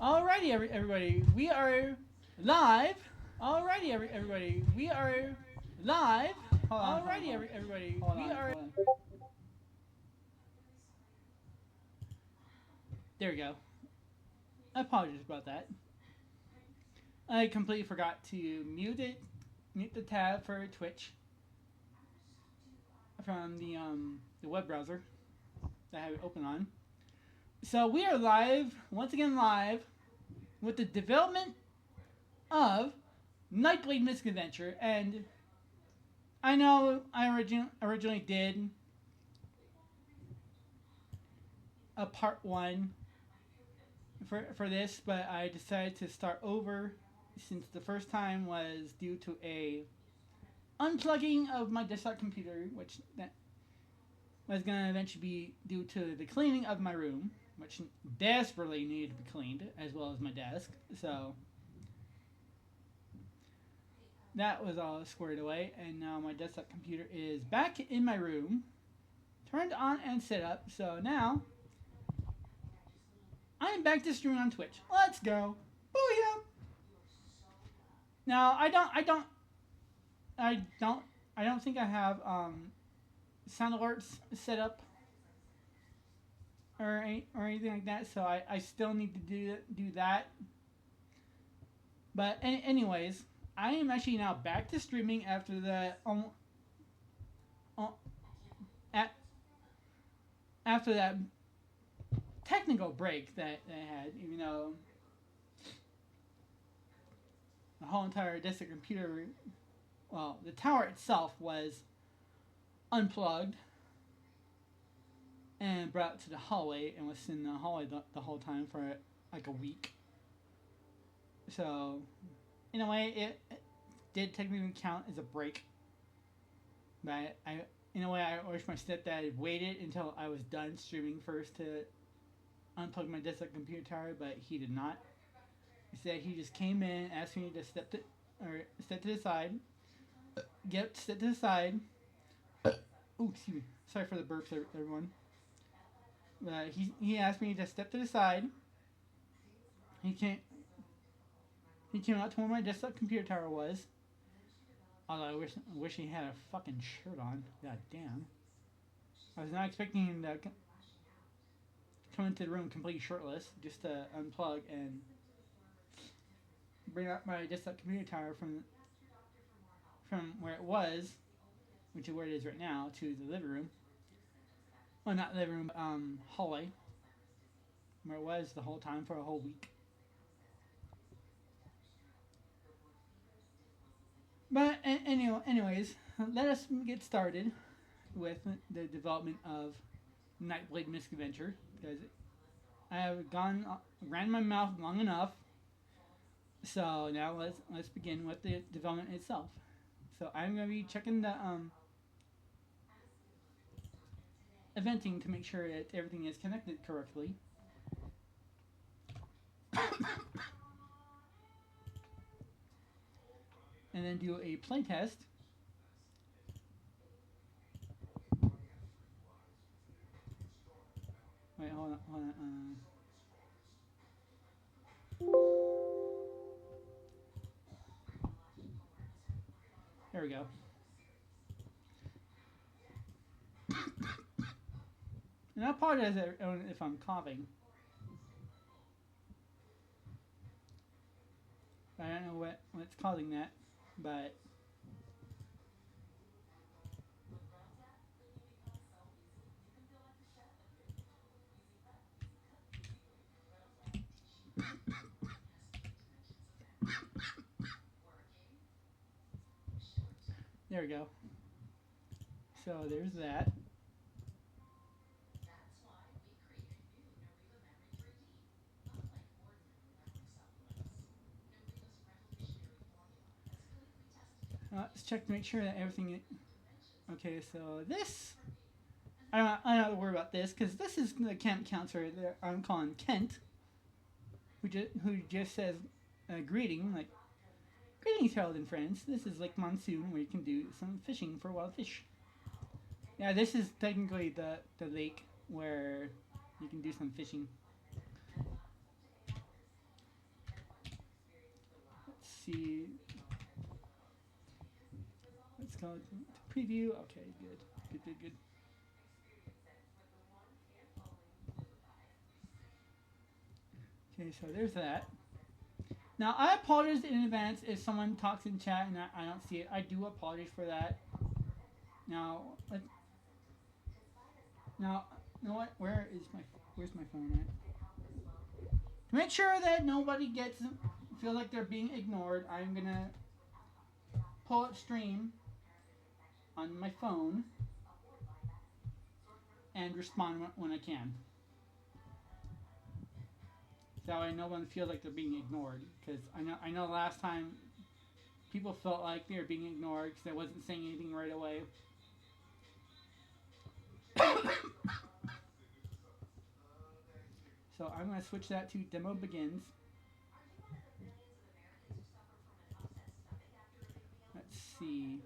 Alrighty, everybody, we are live. Alrighty, everybody, we are live. Alrighty, everybody, we are. There we go. I apologize about that. I completely forgot to mute the tab for Twitch from the web browser that I have it open on. So we are live, once again live, with the development of Nightblade Mystic Adventure, and I know I originally did a part 1 for this, but I decided to start over since the first time was due to a unplugging of my desktop computer, which that was going to eventually be due to the cleaning of my room, which desperately needed to be cleaned, as well as my desk. So that was all squared away, and now my desktop computer is back in my room, turned on and set up. So now I am back to streaming on Twitch. Let's go. Booyah! Now I don't think I have sound alerts set up or anything like that. So I still need to do that. But anyways, I am actually now back to streaming after the after that technical break that I had, even though the whole entire desktop computer, well, the tower itself was unplugged and brought to the hallway and was in the hallway the whole time for like a week. So, in a way, it did technically count as a break. But in a way, I wish my stepdad had waited until I was done streaming first to unplug my desktop computer tower, but he did not. Instead, he just came in, asked me to step to the side. Step to the side. Ooh, excuse me. Sorry for the burps, everyone. He asked me to step to the side. He came out to where my desktop computer tower was. Although I wish he had a fucking shirt on. God damn. I was not expecting him to come into the room completely shirtless, just to unplug and bring up my desktop computer tower from where it was, which is where it is right now, to the living room. Well, not living room, hallway, where it was the whole time for a whole week. But anyways, let us get started with the development of Nightblade Mystic Adventure, because I have ran my mouth long enough. So now let's begin with the development itself. So I'm going to be checking the eventing to make sure that everything is connected correctly. And then do a playtest. Wait, hold on. There we go. And I apologize if I'm coughing. I don't know what's causing that, but there we go. So there's that. Let's check to make sure that everything. Okay, so this. I don't have to worry about this because this is the camp counselor that I'm calling Kent, who just says greeting, like, greetings, Harold and friends. This is Lake Monsoon, where you can do some fishing for wild fish. Yeah, this is technically the lake where you can do some fishing. Let's see. Let's go to preview. Okay, good. Good, good, good. Okay, so there's that. Now, I apologize in advance if someone talks in chat and I don't see it. I do apologize for that. Now, now, you know what? Where's my phone at? To make sure that nobody feel like they're being ignored, I'm gonna pull up stream on my phone and respond when I can. So that way no one feels like they're being ignored. Because I know last time people felt like they were being ignored because I wasn't saying anything right away. So I'm going to switch that to demo begins. Let's see.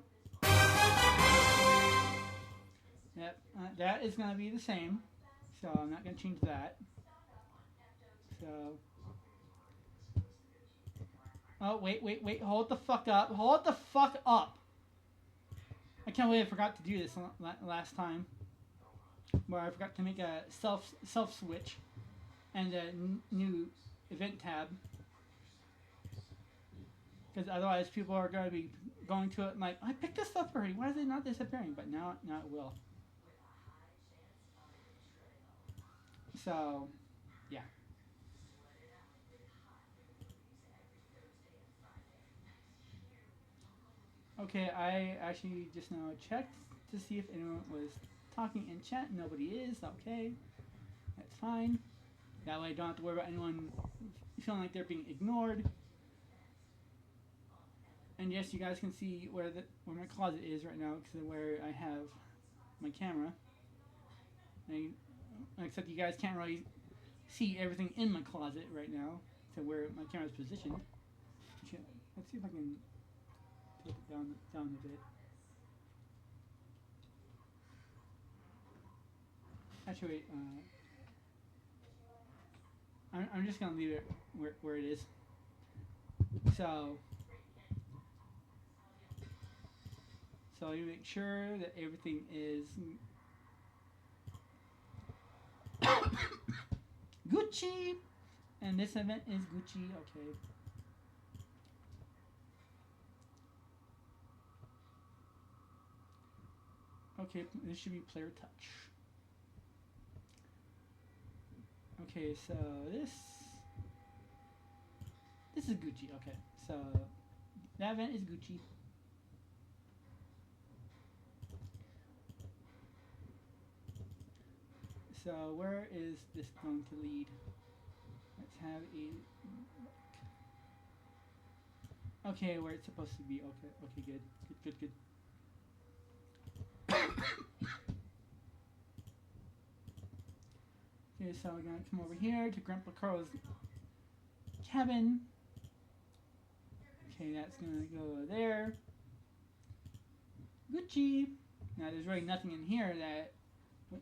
Yep, that is going to be the same. So I'm not going to change that. So. Oh, wait. Hold the fuck up. Hold the fuck up. I can't believe I forgot to do this last time. Where I forgot to make a self switch and a new event tab. Because otherwise people are going to be going to it and like, I picked this up already. Why is it not disappearing? But now it will. So, yeah. Okay, I actually just now checked to see if anyone was talking in chat. Nobody is. Okay, that's fine. That way I don't have to worry about anyone feeling like they're being ignored. And yes, you guys can see where my closet is right now, because where I have my camera. Except you guys can't really see everything in my closet right now, to where my camera's positioned. Let's see if I can take it down a bit. Actually, I'm just gonna leave it where it is. So you make sure that everything is Gucci, and this event is Gucci. Okay. Okay, this should be player touch. Okay, so this is Gucci. Okay, so that event is Gucci. So where is this going to lead? Let's have a look. Okay, where it's supposed to be. Okay, good. Okay, so we're gonna come over here to Grandpa Carl's cabin. Okay, that's gonna go there. Gucci. Now there's really nothing in here that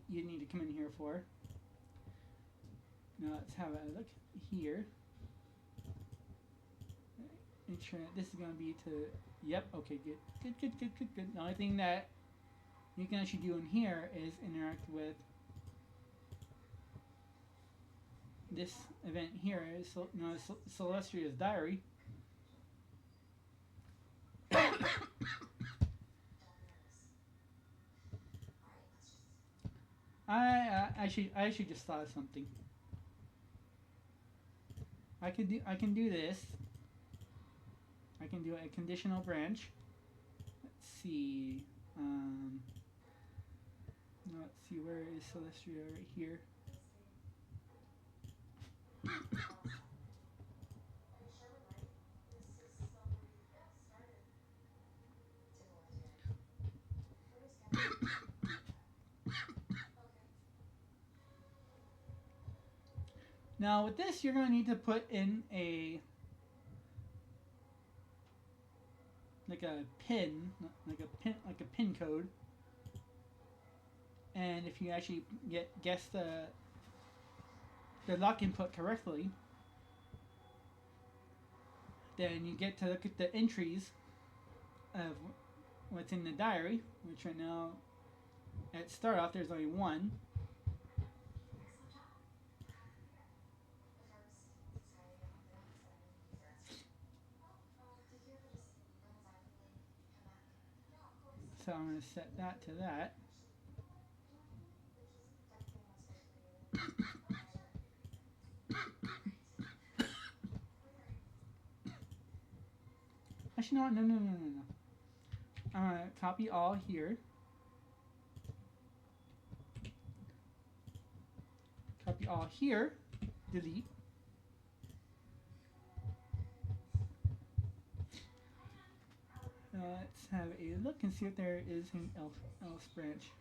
you need to come in here for. Now let's have a look here. Make sure that this is gonna be to. Yep. Okay. Good. The only thing that you can actually do in here is interact with this event here is Celestia's Diary. I actually just thought of something. I can do this. I can do a conditional branch. Let's see. Let's see, where is Celestia? Right here. Now with this, you're going to need to put in a pin code, and if you actually guess the lock input correctly, then you get to look at the entries of what's in the diary, which right now at start off there's only one. So I'm going to set that to that. Actually, no, no, no, no, no, no. I'm going to copy all here. Copy all here. Delete. Let's have a look and see if there is an else branch.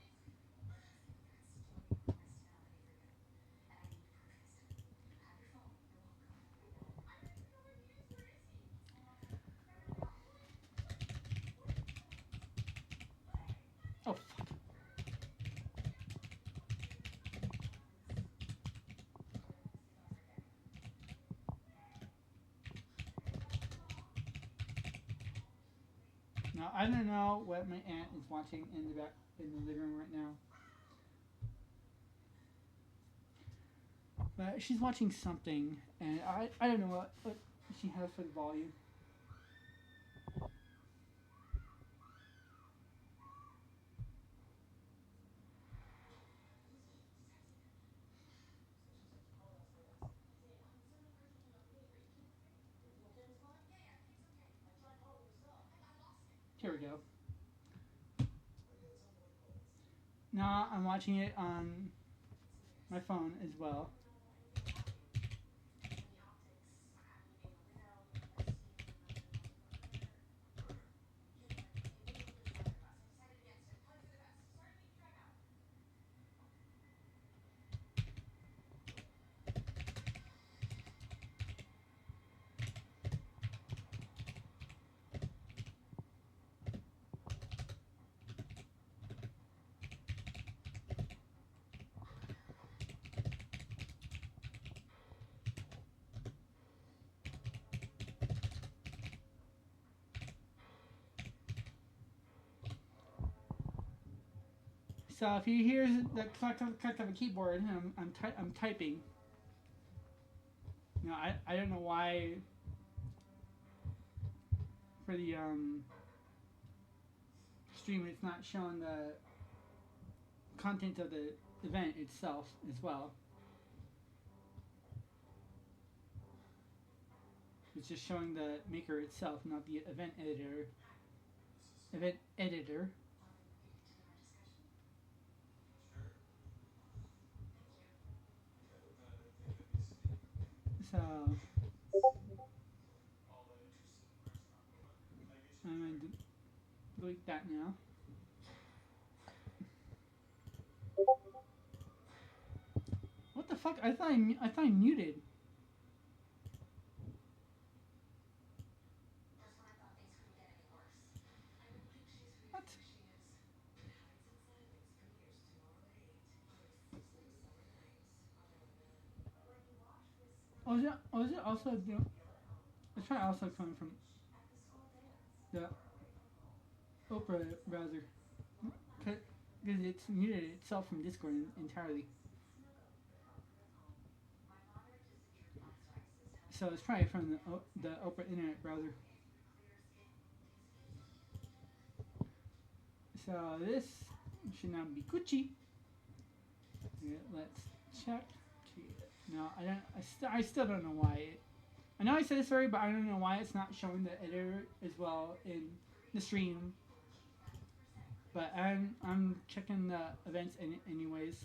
Oh, fuck. Now, I don't know what my aunt is watching in the living room right now. But she's watching something, and I don't know what she has for the volume. Here we go. Now I'm watching it on my phone as well. So if you hear the click of a keyboard, I'm typing. You know, I don't know why for the stream it's not showing the content of the event itself as well. It's just showing the maker itself, not the event editor. Event editor. So I'm going to delete that now. What the fuck? I thought I muted. What? Was it also it's probably also coming from the Opera browser. Because it's muted itself from Discord entirely. So it's probably from the Opera Internet browser. So this should now be Gucci. Yeah, let's check. No, I still don't know why. I know I said it's sorry, but I don't know why it's not showing the editor as well in the stream. But I'm checking the events anyways.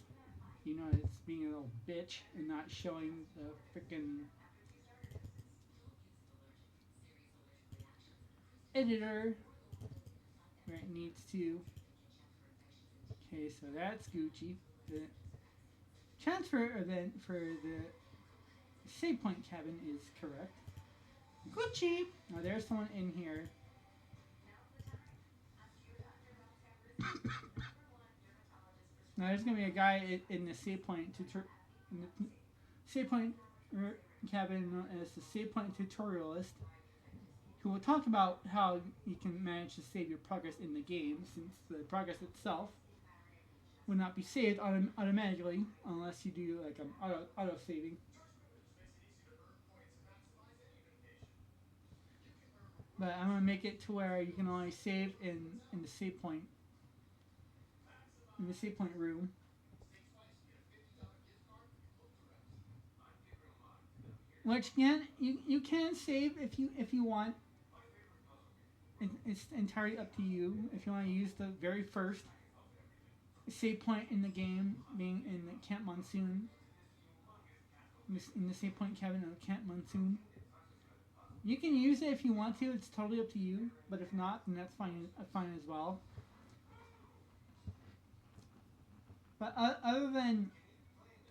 You know, it's being a little bitch and not showing the freaking editor where it needs to. Okay, so that's Gucci. The transfer event for the save point cabin is correct. Gucci! Now there's someone in here. Now there's gonna be a guy in the save point in the save point cabin known as the save point tutorialist, who will talk about how you can manage to save your progress in the game, since the progress itself will not be saved automatically unless you do like an auto saving. But I'm gonna make it to where you can only save in the save point room. Which can you can save if you want. It's entirely up to you if you want to use the very first save point in the game, being in the Camp Monsoon, in the save point cabin of Camp Monsoon. You can use it if you want to. It's totally up to you. But if not, then that's fine as well. But other than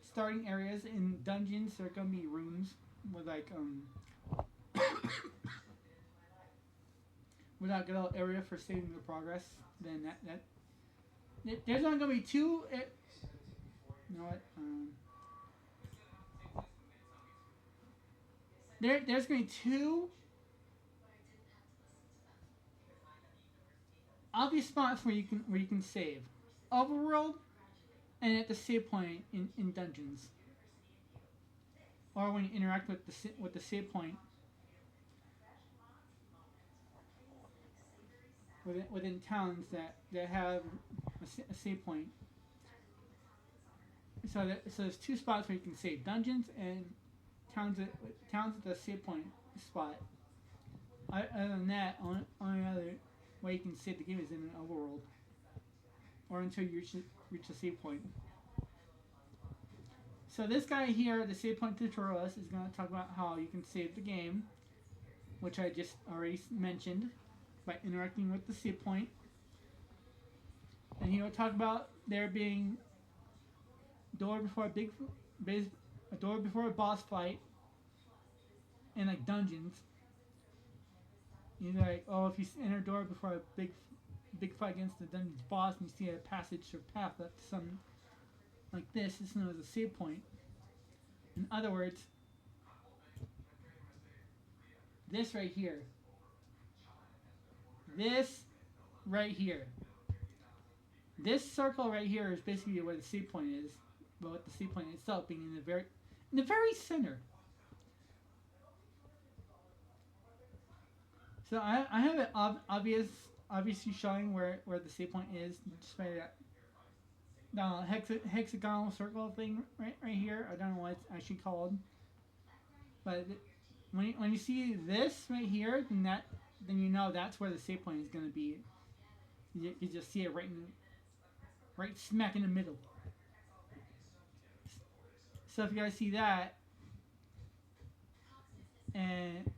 starting areas in dungeons, there are gonna be rooms with like without good old area for saving your progress. Then there's not gonna be two. You know what? There's gonna be two obvious spots where you can save: overworld and at the save point in dungeons, or when you interact with the save point within towns that have a save point. So there's two spots where you can save: dungeons and towns at the save point spot. Other than that, only other way you can save the game is in an overworld, or until you reach a save point. So this guy here, the save point tutorialist, is going to talk about how you can save the game, which I just already mentioned, by interacting with the save point. And he will talk about there being a door before a boss fight, and like dungeons. You're like, oh, if you enter a door before a big fight against the dungeon's boss, and you see a passage or path up to some like this, it's known as a save point. In other words, this right here, this circle right here is basically where the save point is, but with the save point itself being in the very center. So I have it obviously showing where the save point is just by that hexagonal circle thing right here. I don't know what it's actually called, but when you see this right here, then you know that's where the save point is going to be. You just see it right smack in the middle. So if you guys see that, and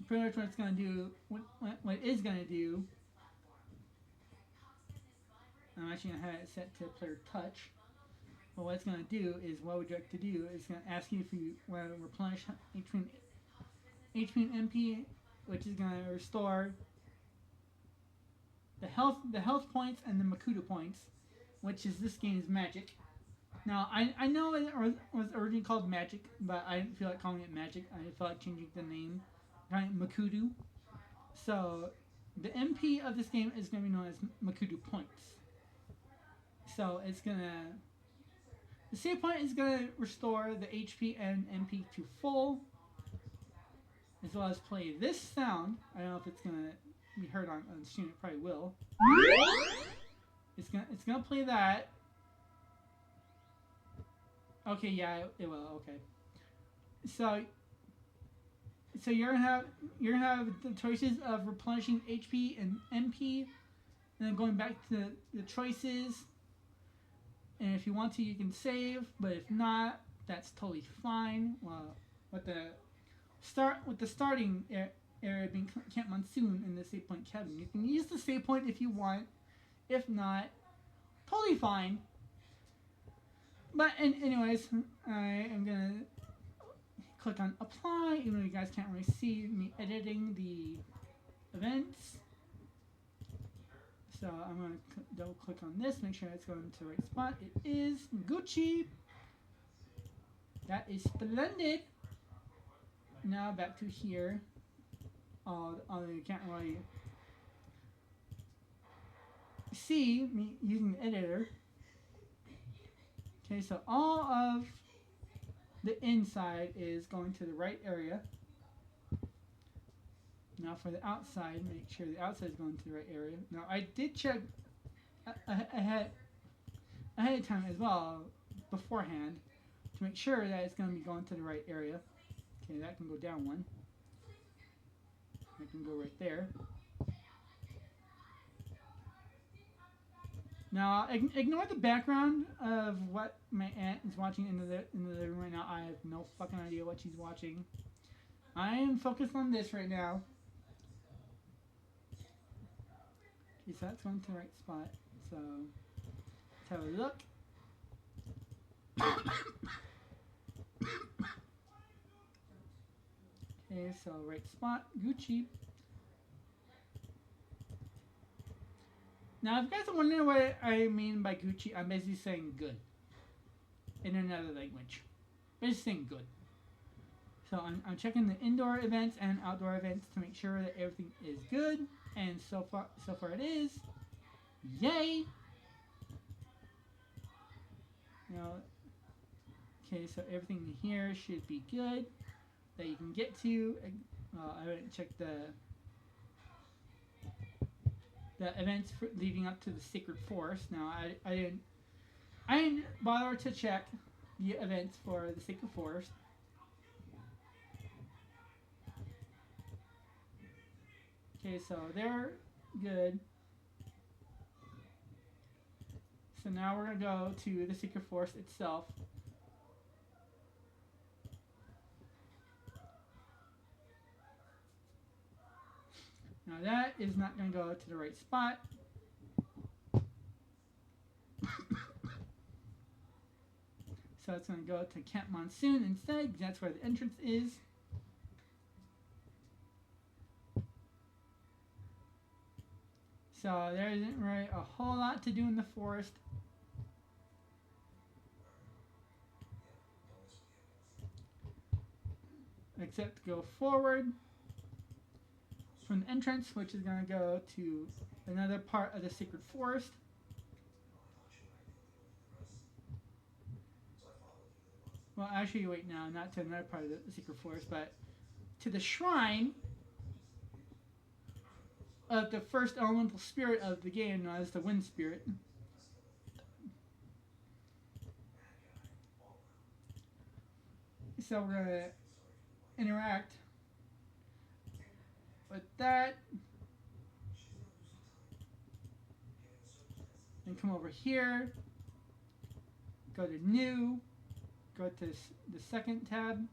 pretty much what it's going to do, what it is going to do, I'm actually going to have it set to player touch. But what it's going to do is, what would you like to do, is going to ask you if you want to replenish HP and MP, which is going to restore the health points and the Makuta points, which is this game's magic. Now, I know it was originally called Magic, but I didn't feel like calling it Magic. I felt like changing the name, calling it Makudu. So, the MP of this game is going to be known as Makudu points. So, the save point is going to restore the HP and MP to full, as well as play this sound. I don't know if it's going to be heard on stream. It probably will. It's gonna play that. Okay, yeah, it will. Okay. So you're gonna have the choices of replenishing HP and MP, and then going back to the choices. And if you want to, you can save, but if not, that's totally fine. Well, with the starting area being Camp Monsoon in the save point cabin, you can use the save point if you want. If not, totally fine. But anyways, I am gonna click on apply, even though you guys can't really see me editing the events. So I'm going to double click on this, make sure it's going to the right spot. It is Gucci. That is splendid. Now back to here. You can't really see me using the editor. Okay, so all of the inside is going to the right area. Now for the outside, make sure the outside is going to the right area. Now I did check ahead of time as well, beforehand, to make sure that it's going to be going to the right area. Okay, that can go down one. That can go right there. Now, ignore the background of what my aunt is watching in the living room right now. I have no fucking idea what she's watching. I am focused on this right now. Okay, so that's going to the right spot. So, let's have a look. Okay, so right spot, Gucci. Now, if you guys are wondering what I mean by Gucci, I'm basically saying good in another language. Basically saying good. So I'm checking the indoor events and outdoor events to make sure that everything is good, and so far it is. Yay! Now, okay, so everything here should be good that you can get to. I haven't checked the events leading up to the Sacred Forest. Now, I didn't bother to check the events for the Sacred Forest. Okay, so they're good. So now we're going to go to the Sacred Forest itself. Now that is not going to go to the right spot. So it's going to go to Camp Monsoon instead, because that's where the entrance is. So there isn't really a whole lot to do in the forest. Except to go forward from the entrance, which is going to go to another part of the Sacred Forest. Well, actually, wait now, not to another part of the Sacred Forest, but to the shrine of the first elemental spirit of the game, known as the Wind Spirit. So we're going to interact with that. And come over here. Go to New. Go to the second tab.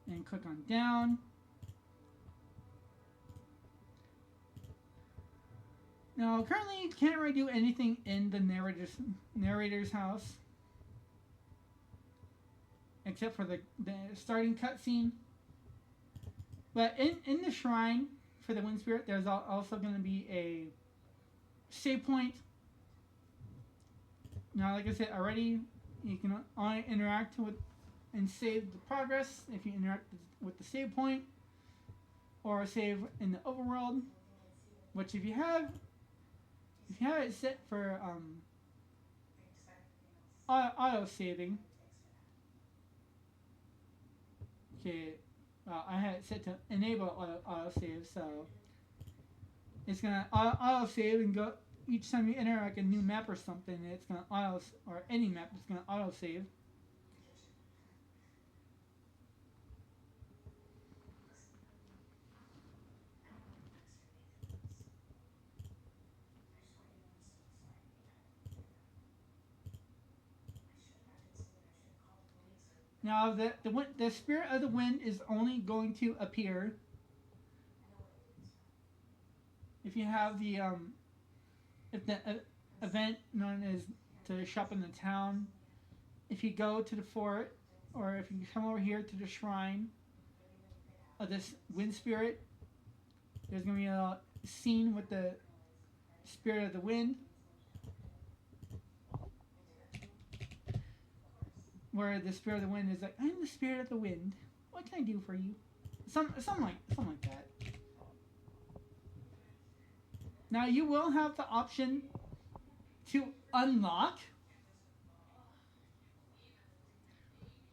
And click on down. Now, currently, you can't really do anything in the narrator's house, except for the starting cutscene. But in the shrine for the Wind Spirit, there's also going to be a save point. Now, like I said already, you can only interact with and save the progress if you interact with the save point, or save in the overworld. Which, if you have it set for auto saving, okay, I had it set to enable auto save, so it's gonna auto save and go each time you enter like a new map or something. It's gonna or any map, it's gonna auto save. Now, the spirit of the wind is only going to appear if you have the event known as to shop in the town. If you go to the fort, or if you come over here to the shrine of this wind spirit, there's gonna be a scene with the spirit of the wind, where the spirit of the wind is like, "I'm the spirit of the wind. What can I do for you?" Something like that. Now you will have the option to unlock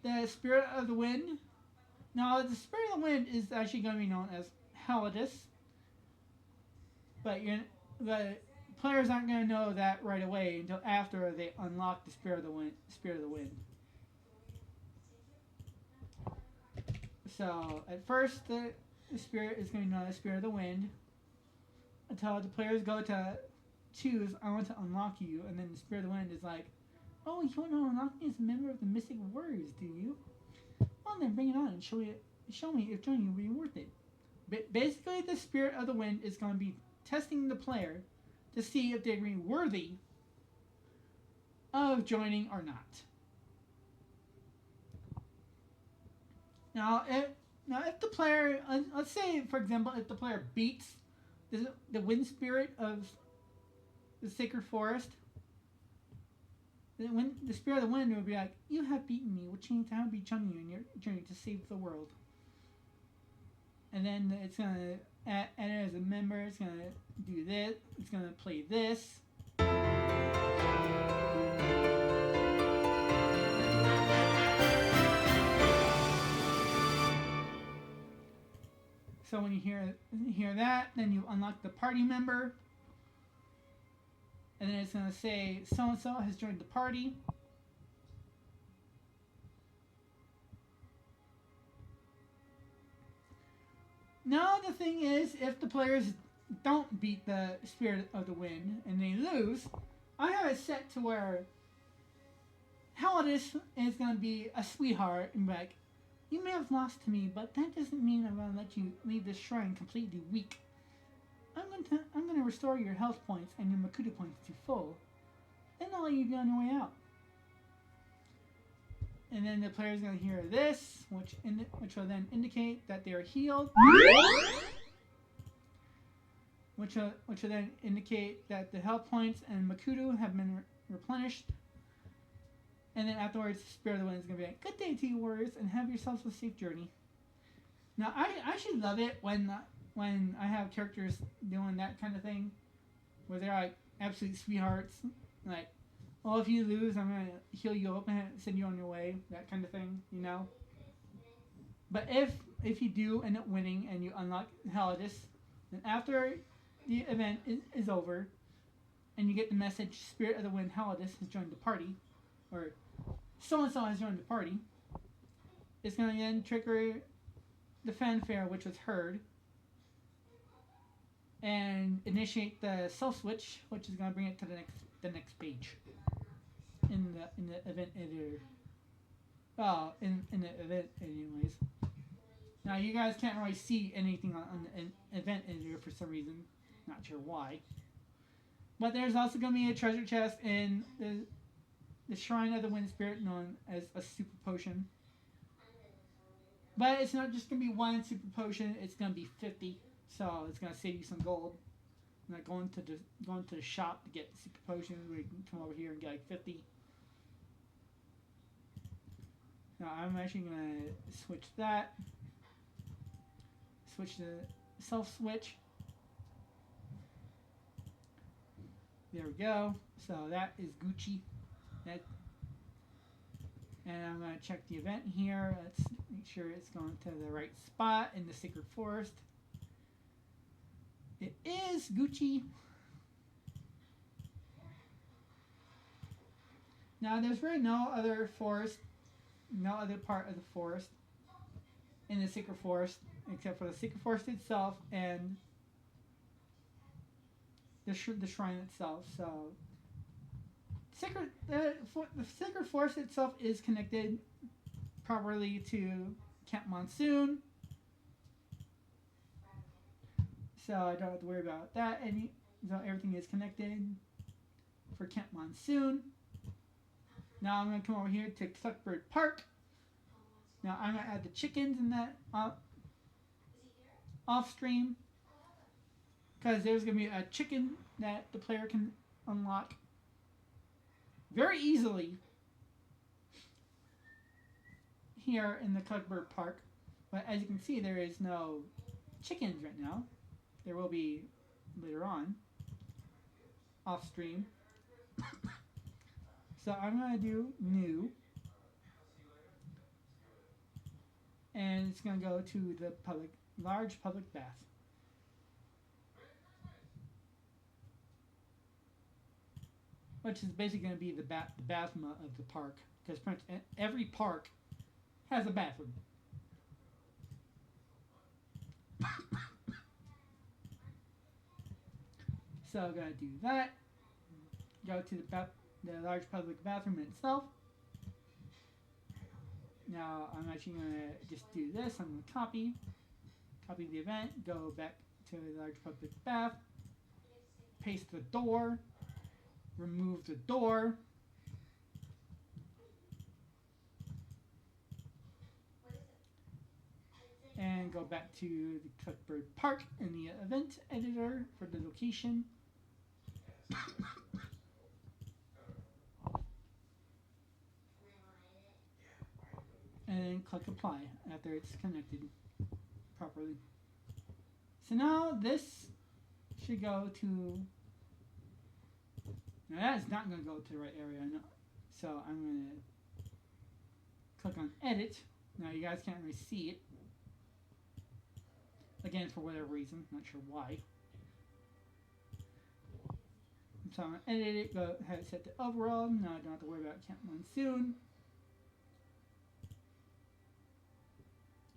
the spirit of the wind. Now the spirit of the wind is actually going to be known as Helidus, but the players aren't going to know that right away until after they unlock the spirit of the wind. Spirit of the wind. So at first the spirit is going to be known as spirit of the wind until the players go to choose, "I want to unlock you," and then the spirit of the wind is like, "Oh, you want to unlock me as a member of the Mystic Warriors, do you? Well, then bring it on and show me if joining you will be worth it." But basically, the spirit of the wind is going to be testing the player to see if they're going to be worthy of joining or not. Now, if the player, let's say, for example, if the player beats the wind spirit of the Sacred Forest, when the spirit of the wind would be like, "You have beaten me, which means I will be joining you in your journey to save the world." And then it's gonna add it as a member. It's gonna do this. It's gonna play this. So when you hear that, then you unlock the party member. And then it's going to say, "So-and-so has joined the party." Now the thing is, if the players don't beat the spirit of the wind and they lose, I have it set to where Helidus is going to be a sweetheart and be like, "You may have lost to me, but that doesn't mean I'm going to let you leave this shrine completely weak. I'm going to restore your health points and your Makuta points to full. Then I'll let you be on your way out." And then the player's going to hear this, which will then indicate that they are healed. Which will then indicate that the health points and Makuta have been replenished. And then afterwards, the spirit of the wind is going to be like, "Good day to you, warriors, and have yourselves a safe journey." Now, I actually love it when I have characters doing that kind of thing, where they're like absolute sweethearts, like, "Oh, if you lose, I'm gonna heal you up and send you on your way," that kind of thing, you know. But if you do end up winning and you unlock Helidus, then after the event is over, and you get the message, "Spirit of the Wind Helidus has joined the party," or "So and so has joined the party," it's gonna then trigger the fanfare which was heard, and initiate the self switch, which is going to bring it to the next page in the event editor. Well, in the event anyways. Now you guys can't really see anything on the event editor for some reason, not sure why. But there's also going to be a treasure chest in the Shrine of the Wind Spirit, known as a super potion. But it's not just going to be one super potion; it's going to be 50. So it's gonna save you some gold. Like going to the shop to get the super potion, where you can come over here and get like 50. Now I'm actually gonna switch that. Switch to self switch. There we go. So that is Gucci. And I'm gonna check the event here. Let's make sure it's going to the right spot in the Sacred Forest. It is Gucci. Now, there's really no other forest, no other part of the forest in the Sacred Forest except for the Sacred Forest itself and the shrine itself. So, the Sacred Forest itself is connected properly to Camp Monsoon. So I don't have to worry about that. So everything is connected for Camp Monsoon. Now I'm going to come over here to Cluckbird Park. Now I'm going to add the chickens in that off stream. Because there's going to be a chicken that the player can unlock very easily here in the Cluckbird Park. But as you can see, there is no chickens right now. There will be later on, off stream. So I'm going to do new. And it's going to go to the large public bath. Which is basically going to be the bathroom of the park. Because every park has a bathroom. So I'm going to do that. Go to the large public bathroom itself. Now I'm actually going to just do this. I'm going to copy the event, go back to the large public bath, paste the door, remove the door, and go back to the Cluckbird Park in the event editor for the location. And then click apply after it's connected properly. So now this should go to. Now that is not going to go to the right area. No. So I'm going to click on edit. Now you guys can't really see it. Again, for whatever reason, not sure why. So I'm going to edit it, go ahead and set the overall. Now I don't have to worry about Camp Monsoon.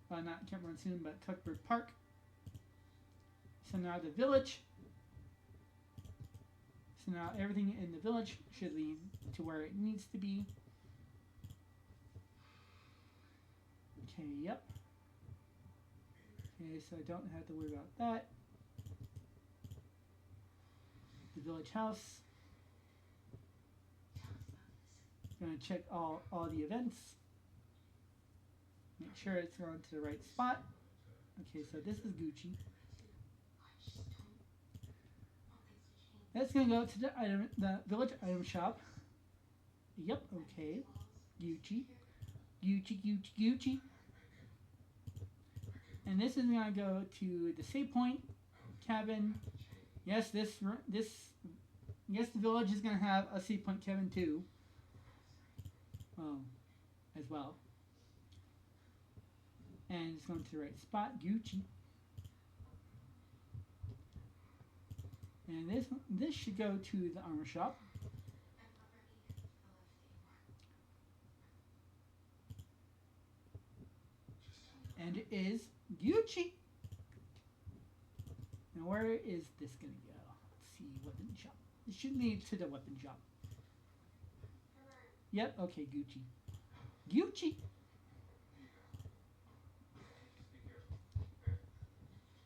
Well, not Camp Monsoon, but Cluckbird Park. So now the village. So now everything in the village should lead to where it needs to be. Okay, yep. Okay, so I don't have to worry about that. The village house. Gonna check all the events. Make sure it's going to the right spot. Okay, so this is Gucci. That's gonna go to the village item shop. Yep, okay. Gucci. And this is gonna go to the save point cabin. Yes, the village is gonna have a save point cabin too. As well. And it's going to the right spot, Gucci. And this should go to the armor shop. And it is Gucci. Now where is this going to go? Let's see, weapon shop. It should lead to the weapon shop. Yep, okay, Gucci.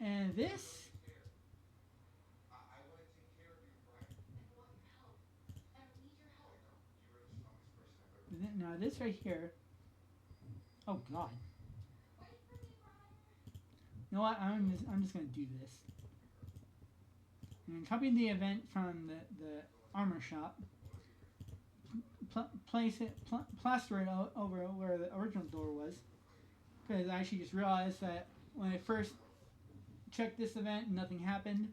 And this. Now this right here. Oh God. You know what? I'm just gonna do this. I'm gonna copy the event from the armor shop. Place it, plaster it over where the original door was. Because I actually just realized that when I first checked this event, nothing happened.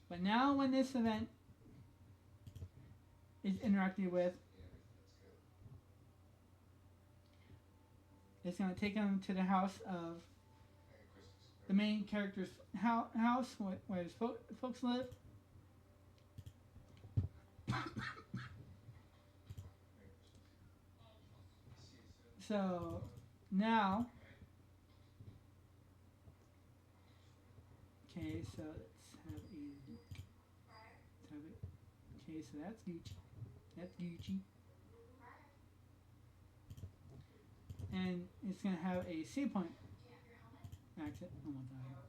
But now when this event is interacted with, it's going to take them to the house of the main character's house where his folks live. So now, okay, so let's have a look. Let's have it. Okay, so that's Gucci. That's Gucci. And it's going to have a save point. Exit. Oh my God.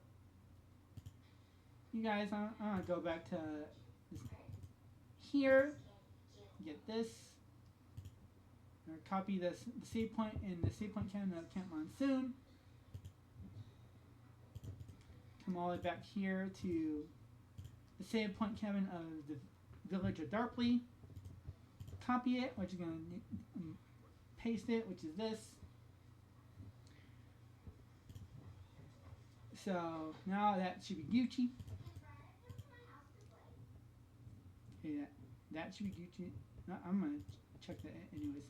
You guys, I'm going to go back to this here. get this. Or copy this the save point in the save point cabinet of Camp Monsoon. Come all the way back here to the save point cabin of the village of Darpley. Copy it, which is going to paste it, which is this. So now that should be Gucci. Okay, that should be Gucci. No, I'm going to check that anyways.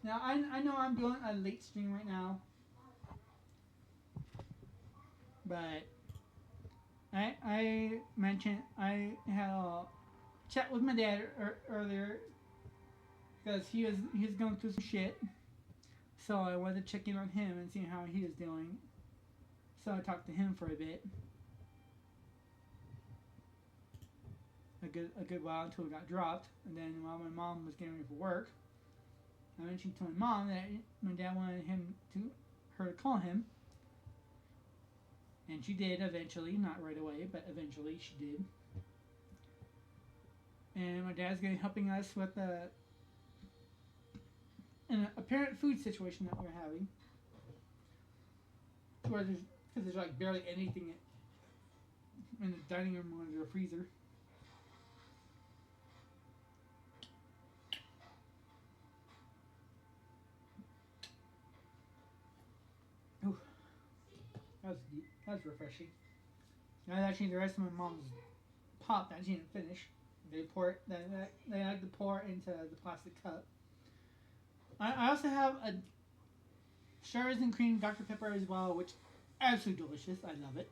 Now, I know I'm doing a late stream right now, but I mentioned I had a chat with my dad earlier because he was going through some shit, so I wanted to check in on him and see how he was doing. So I talked to him for a bit, a good while until it got dropped, and then while my mom was getting ready for work, I mentioned to my mom that my dad wanted her to call him, and she did eventually, not right away, but eventually she did. And my dad's going to be helping us with an apparent food situation that we're having, where there's like barely anything in the dining room or the freezer. Ooh, that was refreshing. That's actually the rest of my mom's pop that she didn't finish. They like to pour into the plastic cup. I also have a strawberries and cream Dr. Pepper as well, which is absolutely delicious. I love it.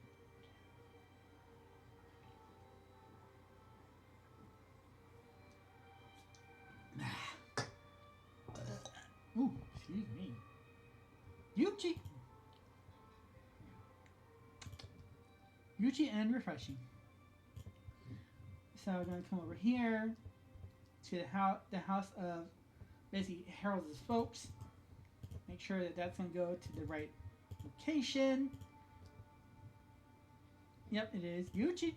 Ooh, excuse me. Yuchi and refreshing. So we're going to come over here to the house of basically Harold's folks. Make sure that that's going to go to the right location. Yep, it is Yuchi.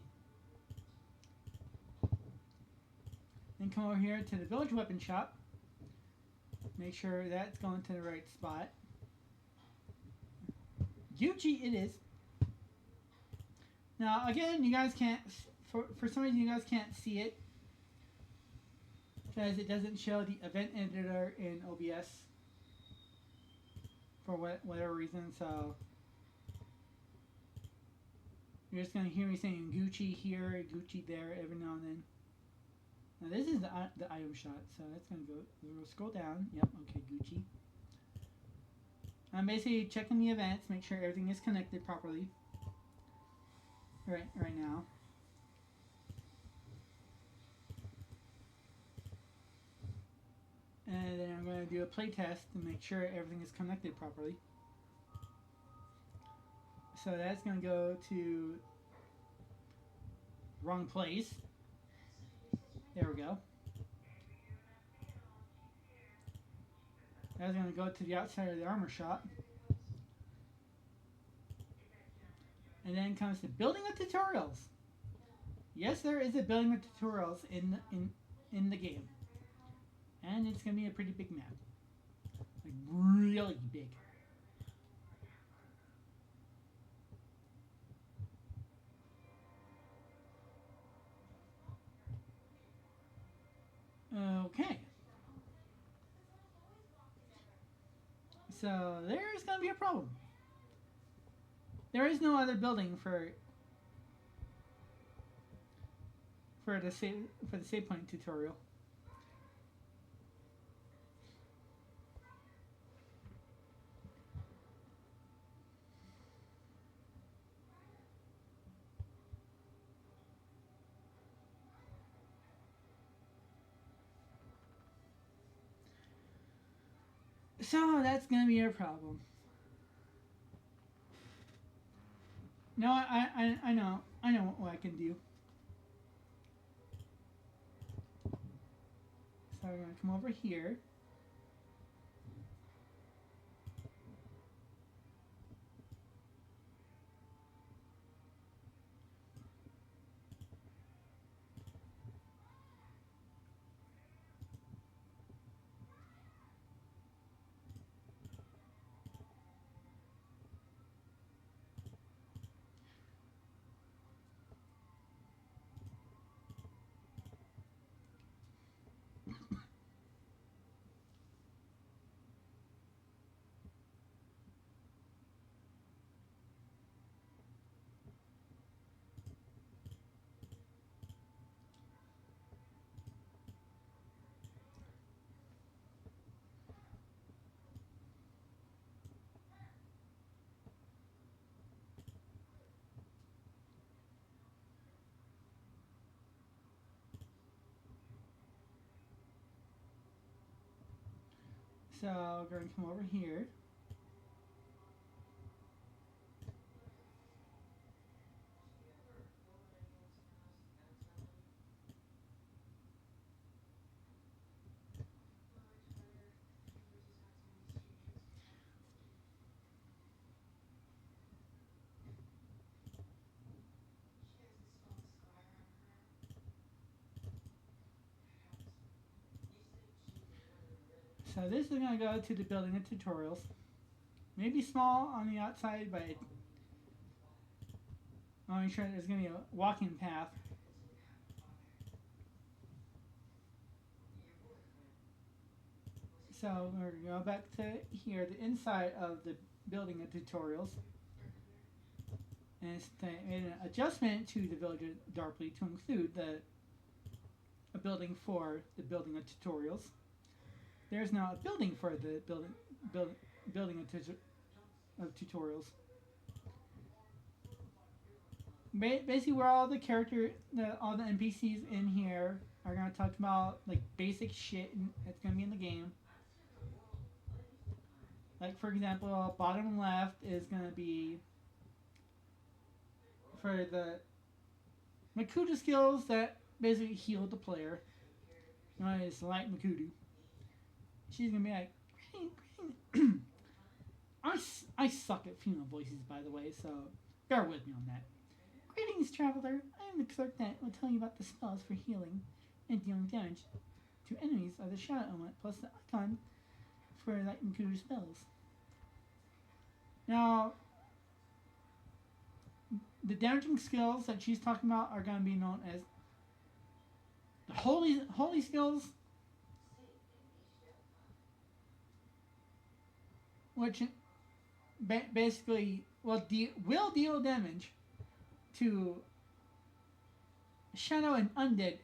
Then come over here to the village weapon shop. Make sure that's going to the right spot. Gucci it is. Now again, you guys can't, for some reason you guys can't see it because it doesn't show the event editor in OBS for whatever reason, so you're just going to hear me saying Gucci here, Gucci there every now and then. Now this is the item shot, so that's going to go, we'll scroll down. Yep, okay, Gucci. I'm basically checking the events, make sure everything is connected properly. Right now. And then I'm going to do a play test to make sure everything is connected properly. So that's going to go to wrong place. There we go. That's going to go to the outside of the armor shop. And then comes the building of tutorials. Yes, there is a building of tutorials in the game. And it's going to be a pretty big map. Like, really big. Okay. So there's going to be a problem. There is no other building for the save point tutorial. So that's going to be a problem. No, I know what I can do. So we're going to come over here. So we're going to come over here. So this is going to go to the building of tutorials. Maybe small on the outside, but I'll make sure there's going to be a walking path. So we're going to go back to here, the inside of the building of tutorials. And it's made an adjustment to the village of Darpley to include a building for the building of tutorials. There's now a building for the building of tutorials. Basically, where all the all the NPCs in here are gonna talk about like basic shit that's gonna be in the game. Like for example, bottom left is gonna be for the Makuta skills that basically heal the player. One is Light Makuta. She's gonna be like, I suck at female voices, by the way, so bear with me on that. Greetings, traveler. I am the clerk that will tell you about the spells for healing and dealing damage to enemies of the shadow element, plus the icon for Light Makuta spells. Now, the damaging skills that she's talking about are going to be known as the holy skills, which basically will deal damage to shadow and undead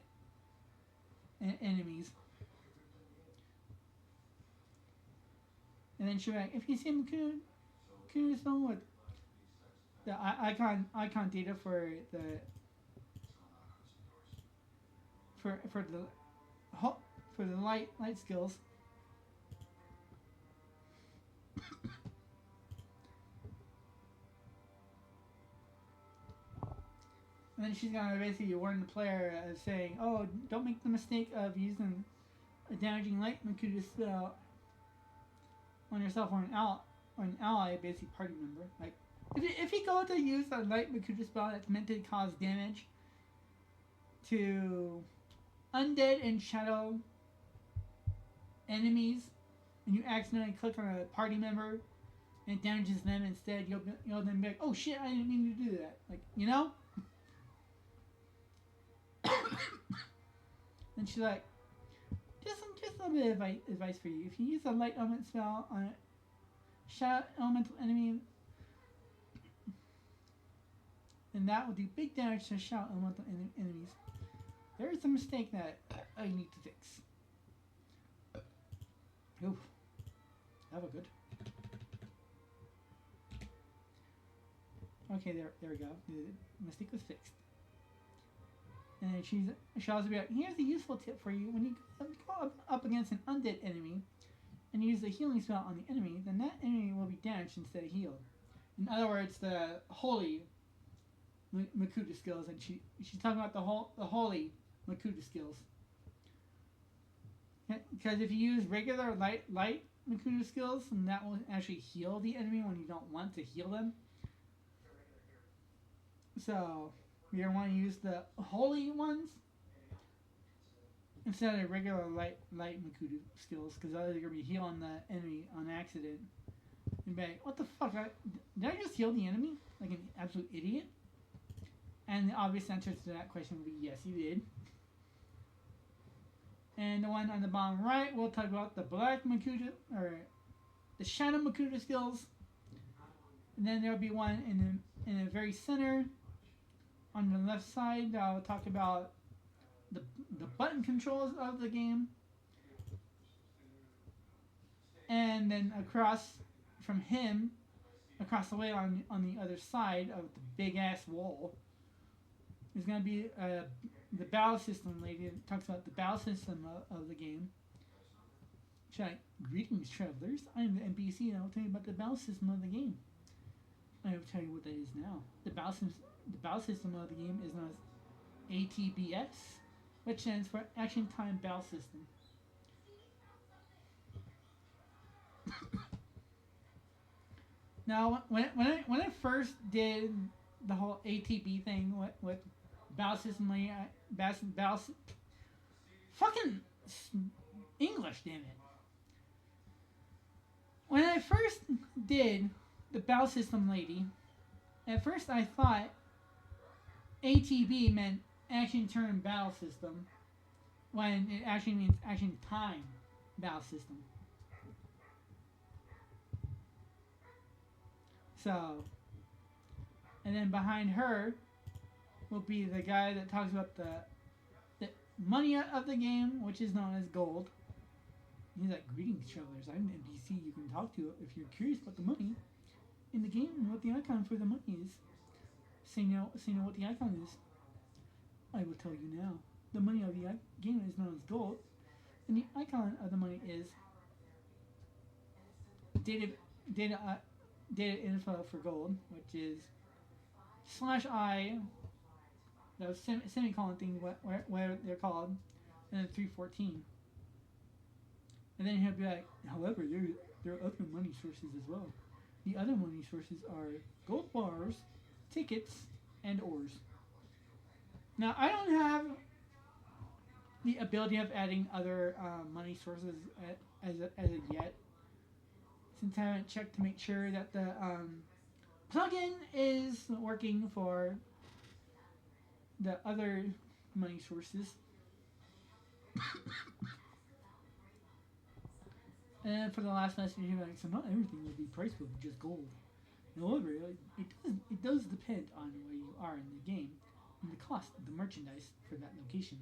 enemies. And then she'll be like, if you see him spell with the icon data for the light skills. And then she's gonna basically warn the player saying, "Oh, don't make the mistake of using a damaging light Makuta spell on yourself or an ally, basically party member. Like, if you go to use a light Makuta spell that's meant to cause damage to undead and shadow enemies, and you accidentally click on a party member and it damages them instead, you'll then be like, oh shit, I didn't mean to do that. Like, you know?" And she's like, just a little bit of advice for you. If you use a light element spell on a shadow elemental enemy, then that will do big damage to shadow elemental enemies. There is a mistake that I need to fix. Oof. That was good. Okay, there we go. The mistake was fixed. And then she'll also be like, here's a useful tip for you. When you go up against an undead enemy and use a healing spell on the enemy, then that enemy will be damaged instead of healed. In other words, the holy Makuta skills, and she's talking about the holy Makuta skills. Because if you use regular light Makuta skills, then that will actually heal the enemy when you don't want to heal them. So you're going to want to use the holy ones instead of regular light Makuta skills, because otherwise you're going to be healing the enemy on accident. And be like, what the fuck? Did I just heal the enemy? Like an absolute idiot? And the obvious answer to that question would be yes, you did. And the one on the bottom right, we'll talk about the black Makuta, or the shadow Makuta skills. And then there'll be one in the very center. On the left side, I'll talk about the button controls of the game. And then across from him, across the way on the other side of the big ass wall, is going to be the battle system lady that talks about the battle system of the game. She's like, greetings, travelers. I'm the NPC, and I'll tell you about the battle system of the game. I will tell you what that is now. The battle system of the game is known as ATBS, which stands for Action Time Battle System. Now, when I first did the whole ATB thing with battle system, fucking English, damn it. When I first did the battle system lady, at first I thought ATB meant action turn battle system, when it actually means action time battle system. So, and then behind her will be the guy that talks about the money of the game, which is known as gold. He's like, greetings, travelers. I'm an NPC you can talk to if you're curious about the money in the game and what the icon for the money is. So you know what the icon is. I will tell you now. The money of the game is known as gold, and the icon of the money is data info for gold, which is /I, those semicolon things, where they're called, and then 314. And then he'll be like, however, there are other money sources as well. The other money sources are gold bars, tickets, and ores. Now, I don't have the ability of adding other money sources as of yet, since I haven't checked to make sure that the plugin is working for the other money sources. And for the last message, you're like, so not everything will be priced with just gold. However, it does depend on where you are in the game and the cost of the merchandise for that location.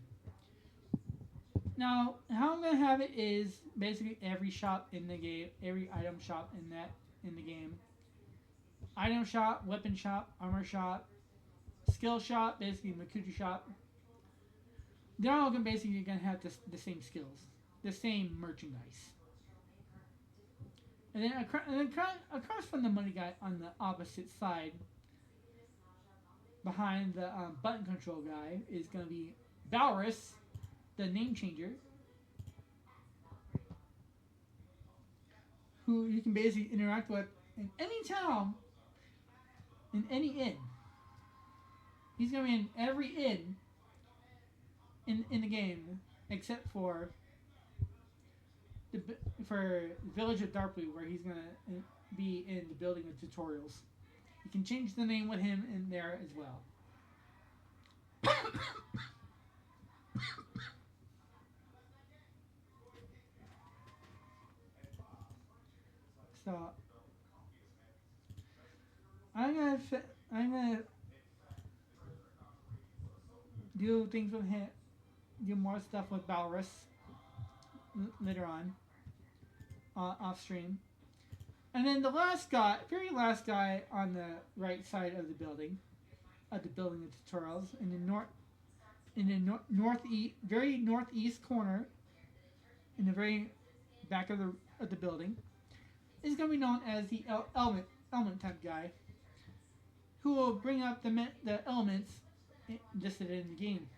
Now, how I'm gonna have it is basically every shop in the game, every item shop in the game, item shop, weapon shop, armor shop, skill shop, basically Makuta shop. They're all basically gonna have the same skills, the same merchandise. And then across from the money guy on the opposite side, behind the button control guy, is going to be Balrus, the name changer, who you can basically interact with in any town, in any inn. He's going to be in every inn in the game, except for Village of Darkblue, where he's going to be in the building of tutorials. You can change the name with him in there as well. So I'm gonna do things with him, do more stuff with Balrus later on, off stream. And then the very last guy on the right side of the building of tutorials, in the northeast, very northeast corner, in the very back of the building, is going to be known as the element type guy, who will bring up the elements listed in the game.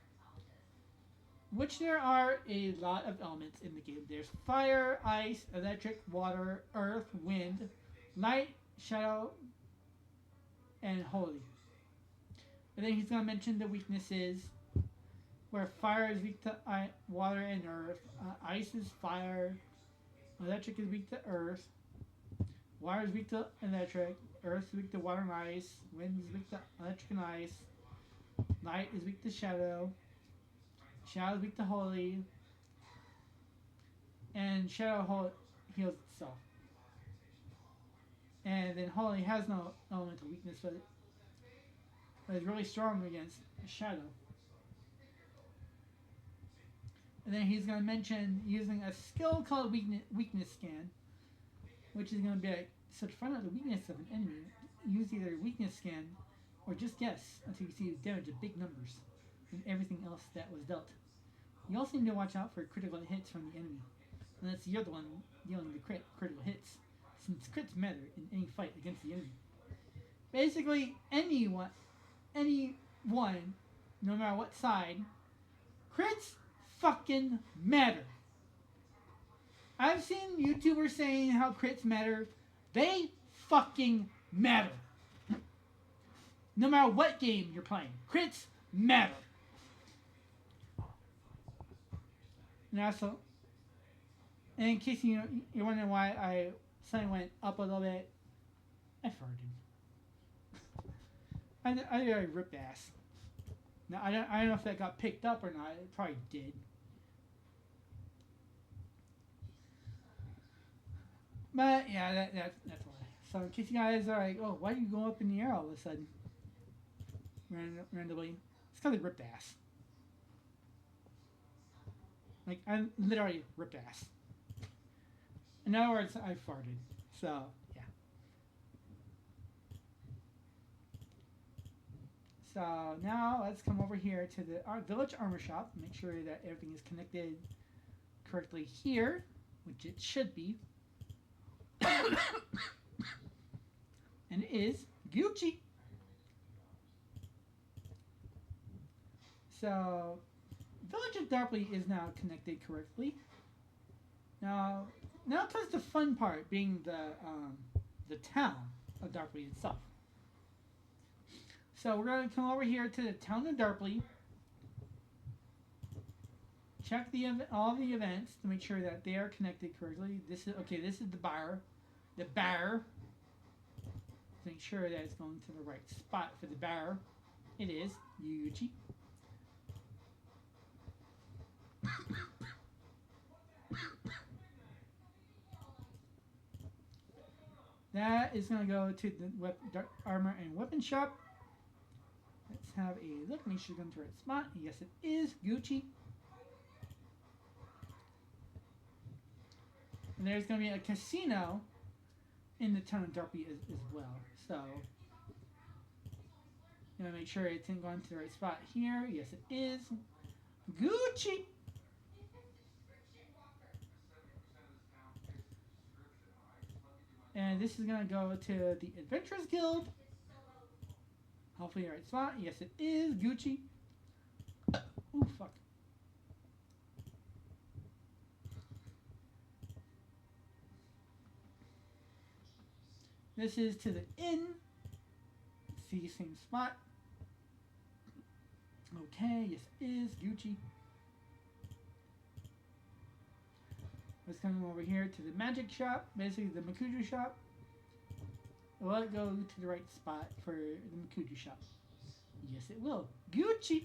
Which there are a lot of elements in the game. There's fire, ice, electric, water, earth, wind, light, shadow, and holy. And then he's going to mention the weaknesses, where fire is weak to water and earth, ice is fire, electric is weak to earth, water is weak to electric, earth is weak to water and ice, wind is weak to electric and ice, light is weak to shadow, shadow is weak to holy, and shadow heals itself. And then holy has no elemental weakness, but is really strong against shadow. And then he's going to mention using a skill called weakness scan, which is going to be like, so to find out the weakness of an enemy, use either weakness scan or just guess until you see the damage of big numbers and everything else that was dealt. You also need to watch out for critical hits from the enemy. unless you're the one dealing the critical hits, since crits matter in any fight against the enemy. Basically, anyone, no matter what side, crits fucking matter. I've seen YouTubers saying how crits matter. They fucking matter. No matter what game you're playing, crits matter. And also, and in case you're wondering why I suddenly went up a little bit, I farted. I ripped ass. Now I don't know if that got picked up or not. It probably did. But yeah, that's why. So in case you guys are like, oh, why do you go up in the air all of a sudden, randomly? It's because I ripped ass. Like I literally ripped ass. In other words, I farted. So yeah. So now let's come over here to the village armor shop. Make sure that everything is connected correctly here, which it should be. And it is Gucci. So Village of Darpley is now connected correctly. Now comes the fun part, being the town of Darpley itself. So we're going to come over here to the town of Darpley. Check all the events to make sure that they are connected correctly. This is the bar. The bar. Make sure that it's going to the right spot for the bar. It is Yuchi. That is going to go to the armor and weapon shop. Let's have a look. Make sure it's going to the right spot. Yes, it is Gucci. And there's going to be a casino in the town of Darpley as well. So, you gotta make sure it's going to the right spot here. Yes, it is. Gucci! And this is going to go to the Adventurers Guild. Hopefully the right spot. Yes, it is. Gucci. Oh, fuck. This is to the inn. See, same spot. Okay, yes, it is. Gucci. Let's come over here to the magic shop, basically the Makuju shop. Will it go to the right spot for the Makuju shop? Yes, it will. Gucci!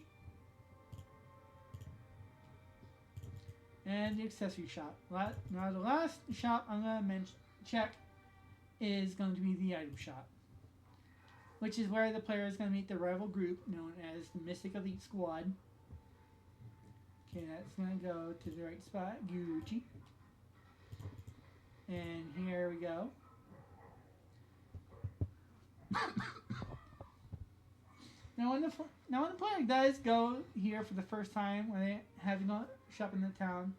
And the accessory shop. Now, the last shop I'm going to check is going to be the item shop, which is where the player is going to meet the rival group known as the Mystic Elite Squad. Okay, that's going to go to the right spot. Gucci. And here we go. Now when the player does go here for the first time, when they have to go shop in the town,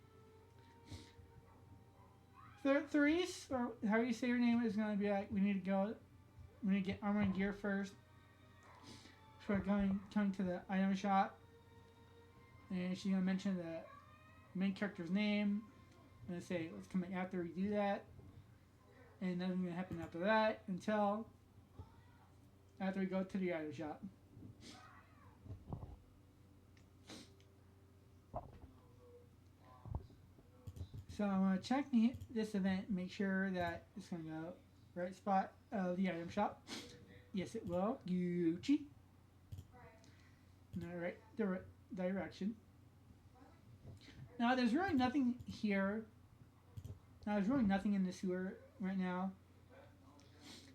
Therese, or how you say your name, is going to be like, we need to get armor and gear first. So we're coming to the item shop, and she's going to mention the main character's name. I'm going to say, let's come back after we do that. And nothing's going to happen after that until after we go to the item shop. So I'm going to check this event, make sure that it's going to go right spot of the item shop. Yes, it will. Gucci. In the right direction. Now, there's really nothing here. Now, there's really nothing in the sewer right now,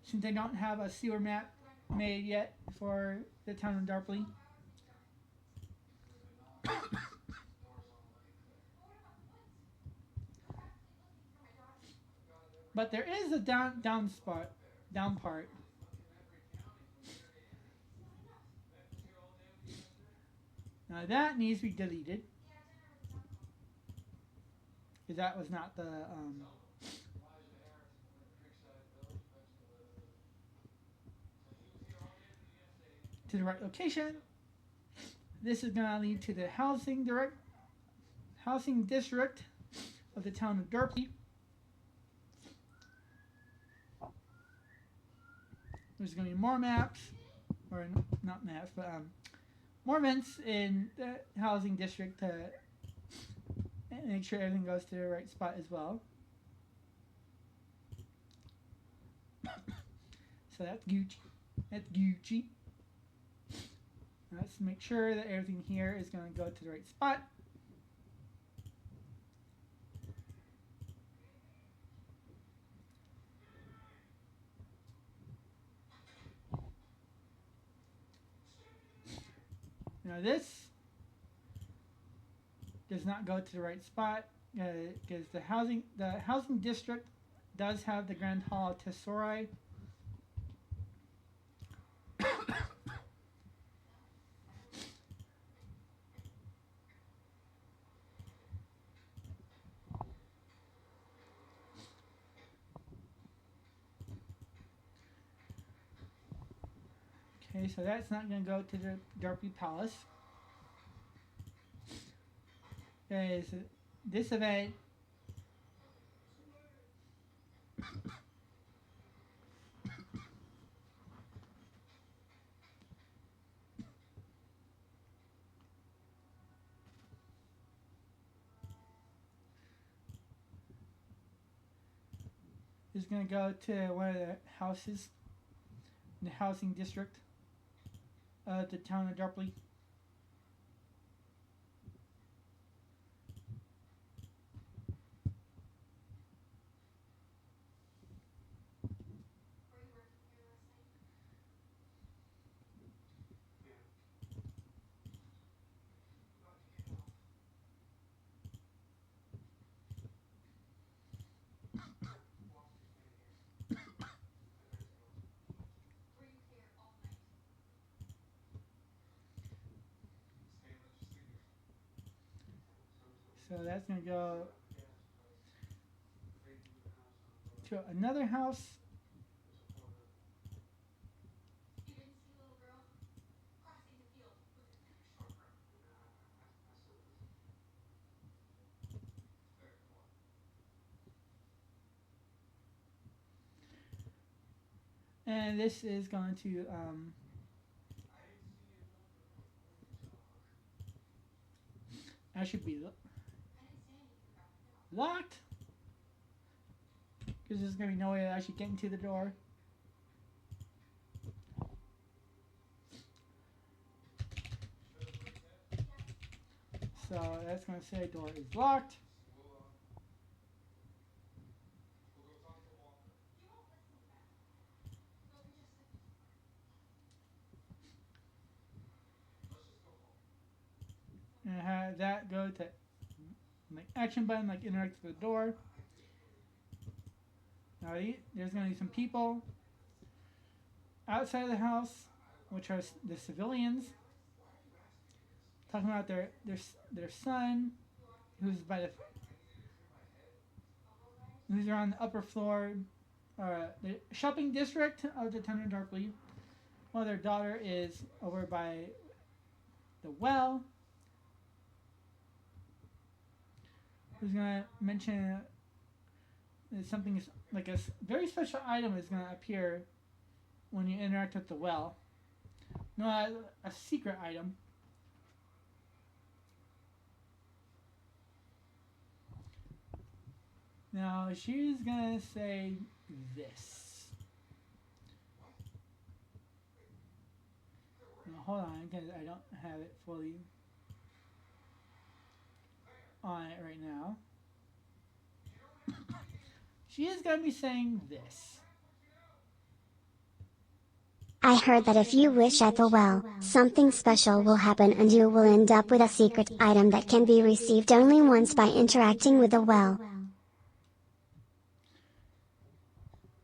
since they don't have a sewer map made yet for the town of Darpley. But there is a down part. Now that needs to be deleted. because that was not the to the right location. This is gonna lead to the housing district of the town of Derpy. There's gonna be more maps, or not maps, but more events in the housing district to make sure everything goes to the right spot as well. So that's Gucci. That's Gucci. Let's make sure that everything here is going to go to the right spot. Now this does not go to the right spot because the housing district does have the Grand Hall of Tesori. Okay, so that's not going to go to the Derpy Palace. Okay, so this event is going to go to one of the houses in the housing district of the town of Derpy. So that's going to go to another house. And this is going to actually be locked because there's going to be no way of actually getting to the door. So that's going to say door is locked. And have that go to like action button, like interact with the door. Now there's going to be some people outside of the house, which are the civilians, talking about their son, who's on the upper floor, the shopping district of the town of Darkly, while their daughter is over by the well. Who's gonna mention that something is like a very special item is gonna appear when you interact with the well. No, a secret item. Now she's gonna say this. Now, hold on, because I don't have it fully on it right now. She is going to be saying this. I heard that if you wish at the well, something special will happen and you will end up with a secret item that can be received only once by interacting with the well.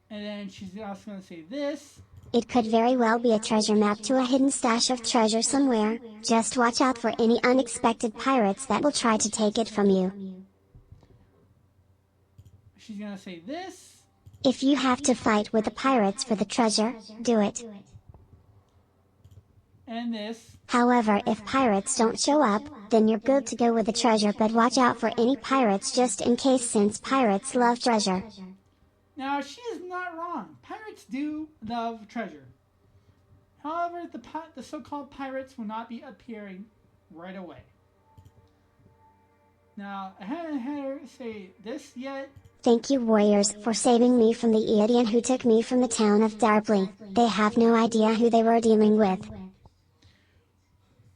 And then she's also going to say this. It could very well be a treasure map to a hidden stash of treasure somewhere. Just watch out for any unexpected pirates that will try to take it from you. she's gonna say this. If you have to fight with the pirates for the treasure, do it. And this. However, if pirates don't show up, then you're good to go with the treasure, but watch out for any pirates just in case, since pirates love treasure. Now, she is not wrong. Pirates do love treasure. However, the so-called pirates will not be appearing right away. Now, I haven't had her say this yet. Thank you, warriors, for saving me from the Eadian who took me from the town of Darpley. They have no idea who they were dealing with.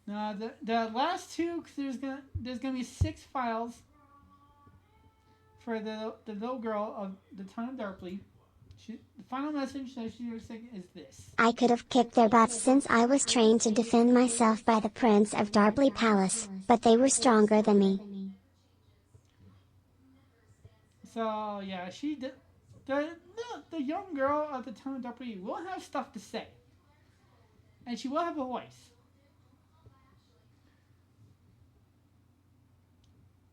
Now, the last two, there's gonna be 6 files for the little girl of the town of Darpley. The final message that she was saying is this. I could have kicked their butts since I was trained to defend myself by the Prince of Darpley Palace, but they were stronger than me. So, yeah, the young girl of the town of Darpley will have stuff to say. And she will have a voice.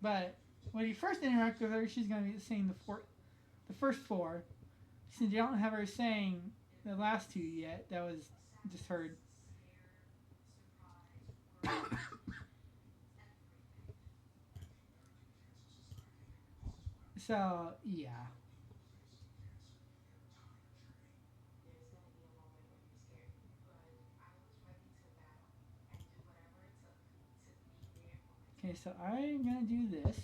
But when you first interact with her, she's going to be saying the first 4. Since you don't have her saying the last 2 yet, that was just heard. So, yeah. Okay, so I'm going to do this.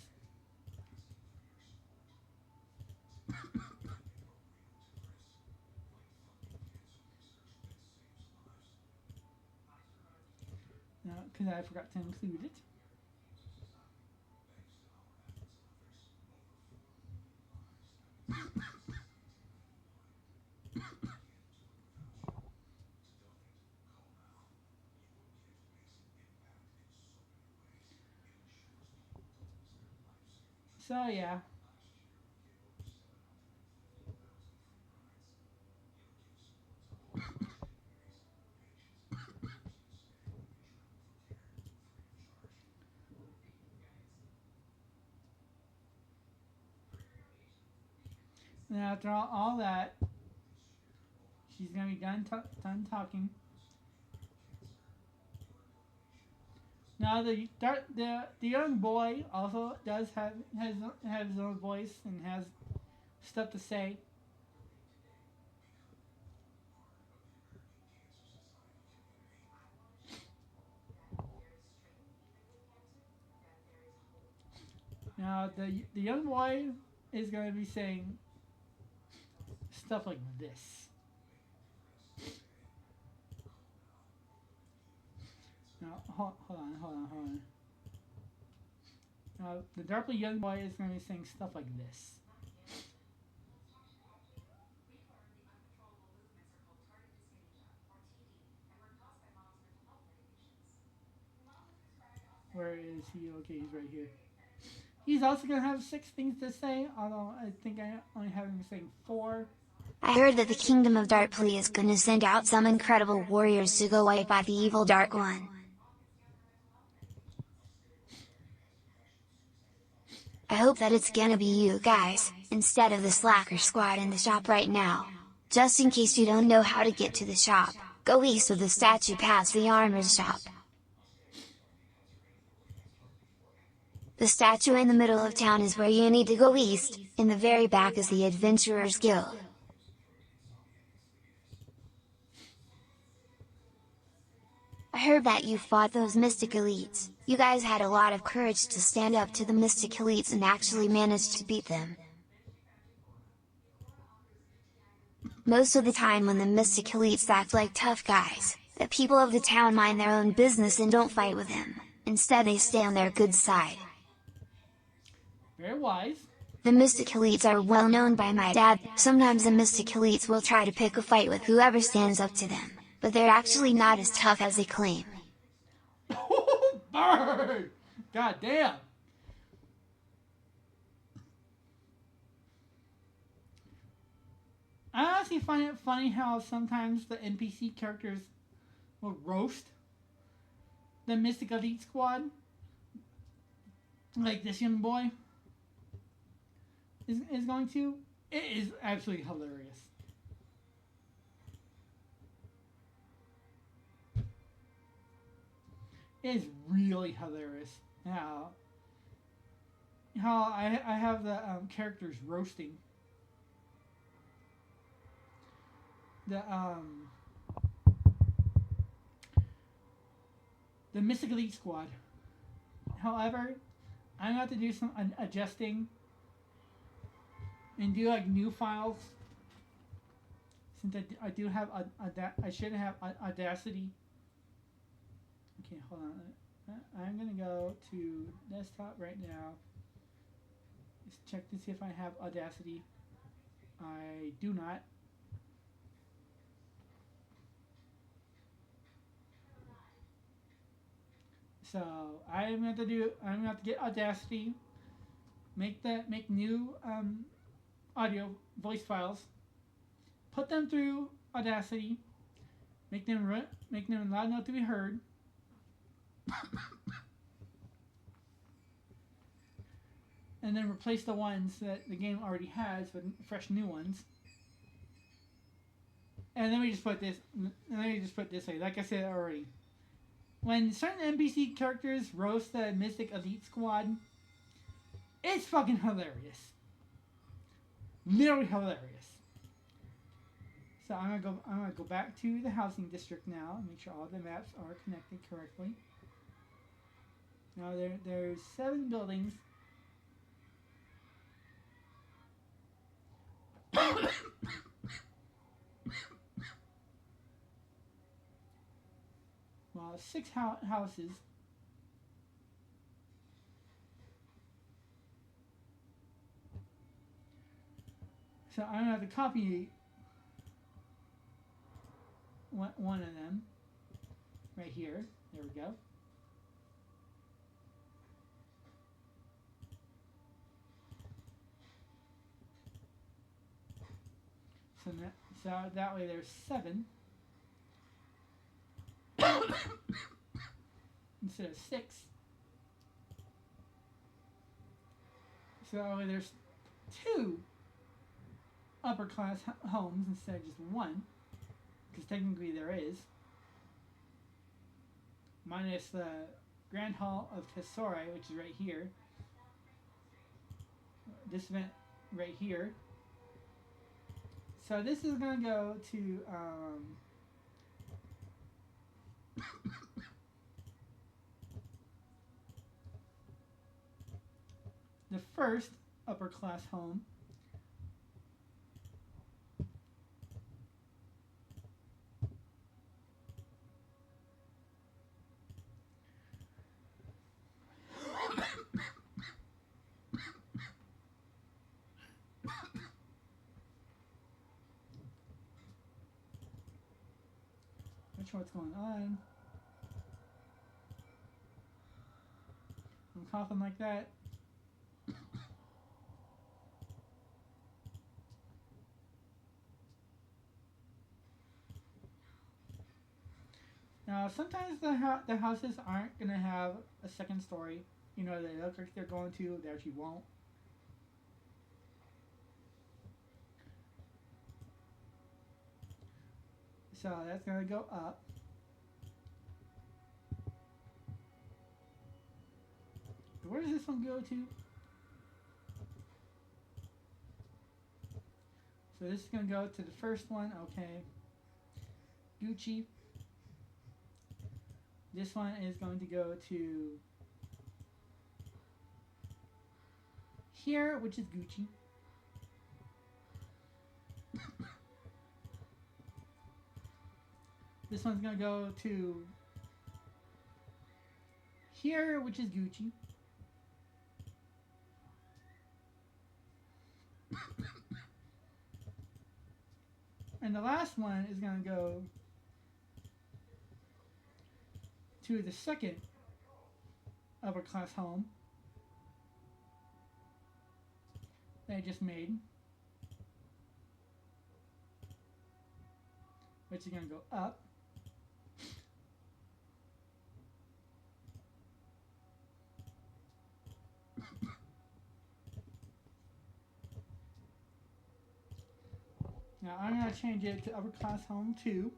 No, because I forgot to include it. So, yeah. And after all that, she's gonna be done talking. Now the young boy also does has his own voice and has stuff to say. Now the young boy is gonna be saying stuff like this. Now, hold on. Now, the Darpley young boy is going to be saying stuff like this. Where is he? Okay, he's right here. He's also going to have 6 things to say, although I think I only have him saying 4. I heard that the Kingdom of Darkly is gonna send out some incredible warriors to go wipe out the evil Dark One. I hope that it's gonna be you guys, instead of the slacker squad in the shop right now. Just in case you don't know how to get to the shop, go east of the statue past the armor's shop. The statue in the middle of town is where you need to go east, in the very back is the Adventurers Guild. I heard that you fought those Mystic Elites. You guys had a lot of courage to stand up to the Mystic Elites and actually managed to beat them. Most of the time when the Mystic Elites act like tough guys, the people of the town mind their own business and don't fight with them. Instead they stay on their good side. Very wise. The Mystic Elites are well known by my dad. Sometimes the Mystic Elites will try to pick a fight with whoever stands up to them, but they're actually not as tough as they claim. Burn! God damn! I honestly find it funny how sometimes the NPC characters will roast the Mystic Elite Squad. Like this young boy. is going to. It is absolutely hilarious. It is really hilarious how I have the characters roasting the the Mystic Elite Squad. However, I'm gonna have to do some adjusting and do like new files since I do have I should have Audacity. Okay, hold on. I'm gonna go to desktop right now. Just check to see if I have Audacity. I do not. So I'm gonna have to get Audacity, make new audio voice files, put them through Audacity, make them loud enough to be heard, and then replace the ones that the game already has with fresh new ones. And then we just put this. And then we just put this way. Like I said already, when certain NPC characters roast the Mystic Elite Squad, it's fucking hilarious. Literally hilarious. So I'm gonna go back to the housing district now and make sure all the maps are connected correctly. Now there's 7 buildings. Well, 6 houses. So I'm gonna have to copy one of them right here. There we go. So that way there's 7 instead of 6. So that way there's 2 upper class homes instead of just 1, because technically there is. Minus the Grand Hall of Tesori, which is right here. This event right here. So this is going to go to the first upper class home. Not sure what's going on. I'm coughing like that. Now, sometimes the houses aren't going to have a second story. You know, they look like they're going to, they actually won't. So that's going to go up. Where does this one go to? So this is going to go to the first one. Okay. Gucci. This one is going to go to here, which is Gucci. This one's going to go to here, which is Gucci. And the last one is going to go to the second upper class home that I just made, which is going to go up. Now I'm gonna change it to upper class home too.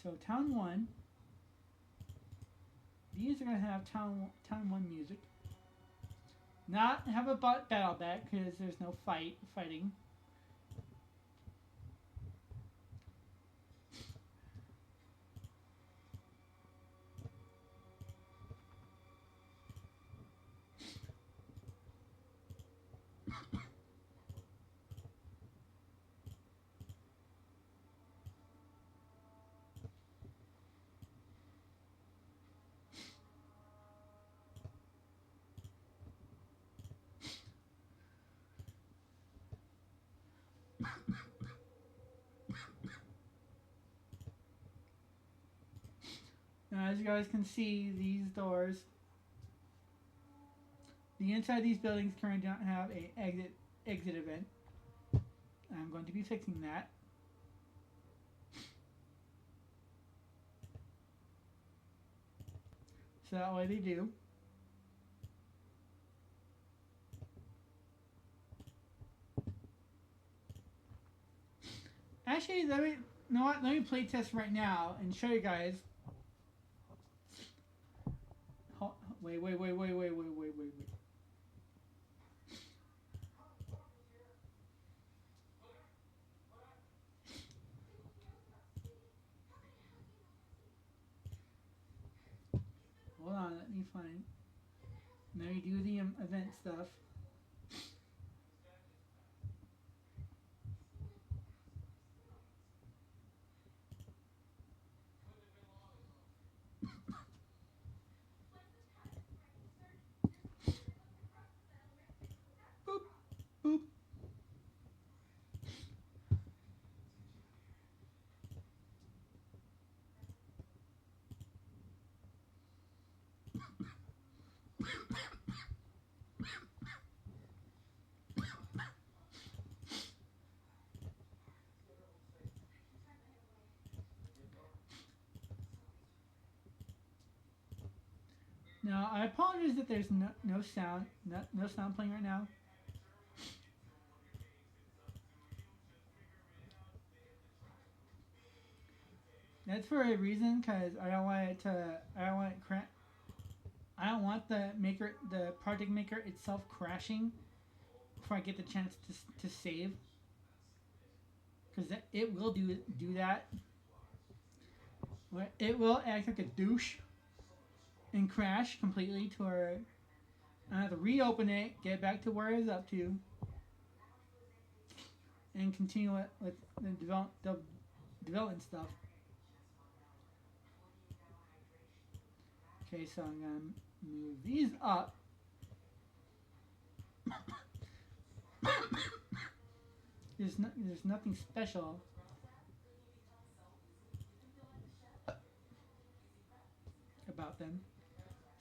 So town one. These are gonna have town one music. Not have a battle back because there's no fighting. Now, as you guys can see, these doors, the inside of these buildings currently do not have a exit event. I'm going to be fixing that. So that way they do. Actually, let me, you know what? Let me play test right now and show you guys. Wait. Hold on, let me find. Let me do the event stuff. Boop, boop. Now, I apologize that there's no sound, no sound playing right now. That's for a reason, cause I don't want it to. I don't want it I don't want the project maker itself crashing before I get the chance to save, cause it will do that. It will act like a douche and crash completely to where I have to reopen it, get back to where I was up to, and continue with the development stuff. Okay, so I'm gonna move these up. There's nothing special about them.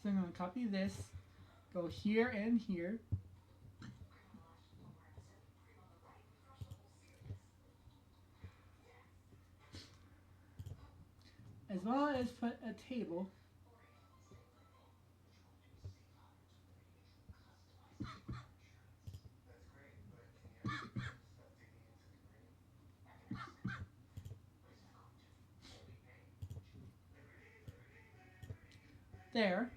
So I'm gonna copy this, go here and here. As well as put a table. There.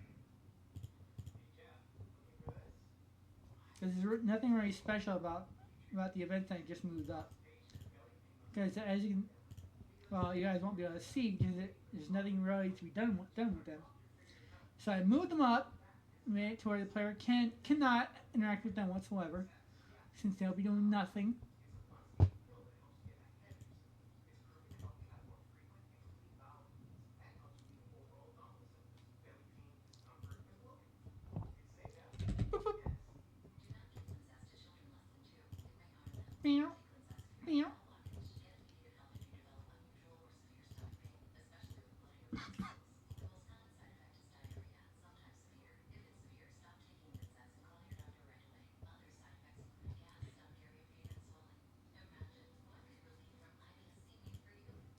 Because there's nothing really special about the events I just moved up. Because as you can, well, you guys won't be able to see because there's nothing really to be done with them. So I moved them up, made it to where the player cannot interact with them whatsoever, since they'll be doing nothing. Boop, boop. Meow, meow.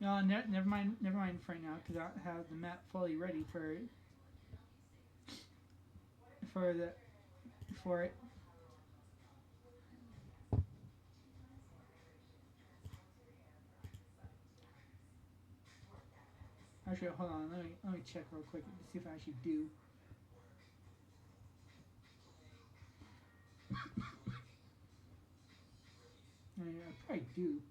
No, never mind. Never mind for right now, because I don't have the map fully ready for the for it. Actually, hold on. Let me check real quick to see if I actually do. I probably do.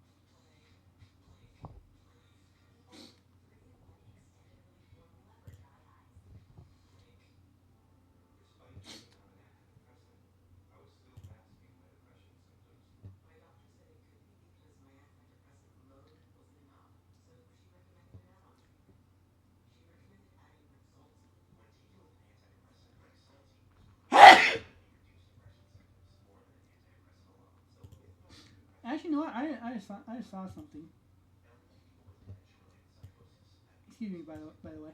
Actually, you know what? I just saw something. Excuse me, by the way.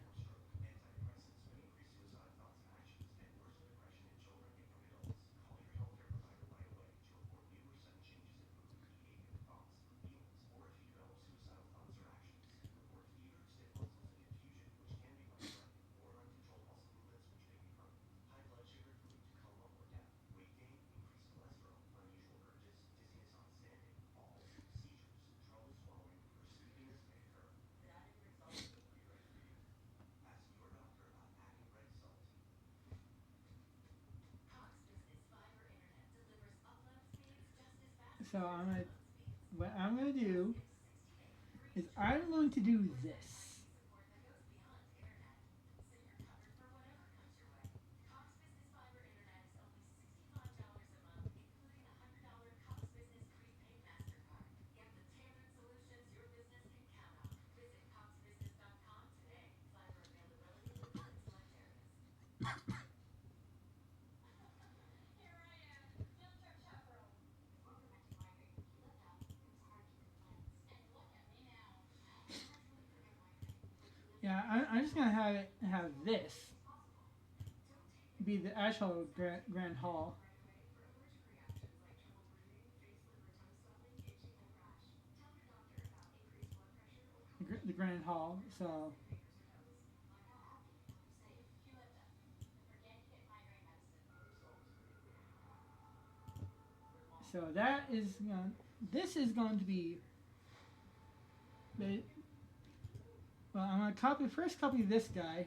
So what I'm gonna do is I'm going to do this. Yeah, I'm just gonna have this be the actual grand hall, the grand hall. So that is this is going to be. Well, I'm gonna copy this guy.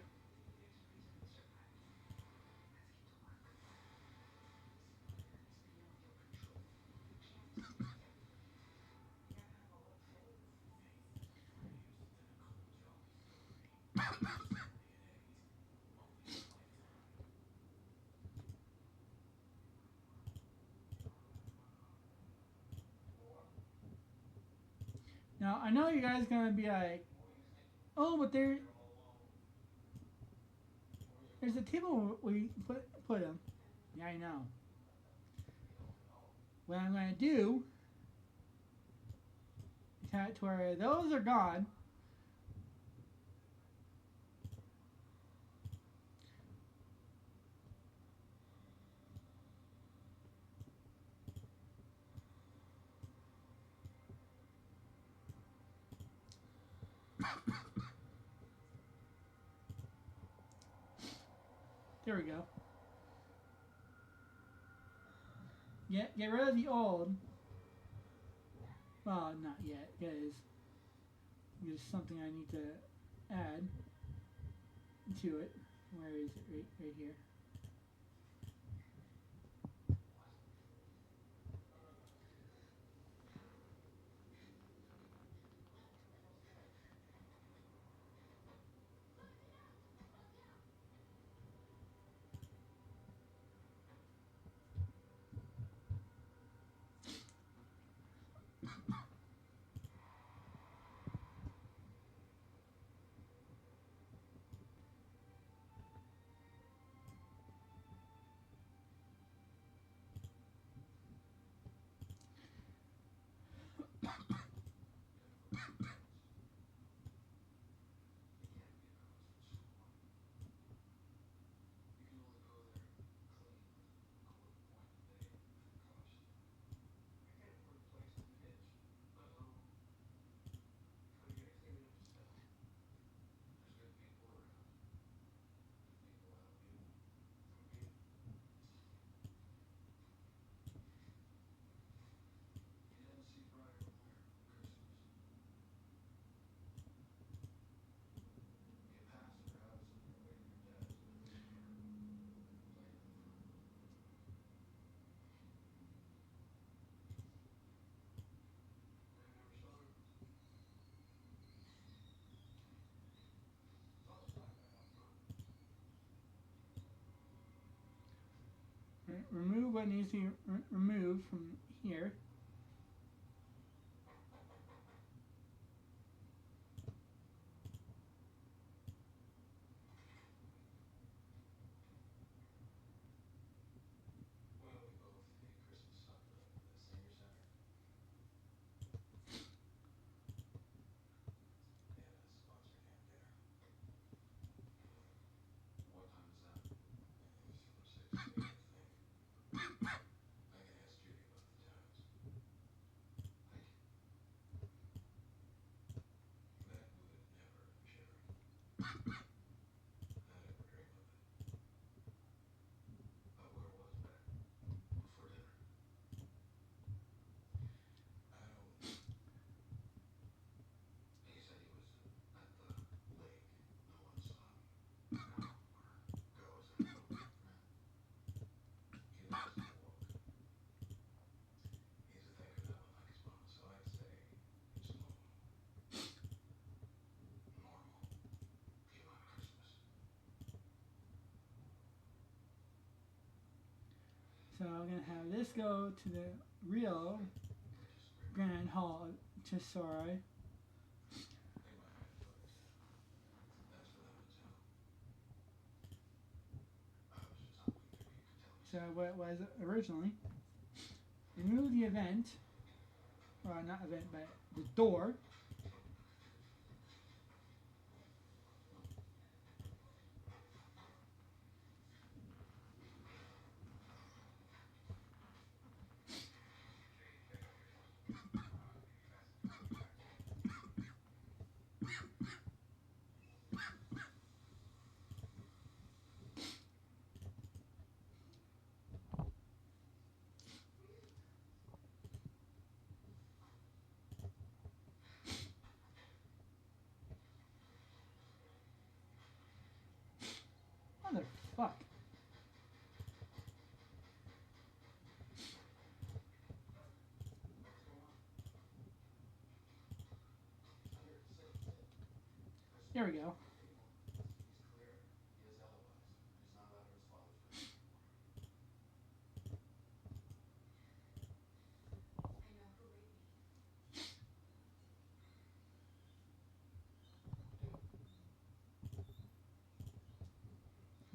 Now I know you guys are gonna be like, oh, but there's a table where you put him. Yeah, I know. What I'm gonna do is have it to where those are gone. There we go. Get rid of the old. Well, not yet, because there's something I need to add to it. Where is it? Right here. remove what needs to be removed from here. So I'm going to have this go to the real Grand Hall Tesori. So what it was originally, remove the event, or not event, but the door. Motherfuck. There we go.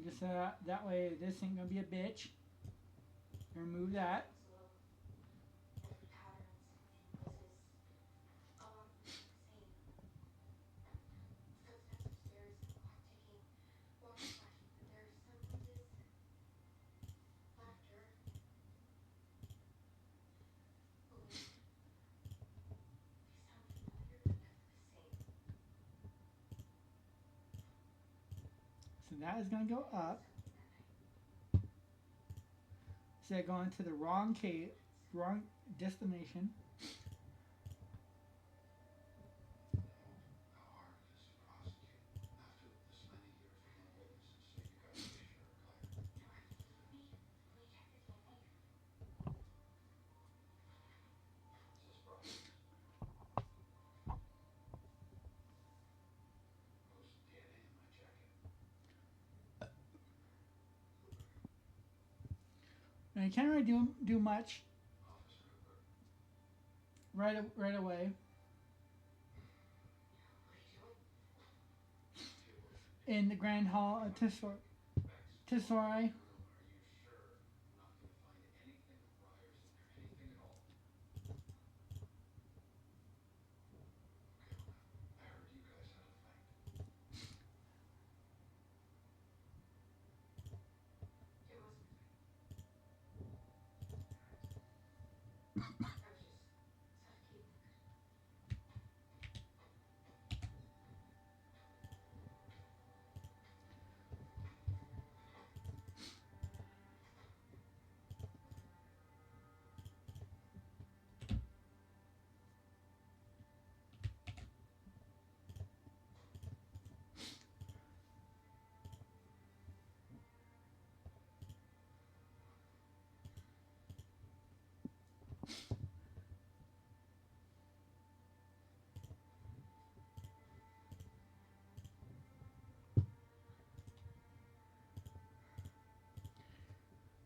Just that way this ain't gonna be a bitch. Remove that. So that is gonna go up. So going to the wrong cave, wrong destination. Now you can't really do much right away. In the Grand Hall of Tesori.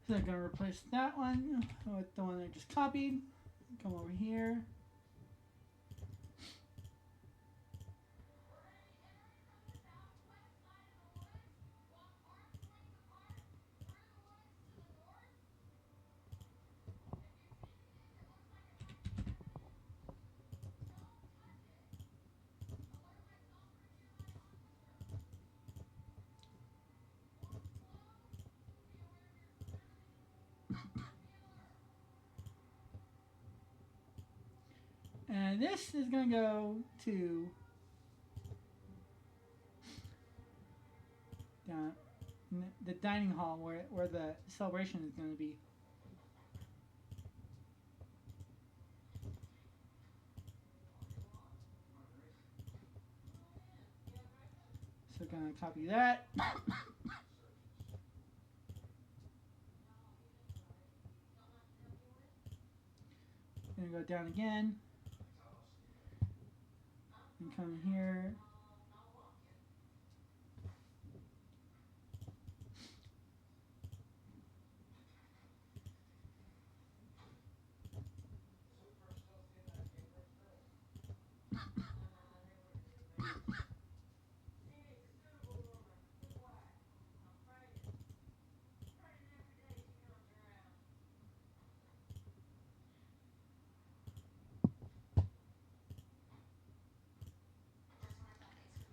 So I'm going to replace that one with the one I just copied. Come over here. And this is going to go to down the dining hall where the celebration is going to be. So going to copy that. Going to go down again. And come here.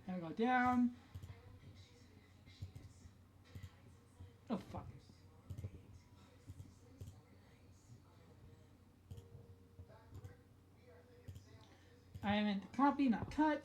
Gotta go down. Oh, fuck. I meant to copy, not cut.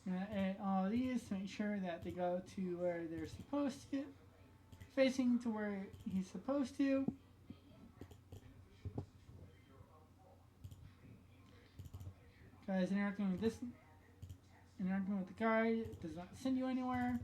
Gonna edit all of these to make sure that they go to where they're supposed to, facing to where he's supposed to. Guys, interacting with interacting with the guard does not send you anywhere.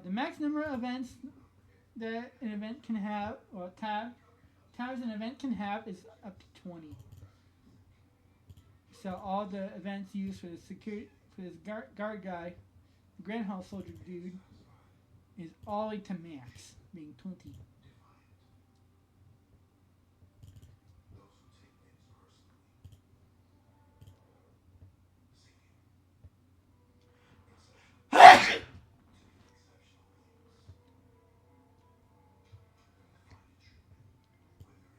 The max number of events that an event can have, or tabs an event can have, is up to 20. So all the events used for this guard guy, the Grand Hall Soldier dude, is all the way to max, being 20.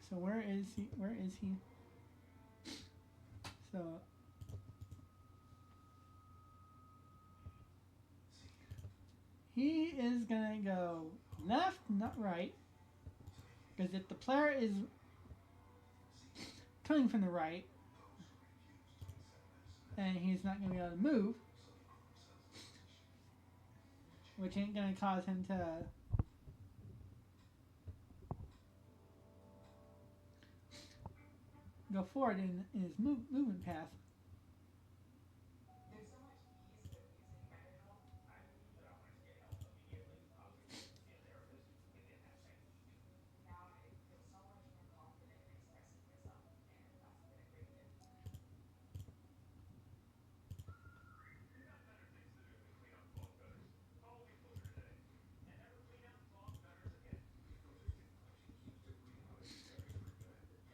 So where is he? Where is he? So he is gonna go left, not right, because if the player is coming from the right, and he's not going to be able to move, which ain't going to cause him to go forward in his movement path.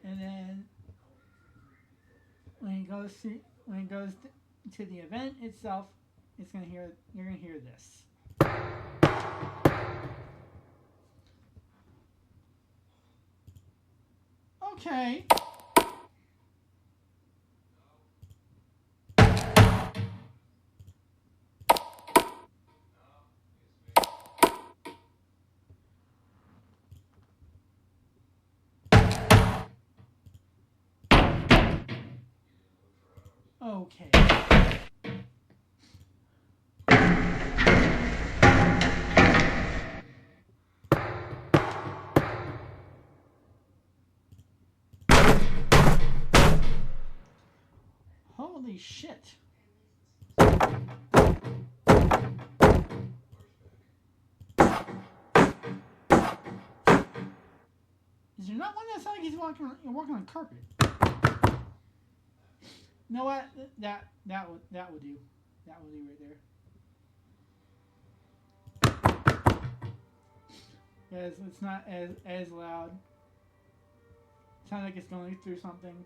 And then when he goes to the event itself, you're gonna hear this. Okay. Okay. Holy shit. Is there not one that sounds like he's walking on carpet? You know what? That will do. That will do right there. Because it's not as loud. Sounds like it's going through something.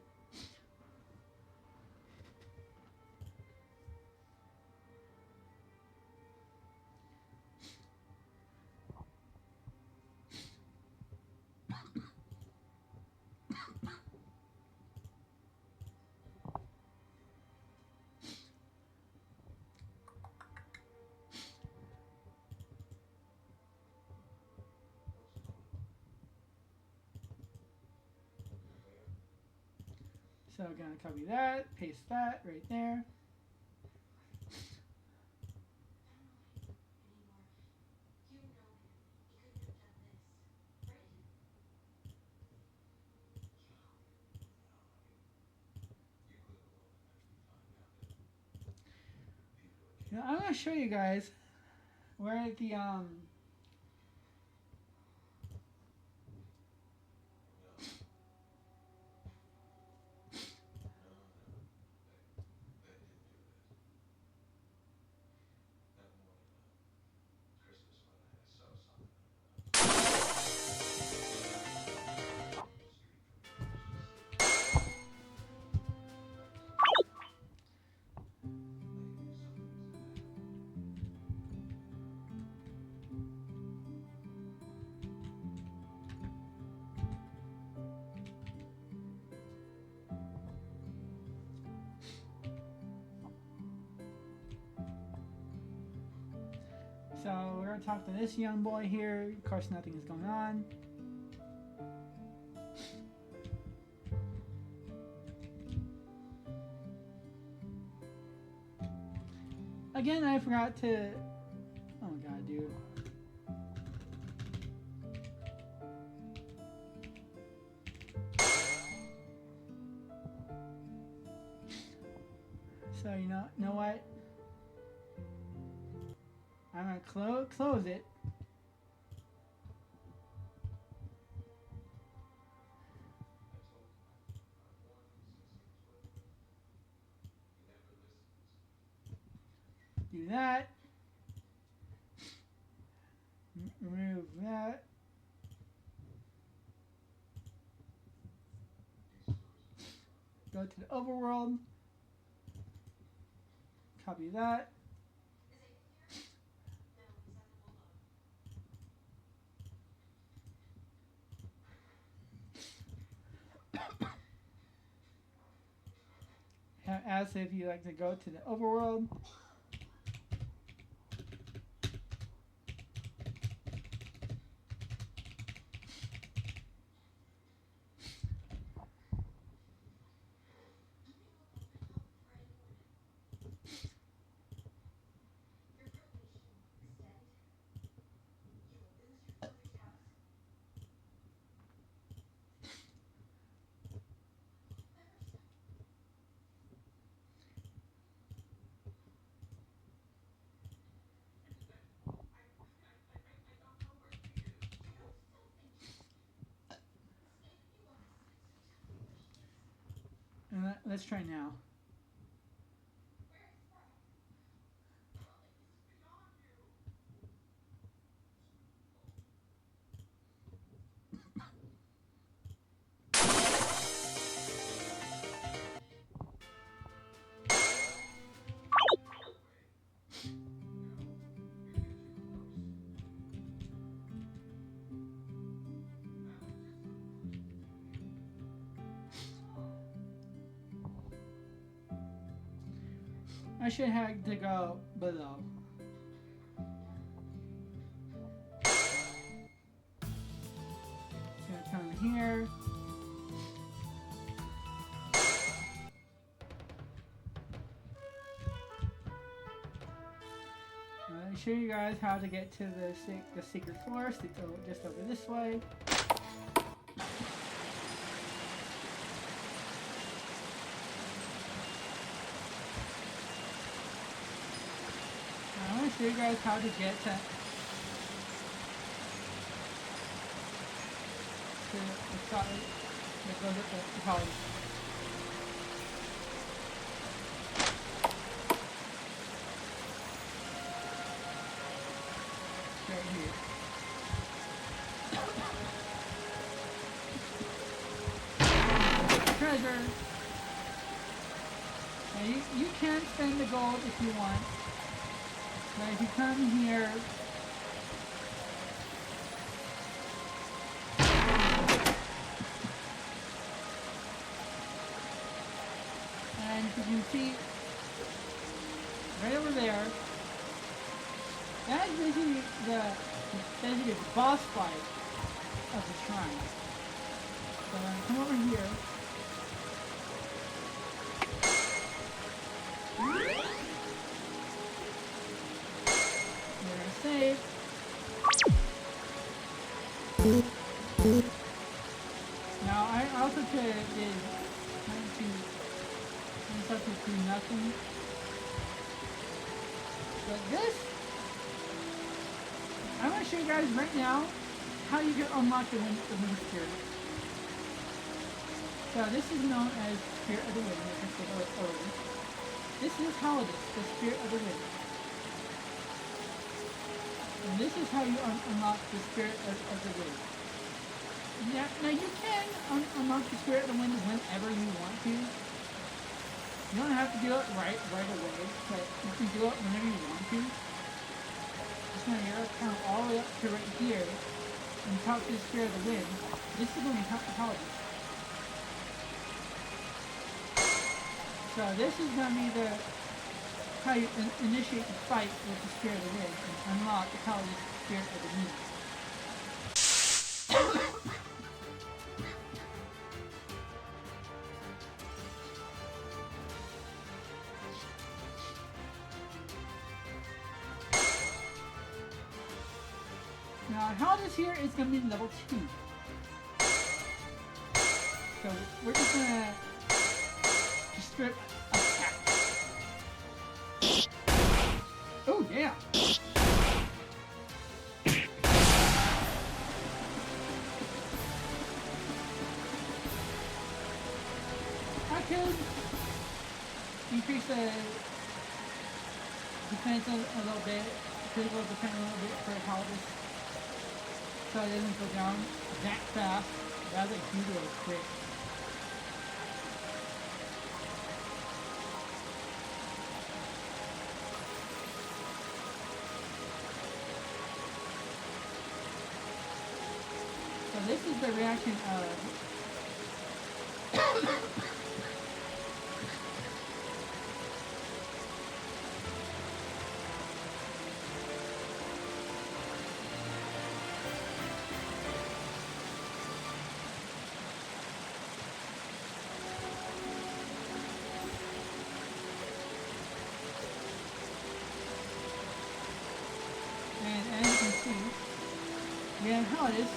So I'm going to copy that, paste that right there. Now, I'm going to show you guys where the So we're going to talk to this young boy here. Of course, nothing is going on. Again, I forgot to... Oh my god, dude. So, you know what? I'm going to close it. Do that. Remove that. Go to the overworld. Copy that. Ask if you like to go to the overworld. And let's try now. I should have to go below. Gonna come here. I'll show you guys how to get to the secret forest. It's just over this way. I want to show you guys how to get to the side that goes up the college. Right here. Treasure. Now you can spend the gold if you want. But if you come here, and you can see right over there, that is basically the boss fight of the shrine. So come over here. Save. Now I also did trying to substitute to nothing. But this, I'm going to show you guys right now how you can unlock the wind spirit. So this is known as Spirit of the Wind, like I said earlier. This is Halidus, the Spirit of the Wind. And this is how you unlock the Spirit of the Wind. Now you can unlock the Spirit of the Wind whenever you want to. You don't have to do it right away, but you can do it whenever you want to. Just going to come all the way up to right here and talk to the Spirit of the Wind. This is going to be Halidus. So this is going to be how you initiate the fight with the Spirit of the Wind and unlock the Halidus Spirit of the Wind. Now Halidus here is going to be level 2. So we're just going to strip attack. Oh yeah! I could increase the defense a little bit, critical defense a little bit for Halidus, so it doesn't go down that fast. That's a huge little crit. So this is the reaction of Yeah, how it is.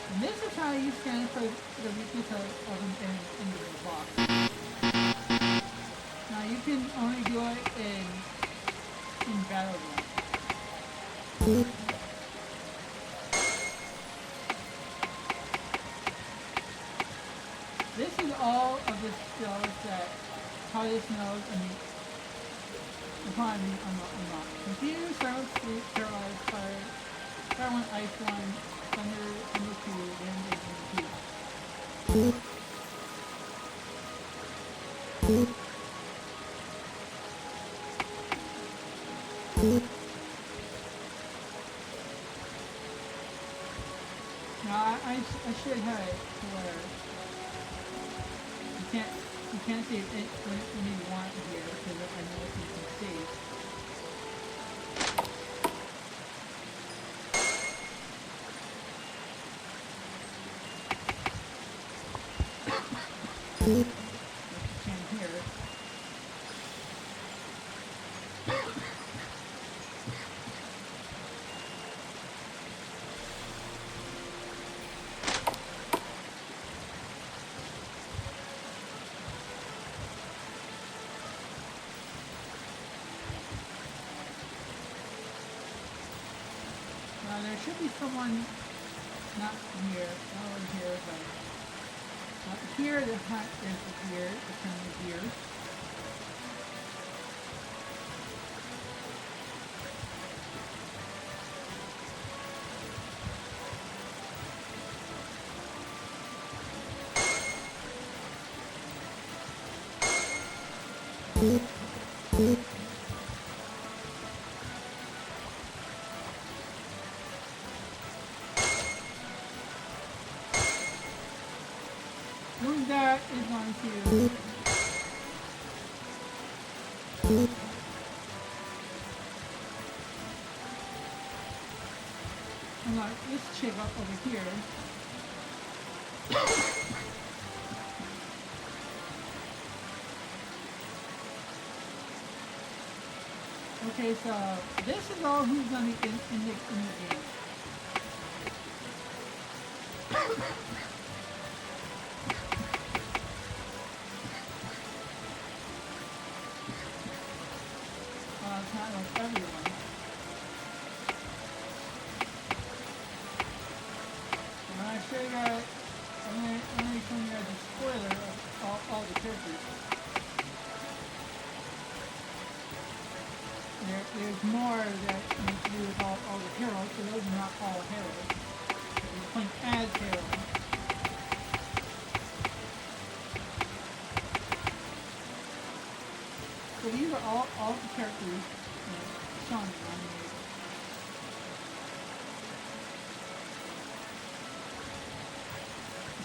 And this is how you scan for the weakness of an enemy in the box. Now you can only do it in Battleground. This is all of the skills that Titus knows. I mean, I'm not. Confused, silent, sleep, paralyzed, fire, fire one, ice one, thunder, thunder two, wind, and wind two. Now I should have it to where you can't save it when you want it here because I know what you can save. Like you can here. Now there should be someone not here, not over here, but here the hut is the deer, the friendly deer. Doing that is going to unlock this chick up over here. Okay, so this is all who's gonna be in the game. It's not like everyone. And I show you guys, I'm gonna be showing you guys a spoiler of all the characters. There's more that needs to do with all the heroes, so those are not all heroes. You're playing as heroes. So these are all the characters shown on the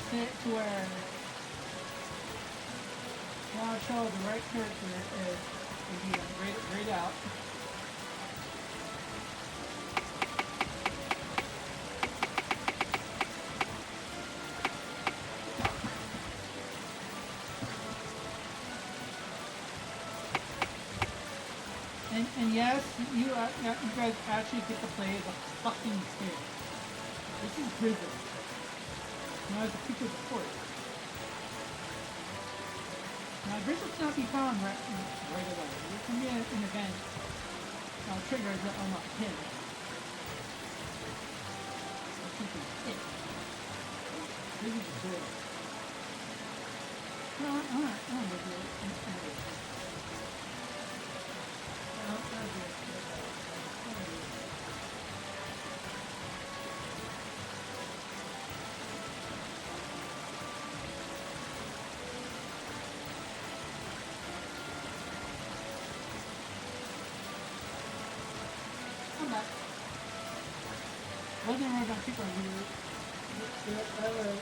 set to where now show the right character is grayed out. And yes, you guys actually get to play as a fucking kid. This is Grizzle. Now as a creature of the forest. Now Grizzle cannot be found right away. There can be an event triggers that unlock him. This is it. This is good. No, I'm gonna do it. Come back. Wasn't right on people here. I have a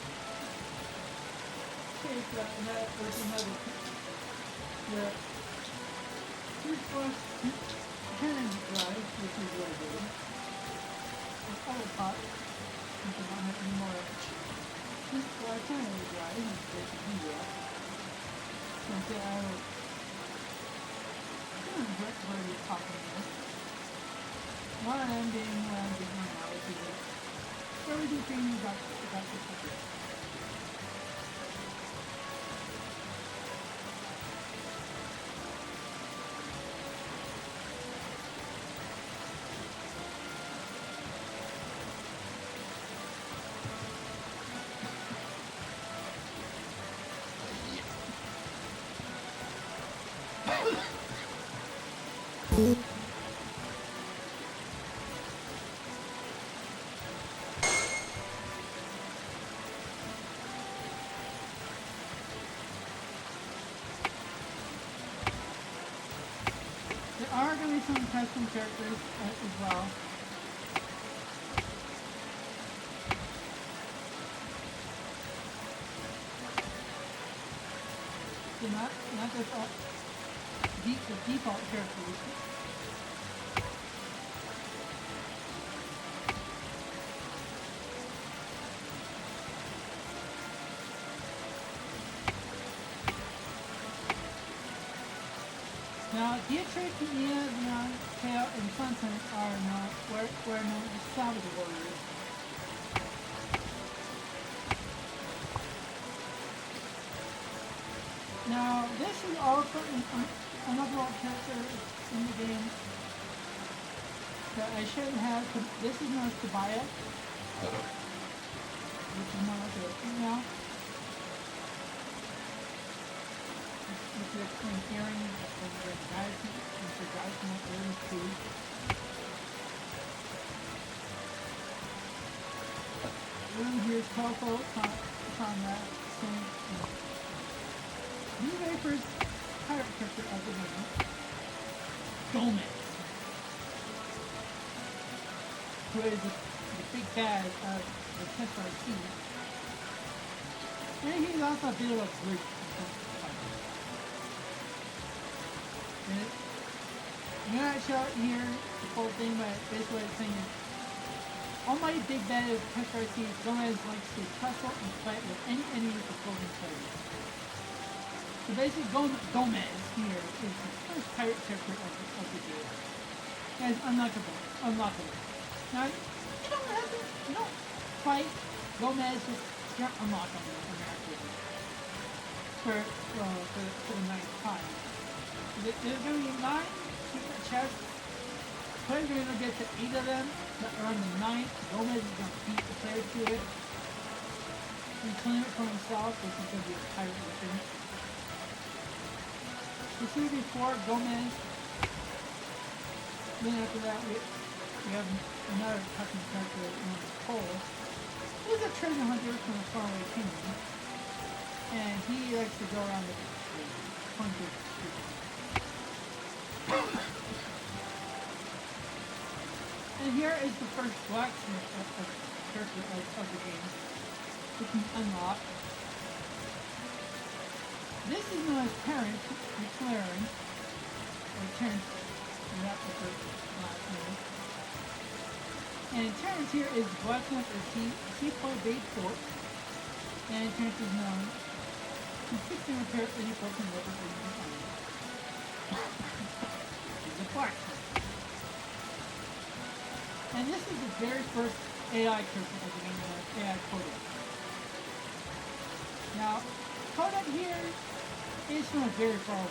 case that I had working on the toothbrush hand drive, which is really good. It's all hot. You do not have any more toothbrush hand drive, which they can do that. So I will regret what I was talking about. One of them being what I'm doing right now, which is a very good thing about the subject. There are going to be some custom characters as well. So not just all the default characters. Now, Dietrich, Nia, Kale, and Clinton are were known as salvage warriors. Now, this is also another character in the game that I shouldn't have. This is known as Tobiah, which is more like a female. Which is an earring that guys can have earrings too. Room here is Coco, Conrad, Saint, the very first pirate character of the game, Gomez, who is the big bad of the Templar Sea. And he's also a bit of a brute. I'm not sure here the whole thing, but basically what it's saying is Almighty Big Bad of Templar Sea, Gomez likes to tussle and fight with any enemy with golden blades. So basically, Gomez here is the first pirate character of the game. And it's unlockable. Now, you don't fight Gomez, just you're unlockable automatically for the ninth time. There's going to be 9 secret chests. Players are going to get to 8 of them, but around the 9th, Gomez is going to beat the player to it and claim it for himself, which is going to be a pirate weapon. You see before Gomez, then after that we have another custom character known as Cole. He's a treasure hunter from a faraway kingdom, and he likes to go around the haunted streets. And here is the first blacksmith character of the game. You can unlock. This is known as Terrence McLaren, or Terrence, that's the first last name. And Terrence here is blacksmith at Seafoam Bay Port, and Terrence is known to fix and repair any broken rubber or iron. He's a blacksmith. And this is the very first AI character of the game, AI Kodak. Now, Kodak here is from a very far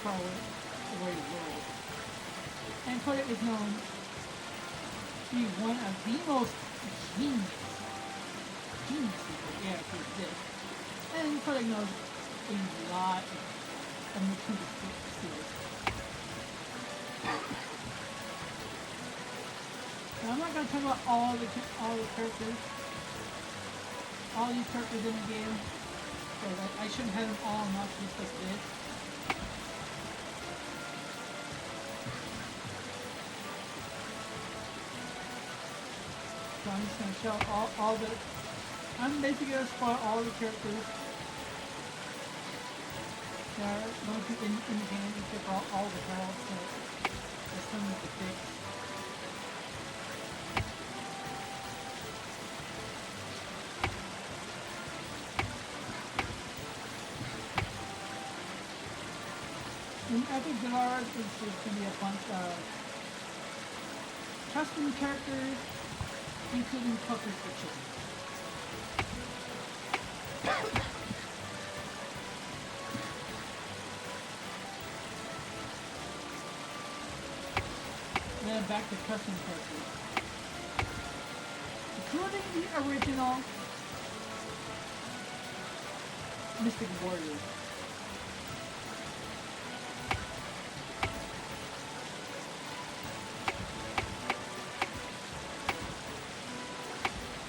away world. And Kodak is known to be one of the most geniuses that AI to exist. And Kodak knows a lot of mechanical skills. Now, I'm not going to talk about all the characters, all these characters in the game, because I shouldn't have them all unlocked just like this. So I'm just going to show all the I'm basically gonna spoil all the characters that are going to be in the game, except for all the heralds that I still need to fix. In Epic Devour, there's going to be a bunch of custom characters, including Puppets for Chicken. Then back to custom characters, including the original Mystic Warrior.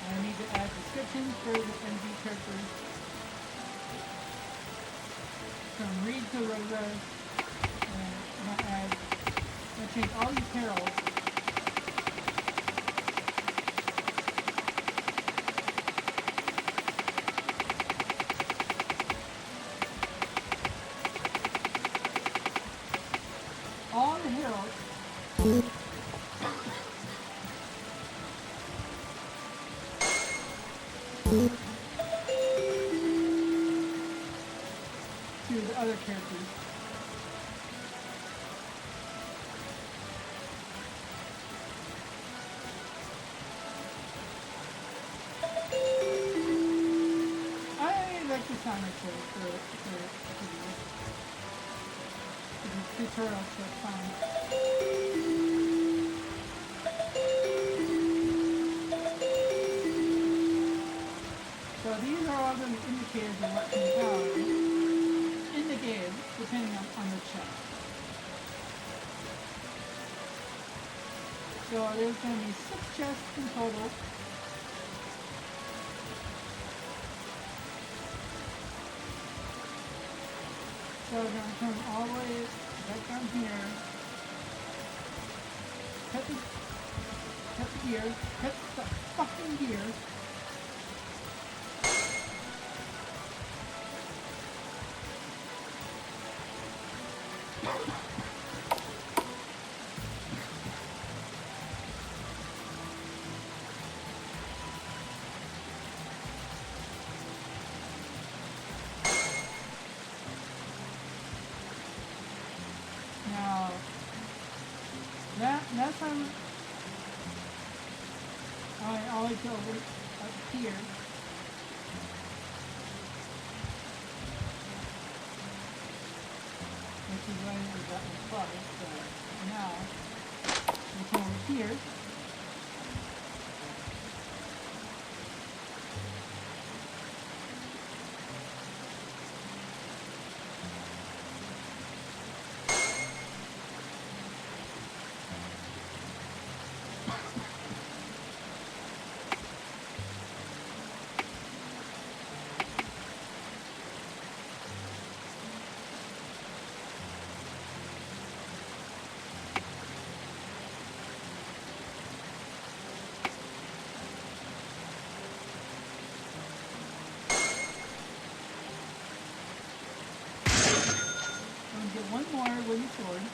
I need to add descriptions for the NG characters. From Reed to Rosa, and I'm gonna change all these heralds. All the heralds to the other characters. I like the sound of it for the tutorial, so it's fine. So these are all the indicators of what can go in the game, depending on the chest. So there's going to be 6 chests in total. So we're going to come all the way back down here. Cut the gear. Cut the fucking gear. Now, that's time I always go over up here. Which is when we got the plug, so now we come over here. Get one more wooden sword.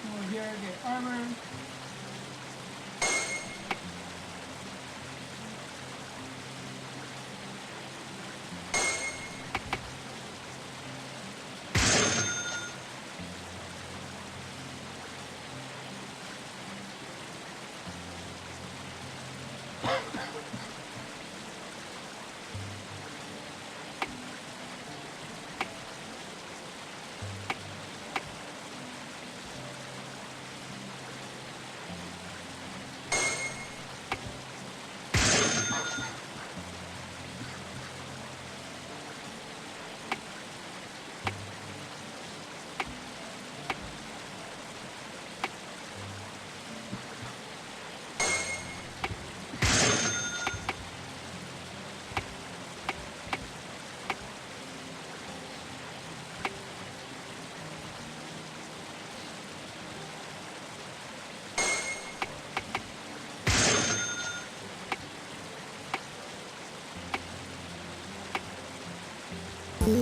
Over here, get armor. Now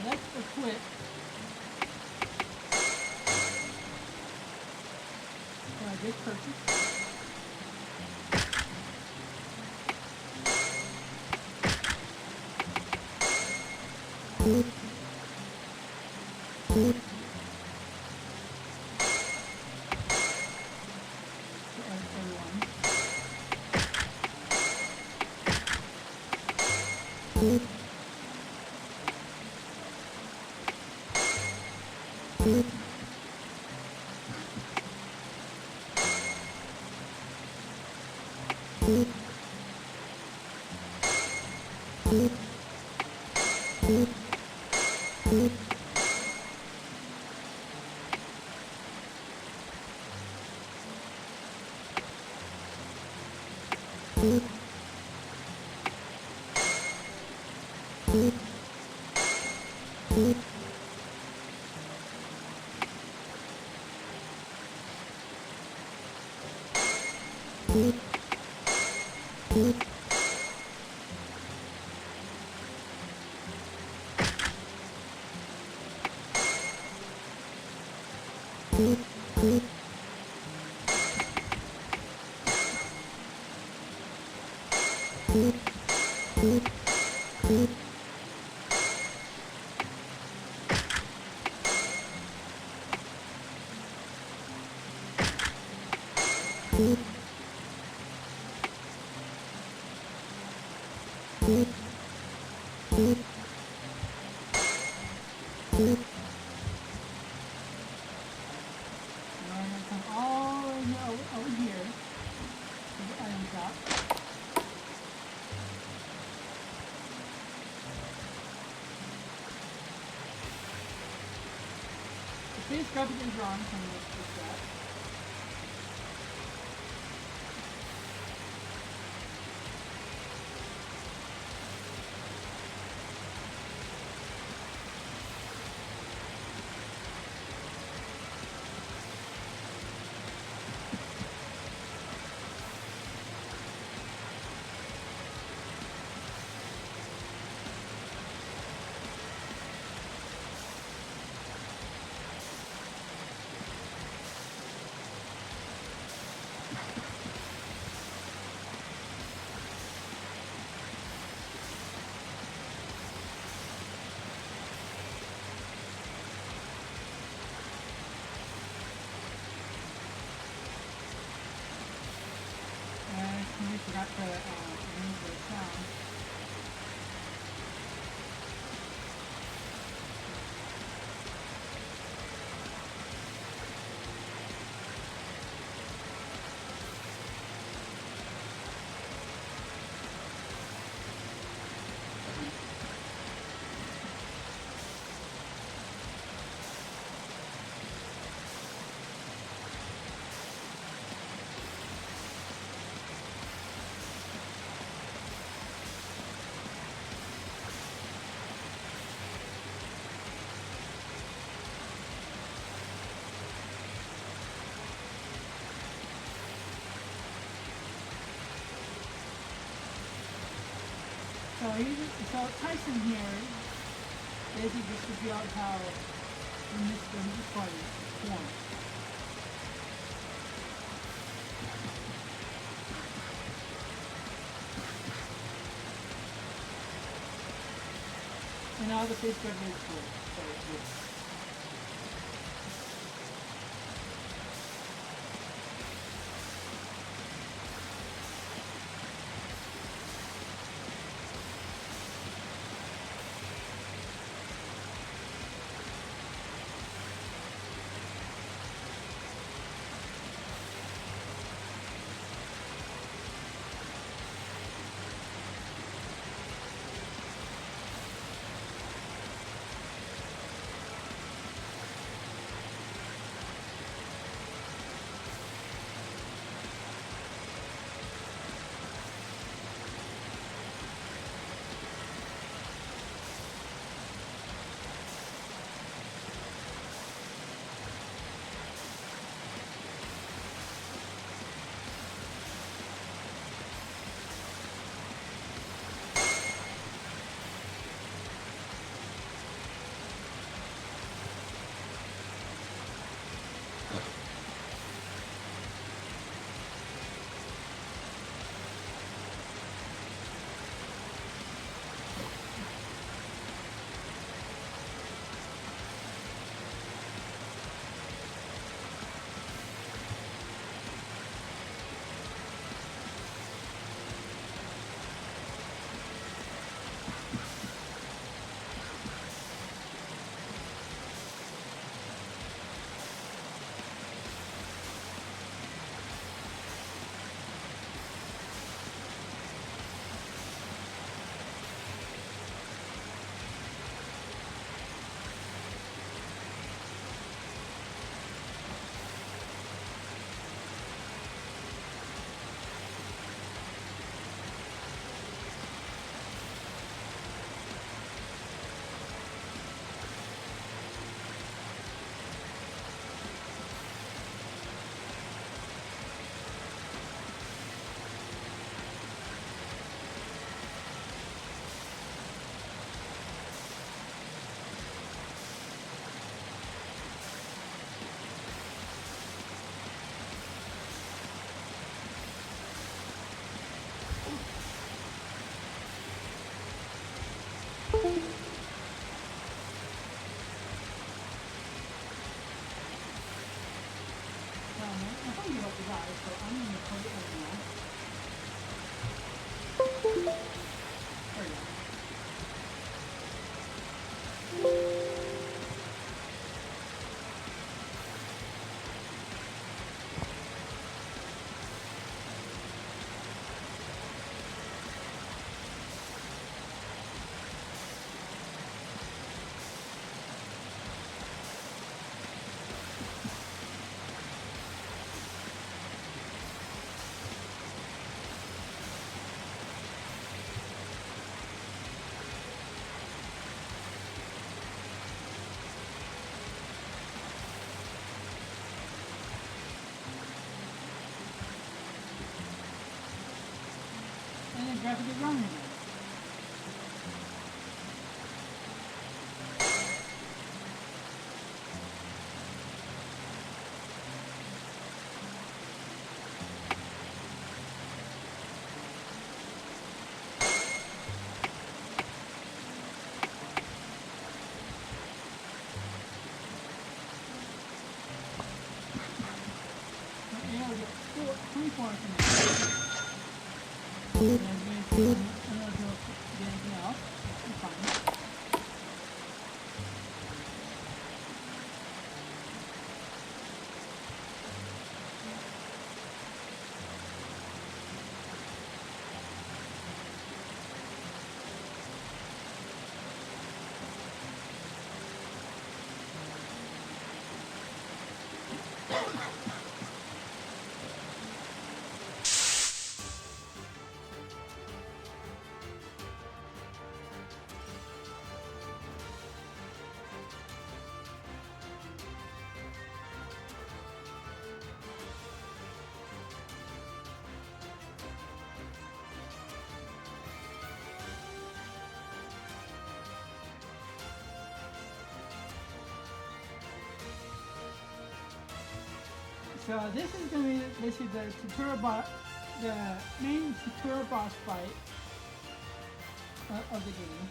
let's equip what I just purchased. Please grab it and draw and come with that. We forgot to arrange the sound. So Tyson here basically just figure out how the Mystic Party formed. And now the Facebook is full. So it's good. forgot to get wrong again. Yeah, we got 24 connections. I don't know if you'll get anything else. It's fine. So this is going to be basically the tutorial boss, the main tutorial boss fight of the game.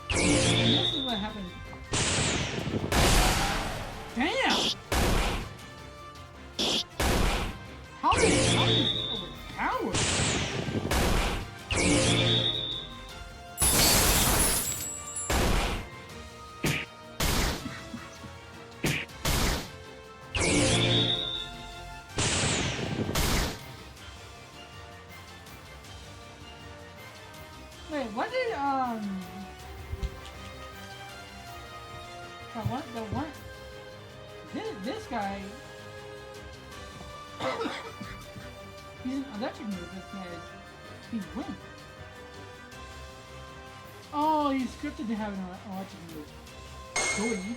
This is what happened. Damn! How did it overpowered? Wait, what did the one this guy he's an electric move. This guy is he's wind. Oh, he's scripted to have an electric move. Gooey.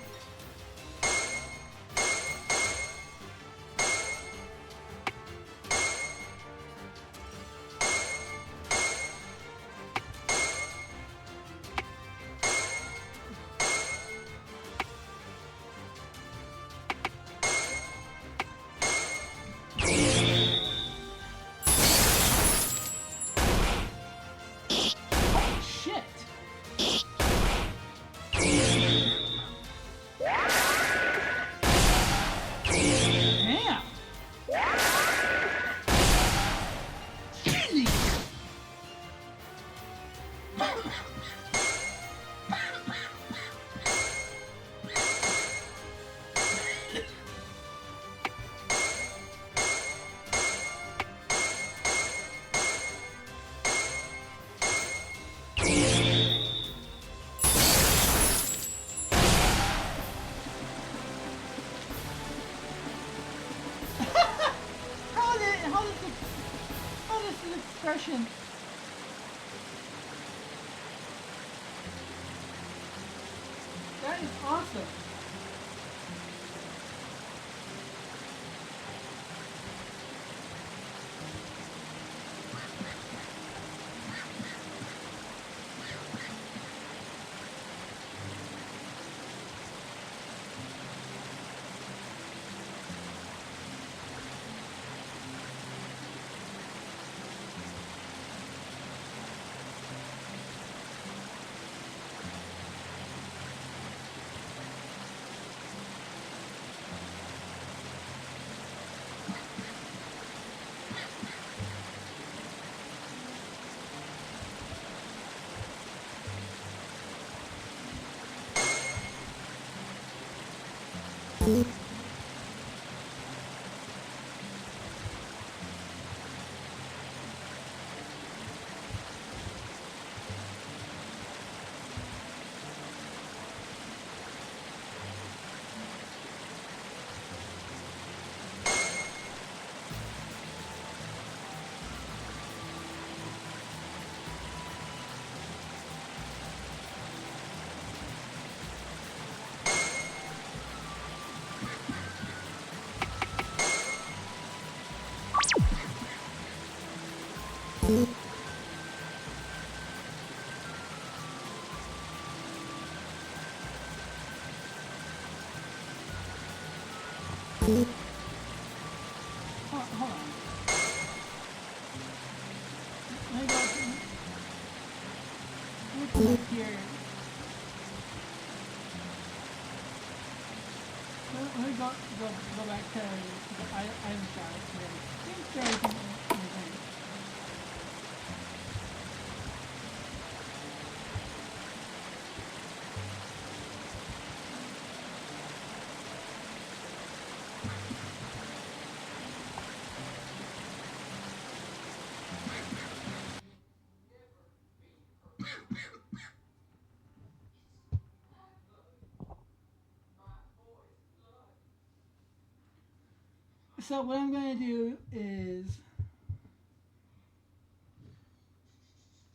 How does this expression is awesome. Hold on. Let me go up here. Let me go back to the item shop. I think there's anything. So what I'm going to do is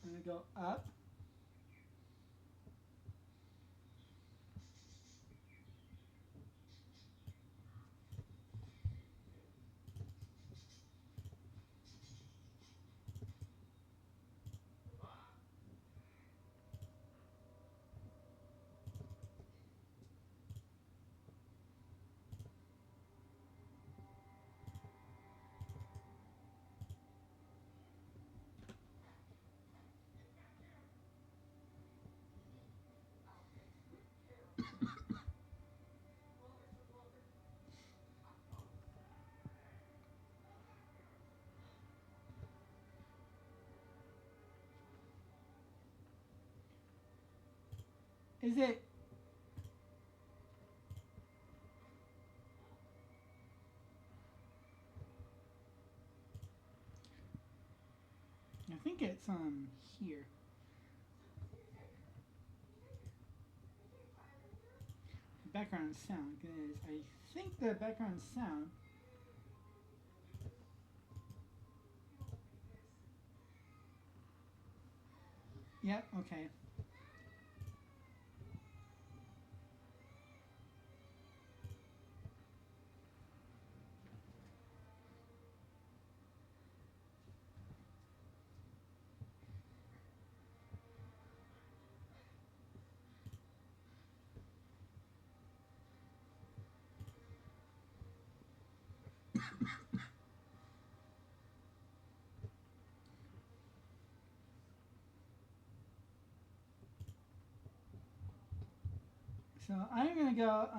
I'm going to go up. Is it? I think it's here. Background sound is I think the background sound. Yep. Okay. So I'm gonna go.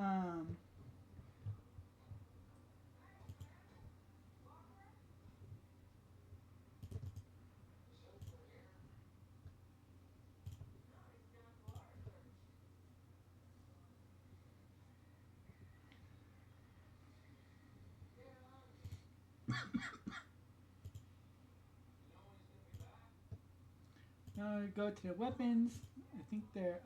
Go to the weapons. I think they're.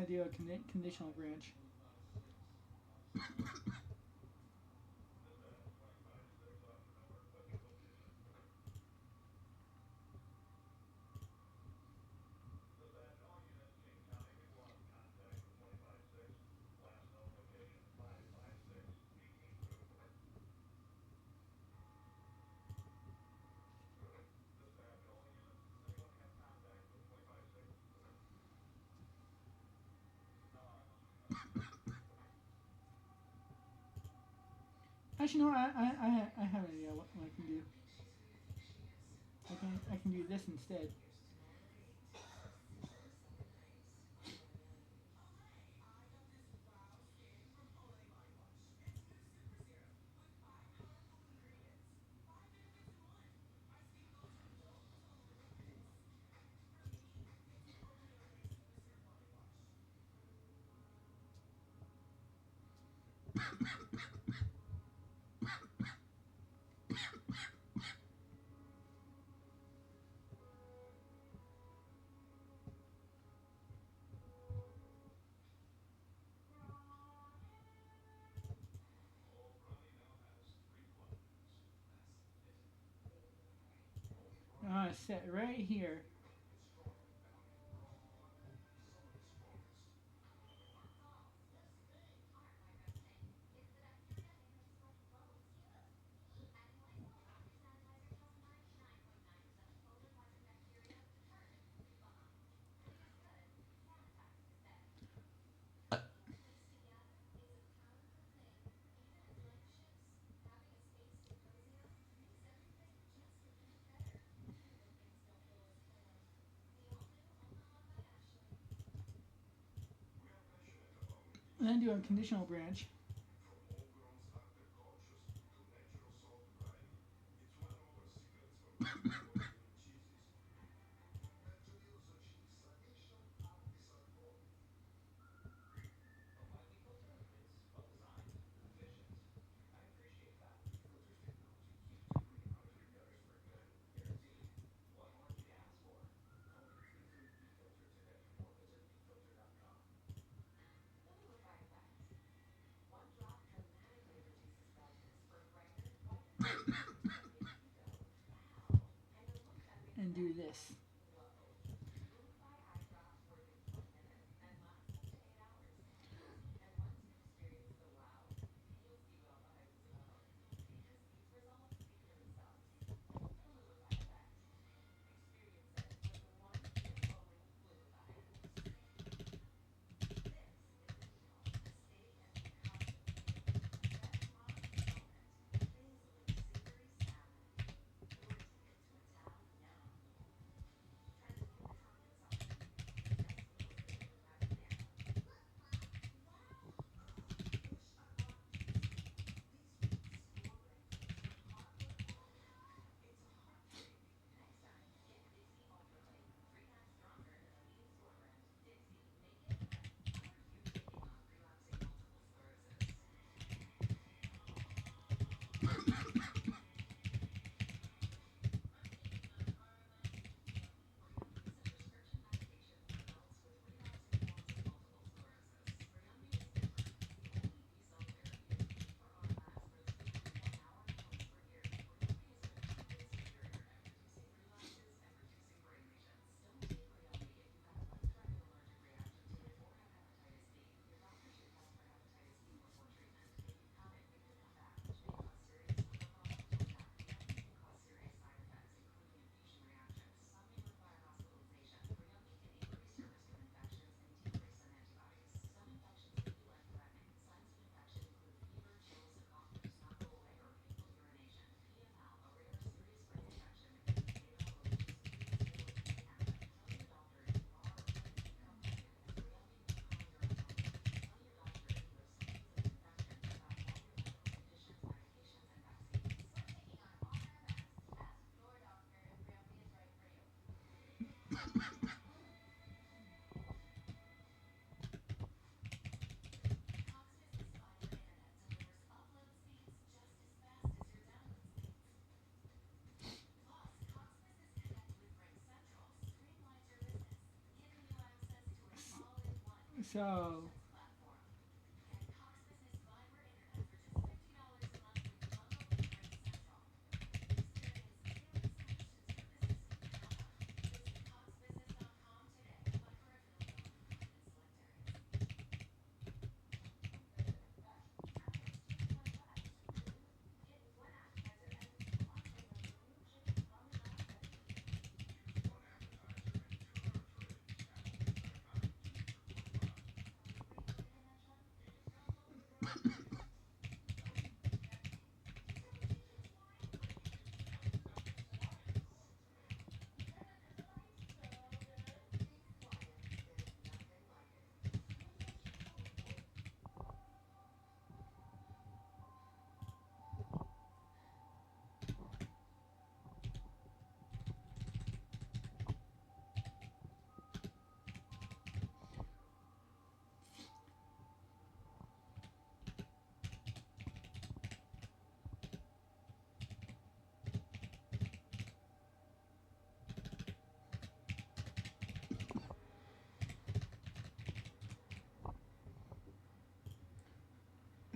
want to do a conditional branch. Actually, no, I have an idea what I can do. I can do this instead. Set right here. And then do a conditional branch. And do this. So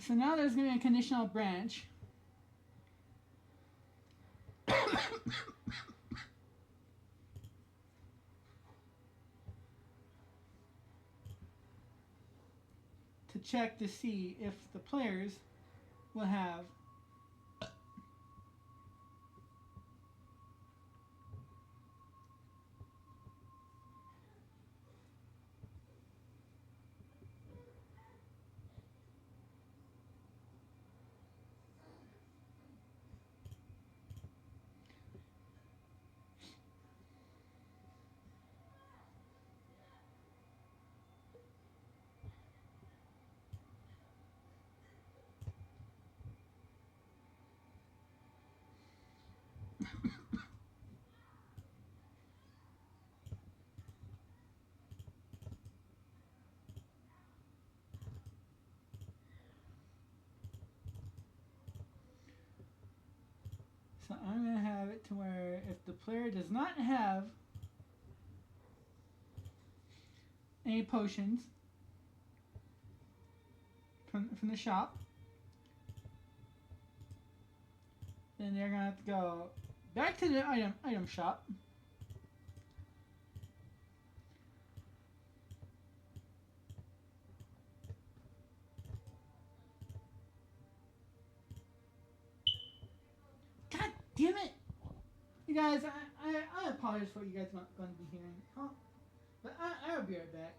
So now there's going to be a conditional branch. To check to see if the players will have So I'm going to have it to where if the player does not have any potions from the shop, then they're going to have to go back to the item shop. God damn it! You guys, I apologize for what you guys are going to be hearing. Huh? But I'll be right back.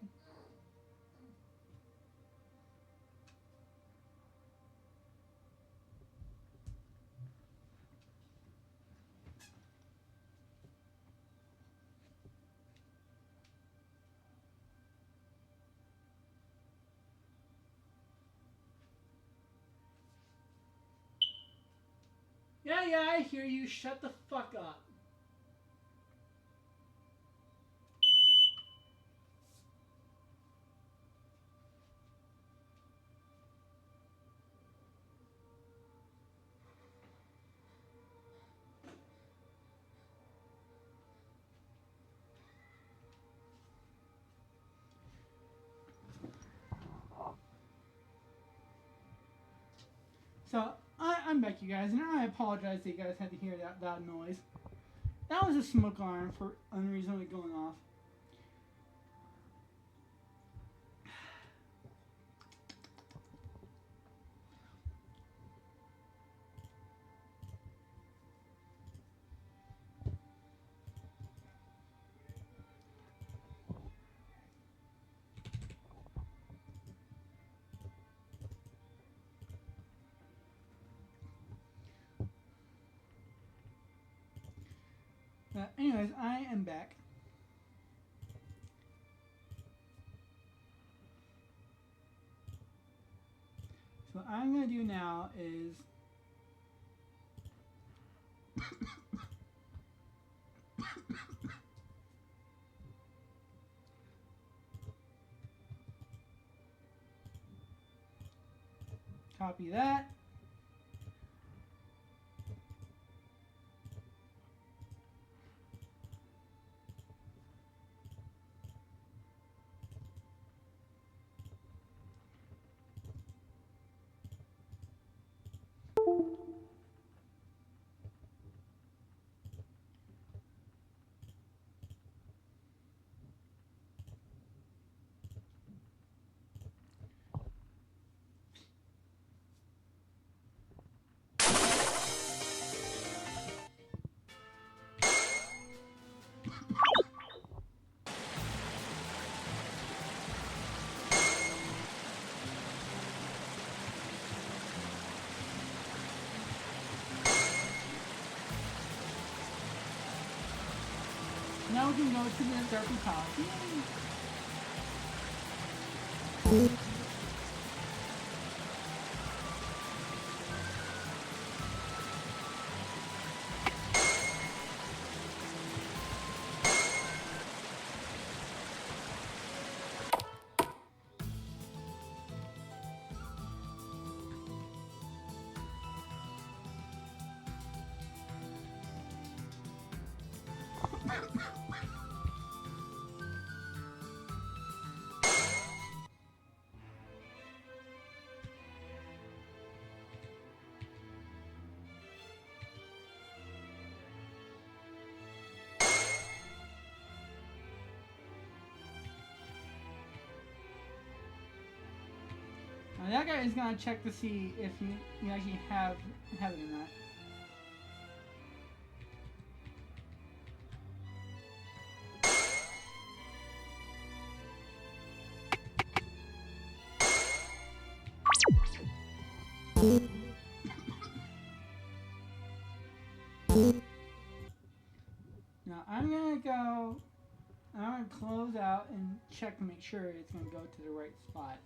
Yeah, I hear you. Shut the fuck up. So, I'm back, you guys, and I apologize that you guys had to hear that loud noise. That was a smoke alarm for unreasonably going off. Anyways, I am back. So what I'm going to do now is copy that. Now we can go to the therapy house. Yay. Now that guy is gonna check to see if you actually have it or not. Now I'm gonna close out and check to make sure it's gonna go to the right spot.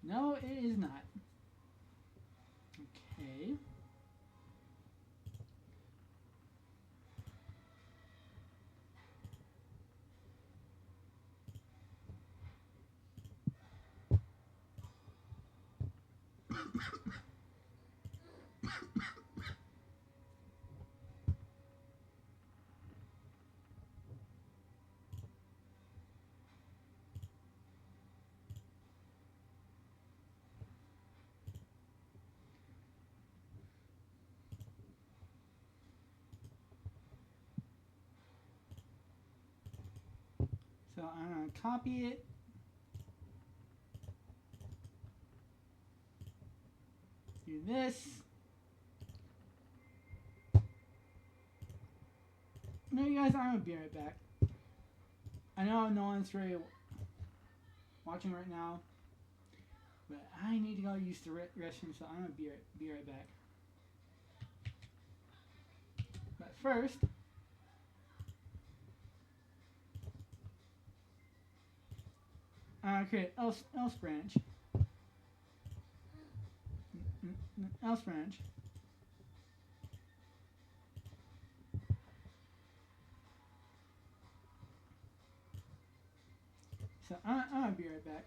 No, it is not. Okay. So I'm gonna copy it. Do this. No, you guys, I'm gonna be right back. I know no one's really watching right now, but I need to go use the restroom, so I'm gonna be right back. But first, I'm gonna create else branch. Else branch. So I'm gonna be right back.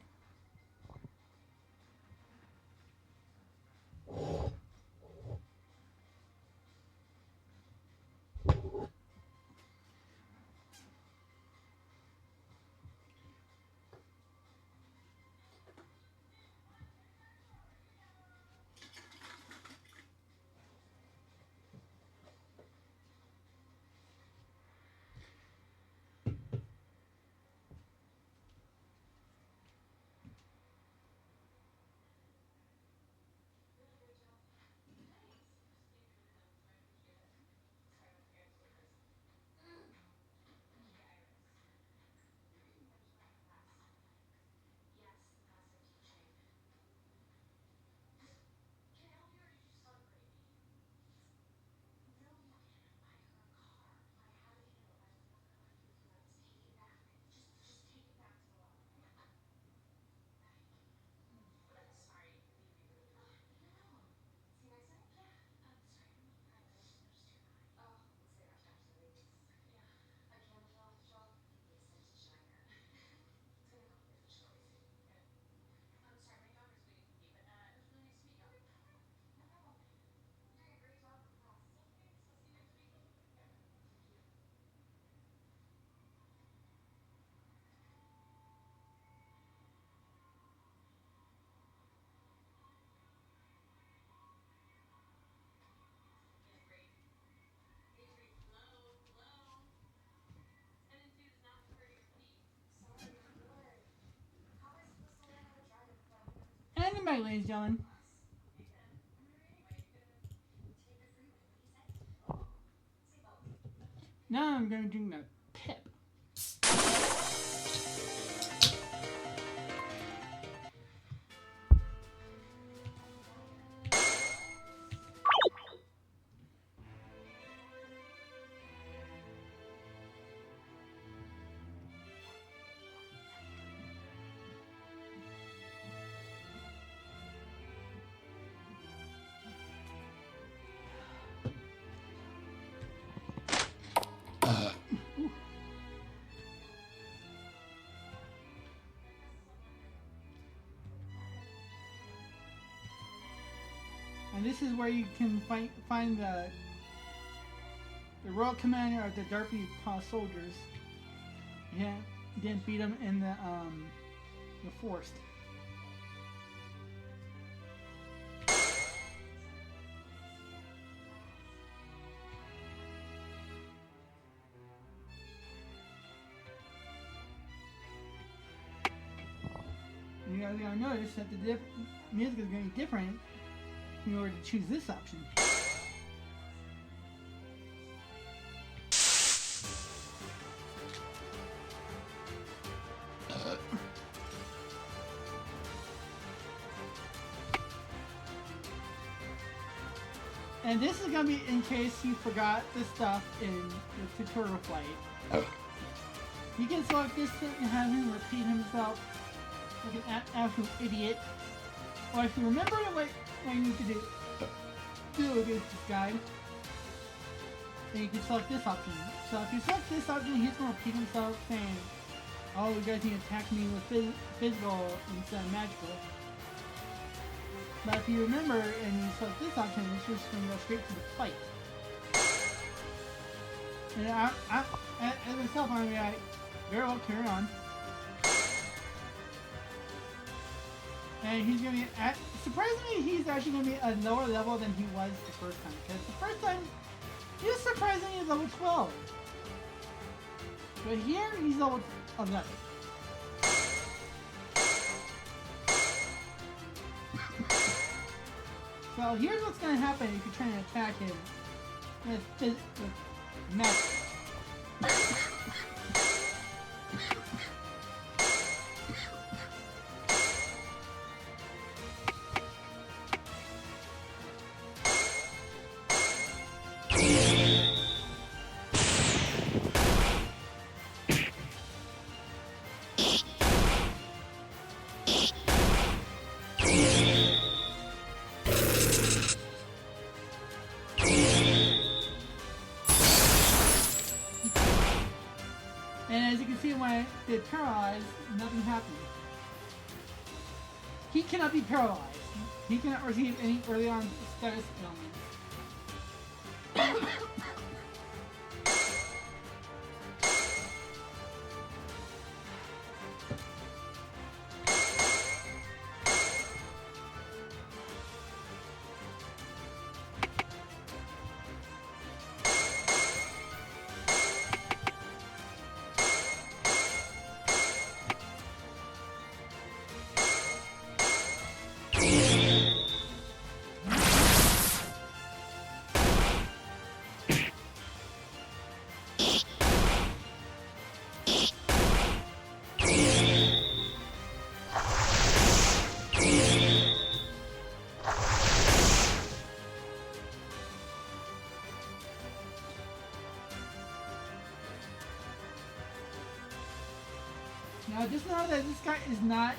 And I'm back, ladies and gentlemen. Now I'm going to do the pip. And this is where you can find the royal commander of the Darby Paw soldiers. Yeah, didn't beat him in the forest. You guys are gonna notice that the music is going to be different in order to choose this option. And this is going to be in case you forgot this stuff in the tutorial fight. You can select this and have him repeat himself like an absolute idiot. Or if you remember what you need to do against this guy, then you can select this option. So if you select this option, he's going to repeat himself saying, oh, you guys need to attack me with physical instead of magical. But if you remember and you select this option, it's just going to go straight to the fight. And as myself, I'm going to be like, very well, carry on. And he's going to be, surprisingly, he's actually going to be a lower level than he was the first time. Because the first time, he was surprisingly level 12. But here, he's level 11. So here's what's going to happen if you're trying to attack him with magic. And as you can see, when I did paralyzed, nothing happened. He cannot be paralyzed. He cannot receive any early on status ailments. Now just know that this guy is not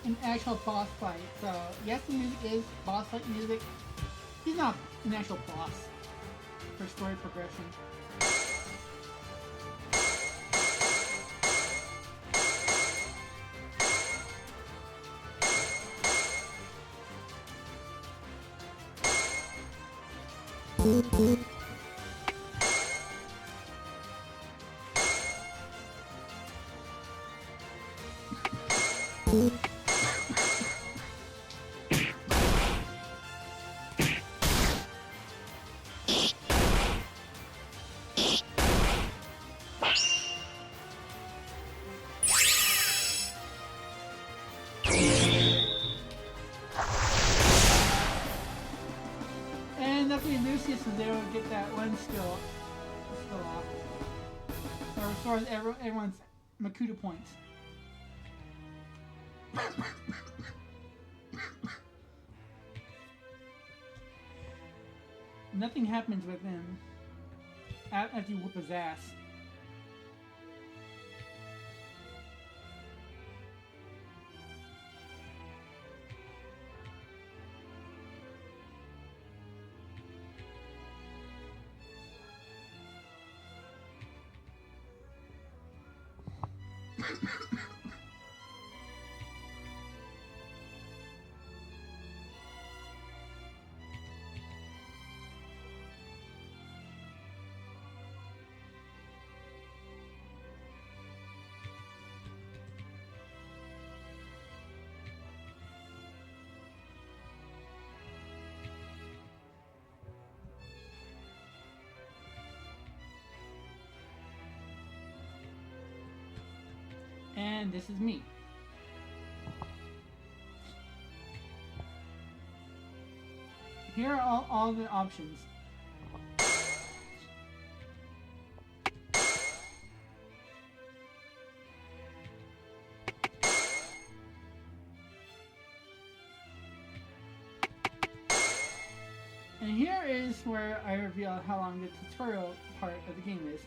an actual boss fight. So yes, the music is boss fight music. He's not an actual boss for story progression. And luckily Lucius was able to get that one skill off. So it restores everyone's Makuta points. Nothing happens with him after you whoop his ass. And this is me. Here are all the options. And here is where I reveal how long the tutorial part of the game is.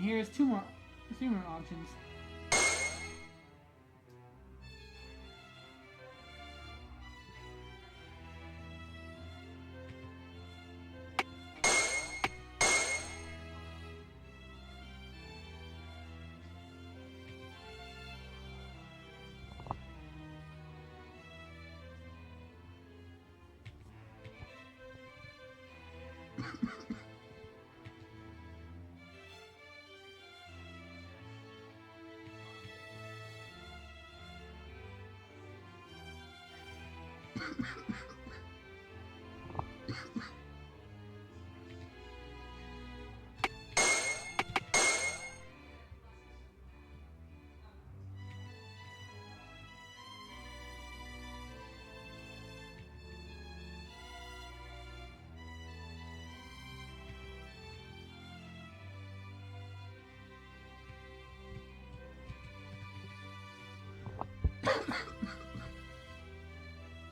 Here's three more options.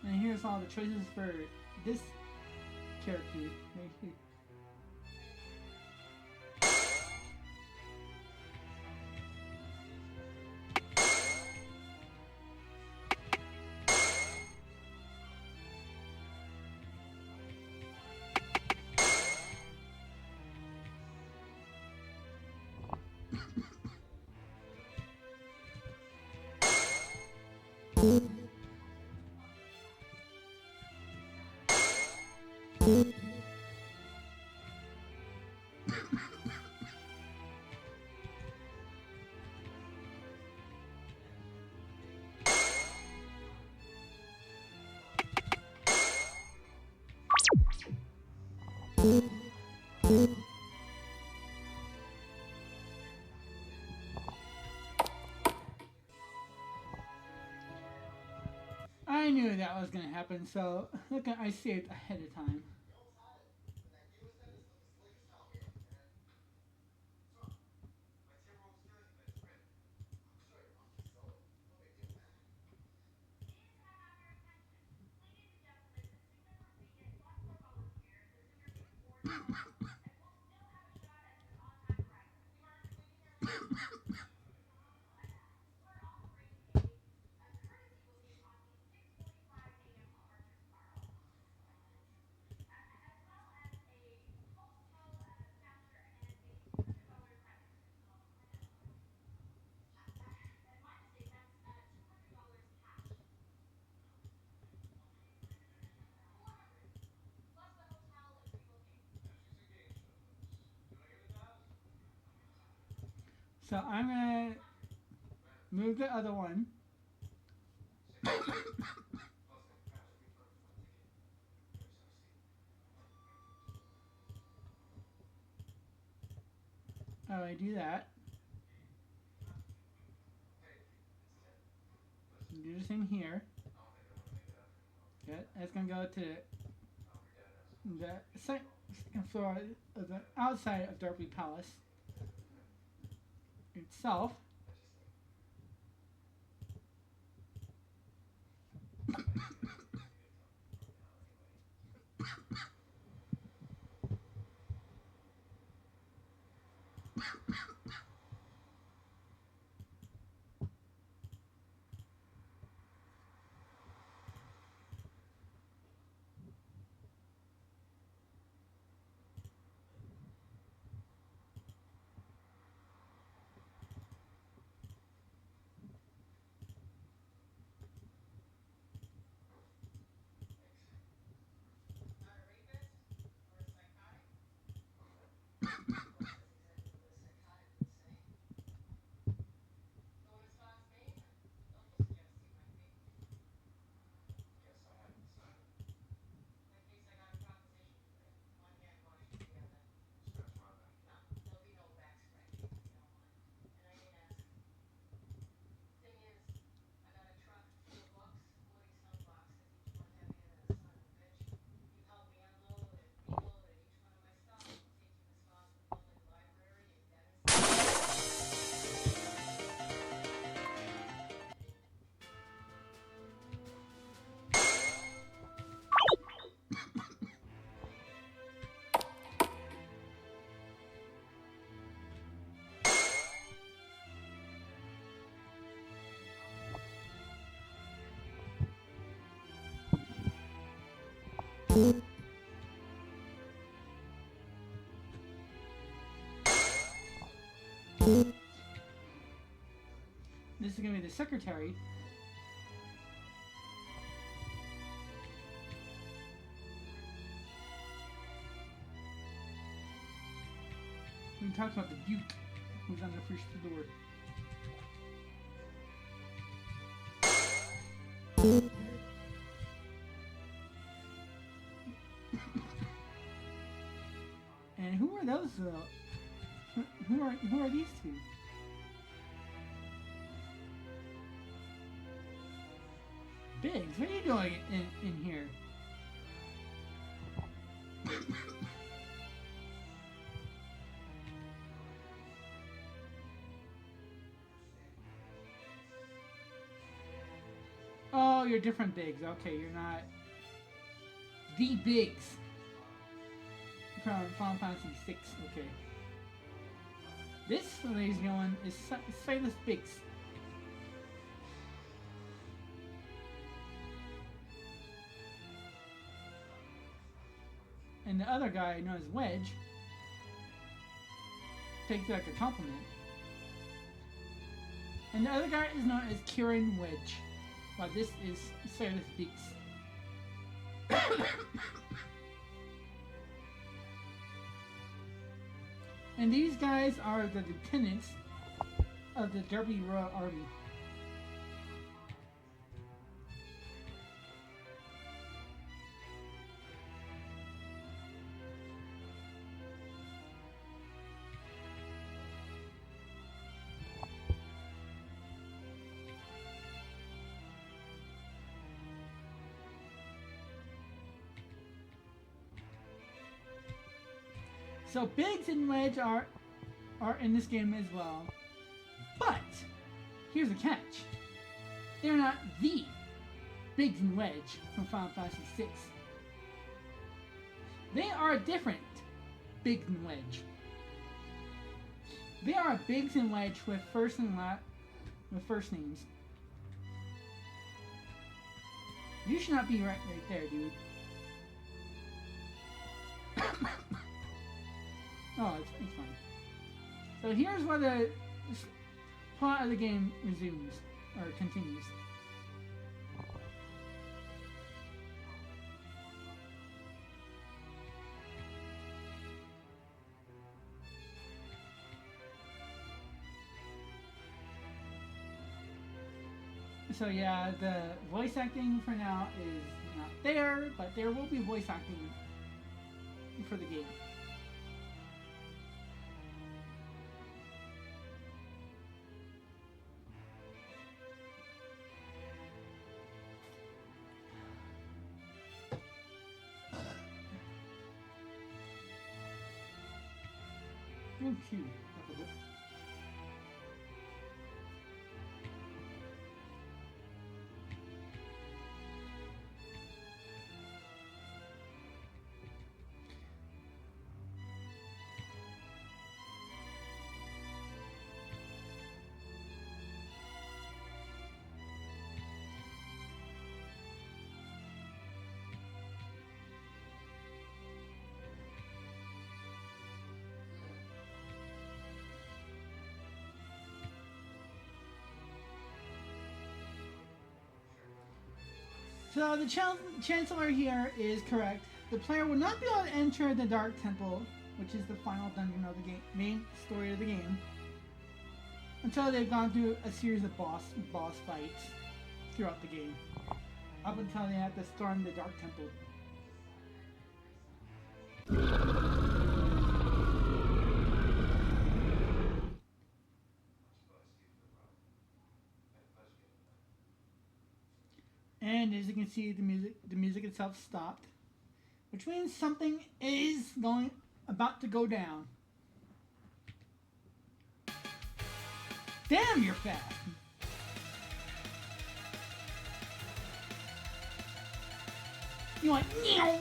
And here's all the choices for this character right here. I knew that was gonna happen, so look, I saved ahead of time. So I'm gonna move the other one. Oh, I do that. Do the same here. Good. That's gonna go to the second floor of the outside of Darby Palace itself. This is gonna be the secretary. We talked about the Duke, who's on the first floor. And who are those? Who are these two? Biggs, what are you doing in here? Oh, you're different Biggs. Okay, you're not the Biggs from Final Fantasy VI. Okay. This, ladies and gentlemen, is Silas Biggs. And the other guy, known as Wedge, takes it like a compliment. And the other guy is known as Kieran Wedge, while this is Silas Biggs. And these guys are the lieutenants of the Derby Royal Army. So Biggs and Wedge are in this game as well. But here's the catch. They're not the Biggs and Wedge from Final Fantasy VI. They are different Biggs and Wedge. They are Biggs and Wedge with first names. You should not be right there, dude. Oh, it's fine. So here's where the plot of the game resumes, or continues. So yeah, the voice acting for now is not there, but there will be voice acting for the game. Oh, cute. So the Chancellor here is correct. The player will not be able to enter the Dark Temple, which is the final dungeon of the game, main story of the game, until they've gone through a series of boss fights throughout the game, up until they have to storm the Dark Temple. And as you can see, the music itself stopped, which means something is about to go down. Damn, you're fast. You went, meow.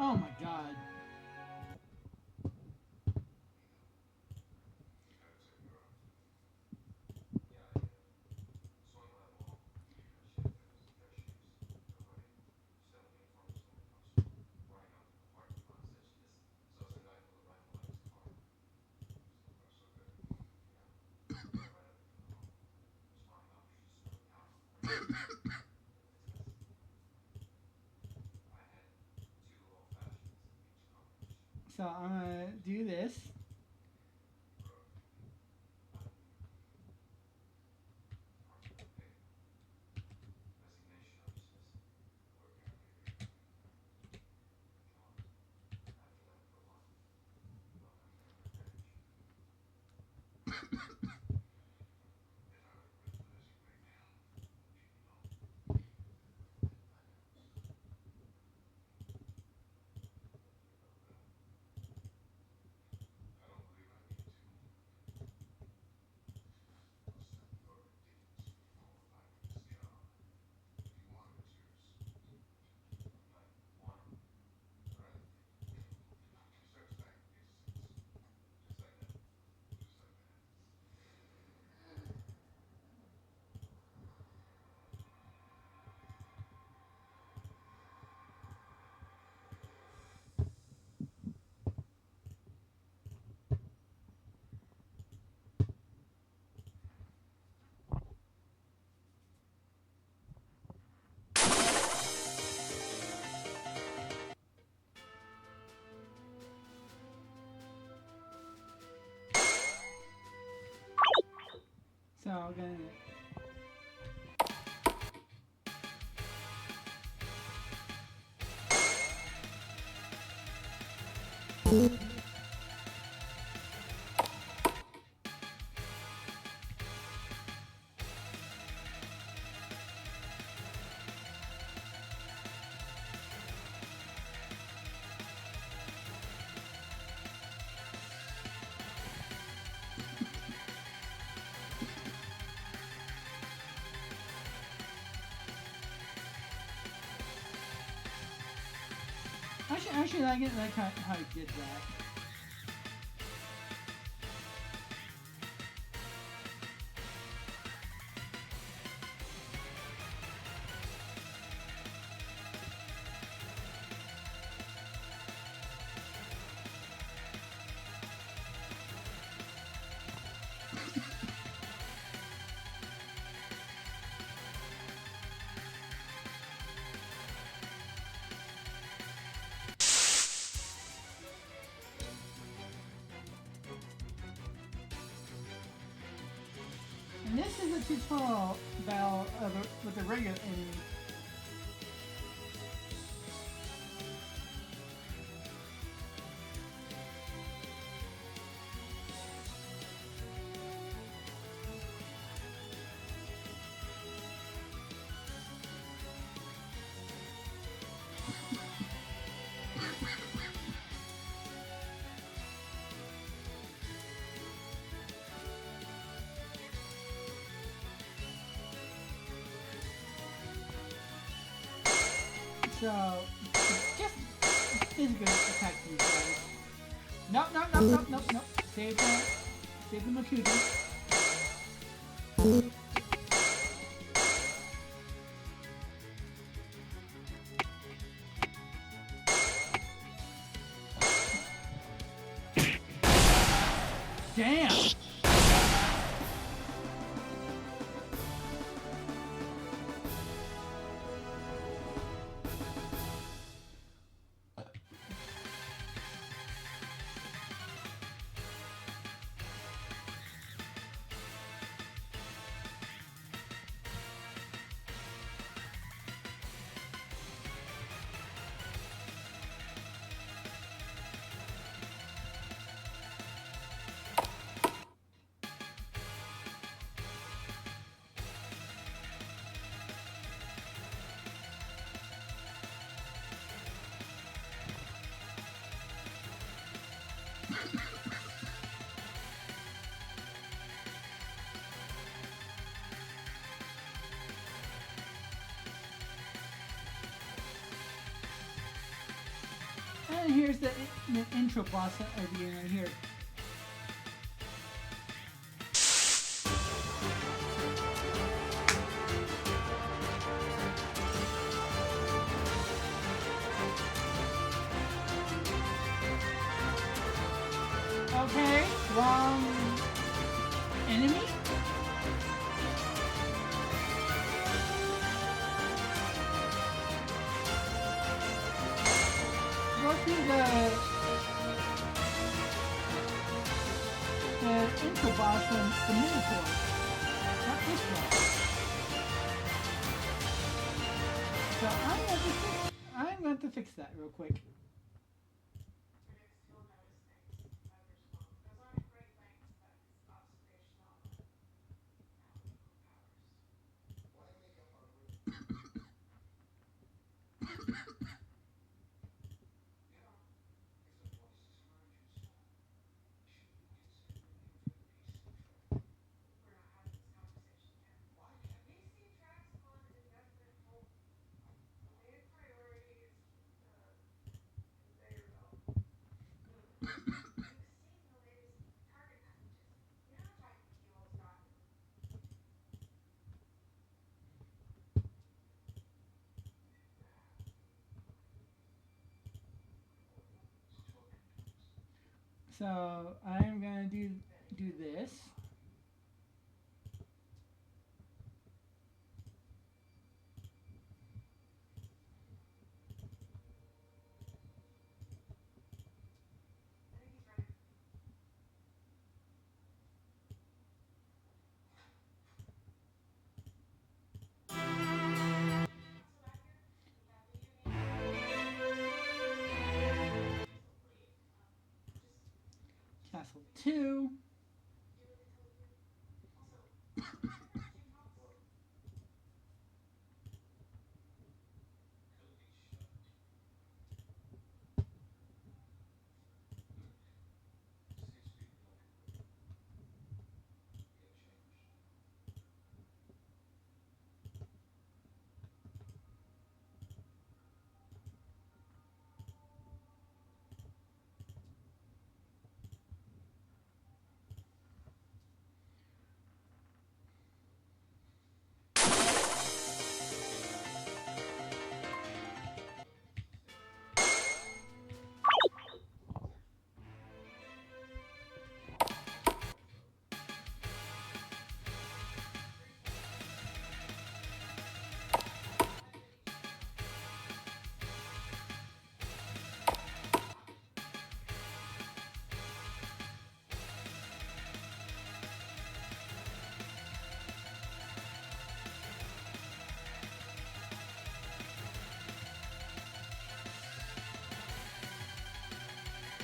Oh my god. So I'm gonna do this. So I'm gonna. actually like it, like how I did that. And this is a tutorial battle with the regular enemy. So, just physically attack these guys. Nope, nope, nope, nope, nope, nope. Save the Makuga. Damn! And here's the intro boss of the game right here. Okay, wrong enemy. Go through the intro boss on the Minotaur. Not this one. So I'm going to fix that real quick. So I'm gonna do this. Castle 2.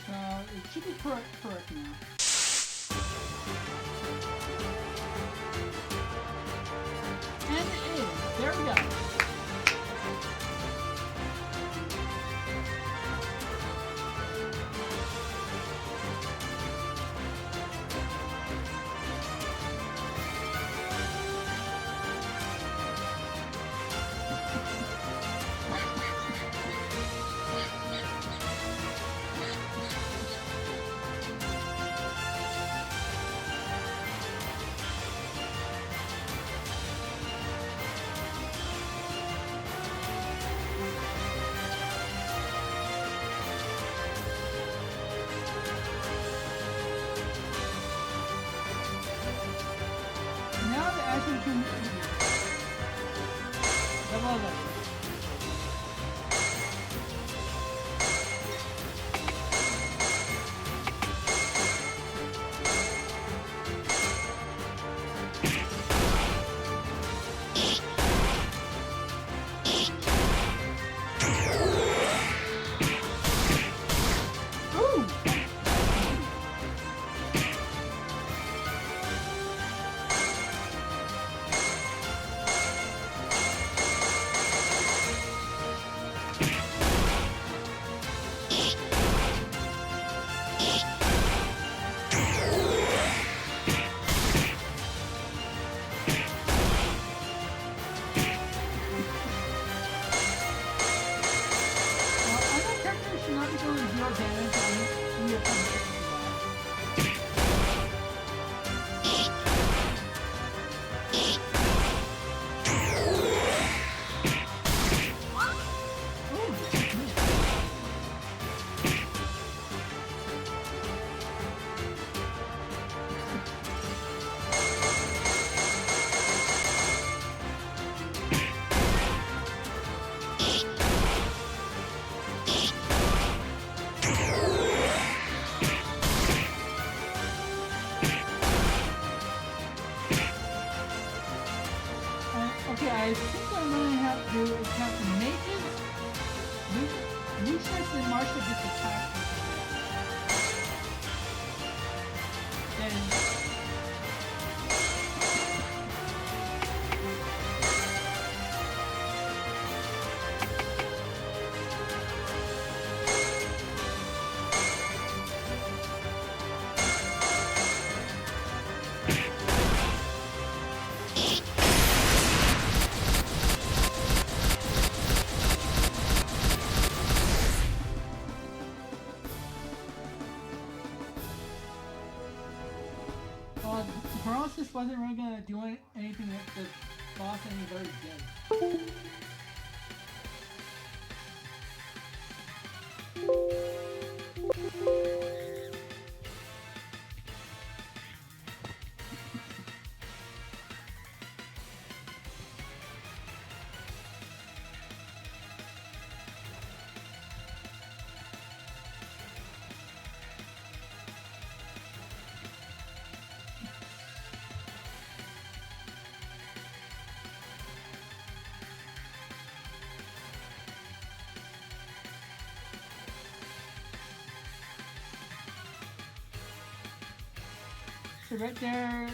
It should be correct now. And it is. There we go. Now the action can double up. Okay, I think what I'm going to have to do is have to make it Lucius and Marshall gets attacked. Then paralysis wasn't really going to do anything that the boss anybody did. So right there,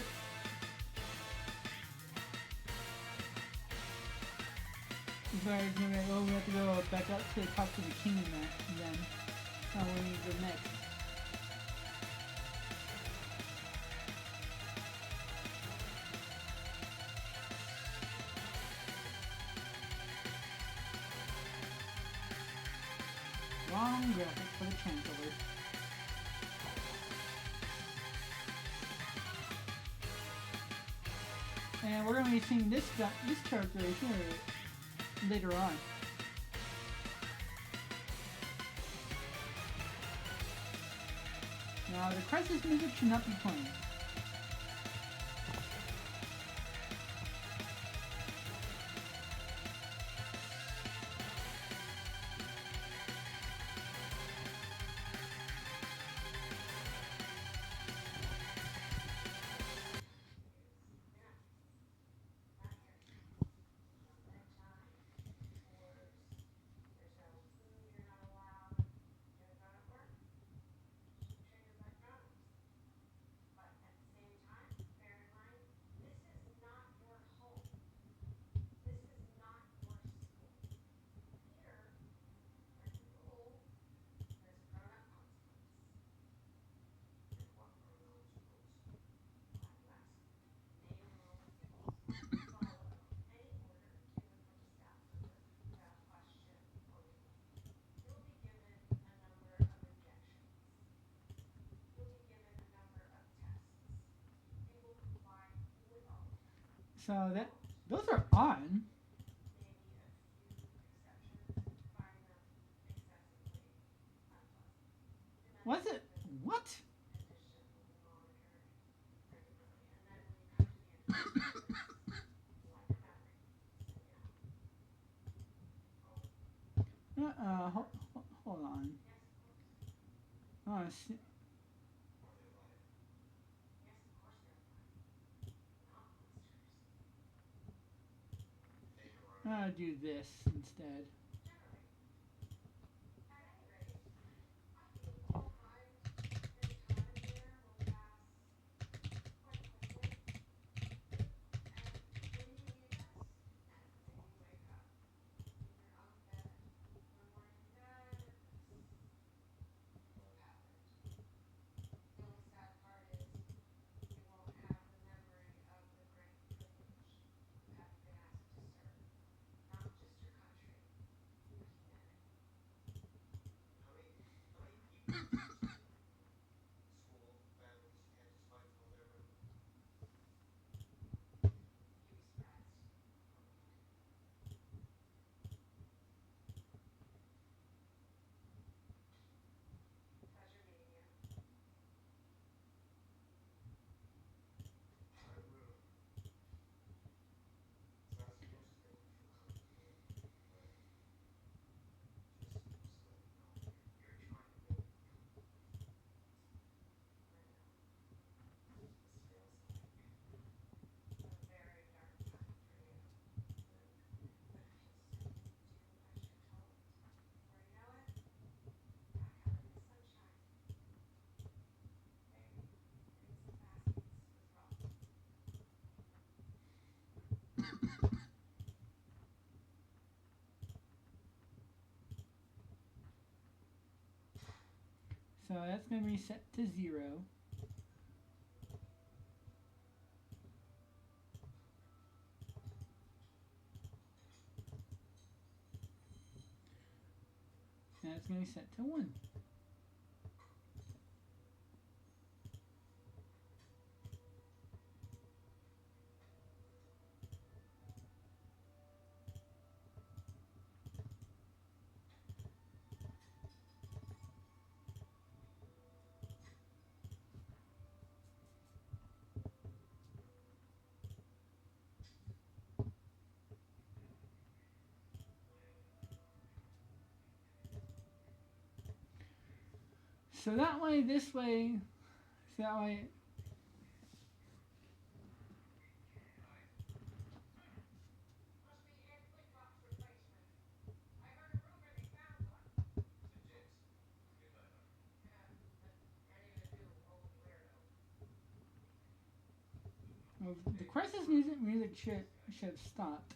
is where it's gonna go. We have to go back up to talk to the king and then we need to go next. Wrong graphic for the chancellor. And we're going to be seeing this character right here later on. Now the crisis music should not be playing. So that those are on. Was it what? Hold on. Oh, I'm gonna do this instead. So that's gonna be set to 0. And that's gonna be set to 1. So that way, this way, so that way. Well, the crisis music should have stopped.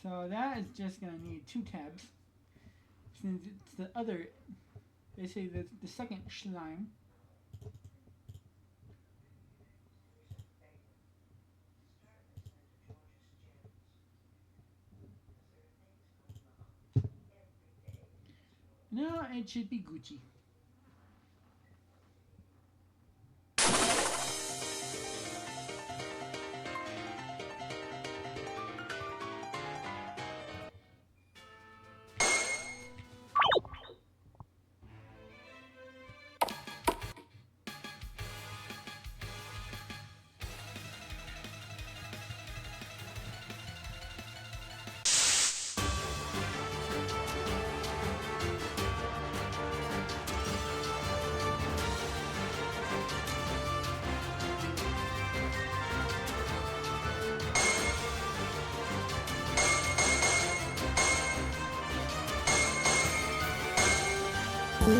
So that is just gonna need 2 tabs, since it's the other, basically the second slime. No, it should be Gucci. Now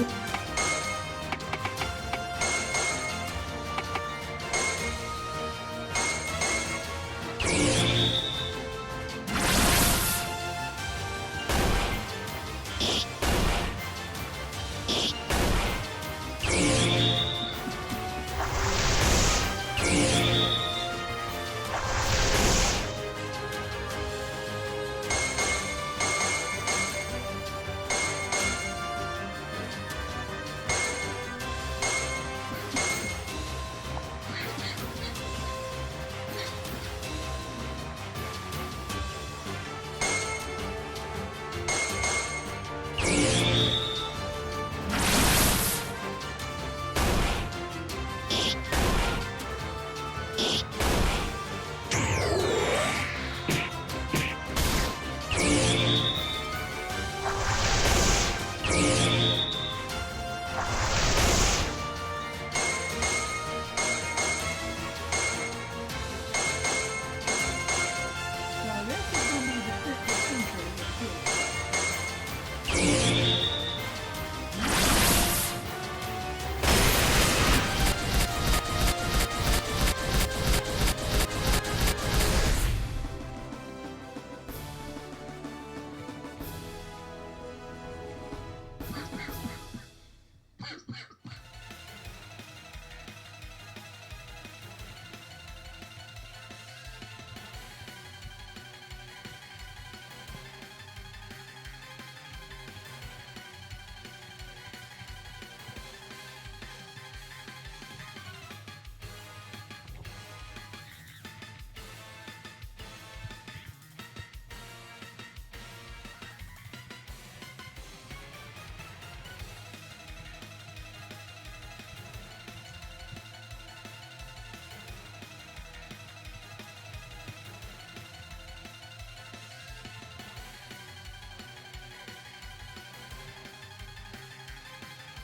this is going to be the first adventure of the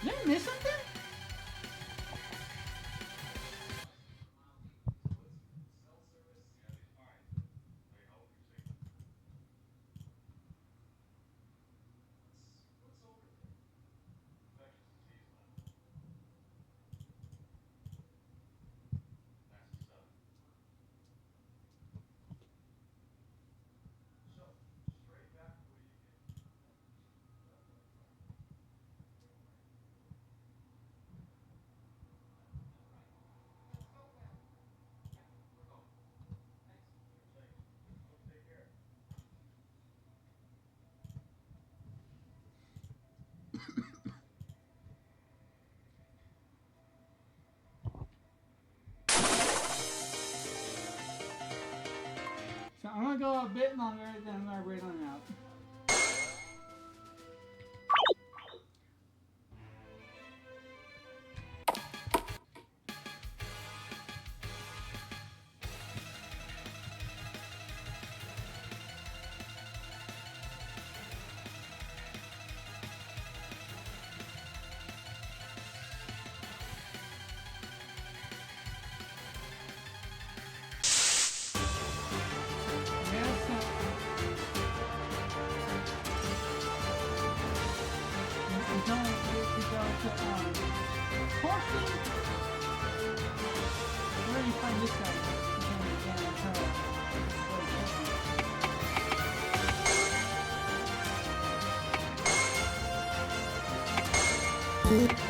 Did I miss something? So I'm gonna go a bit longer, then I'm gonna break on out. Where do you find this guy? Nope.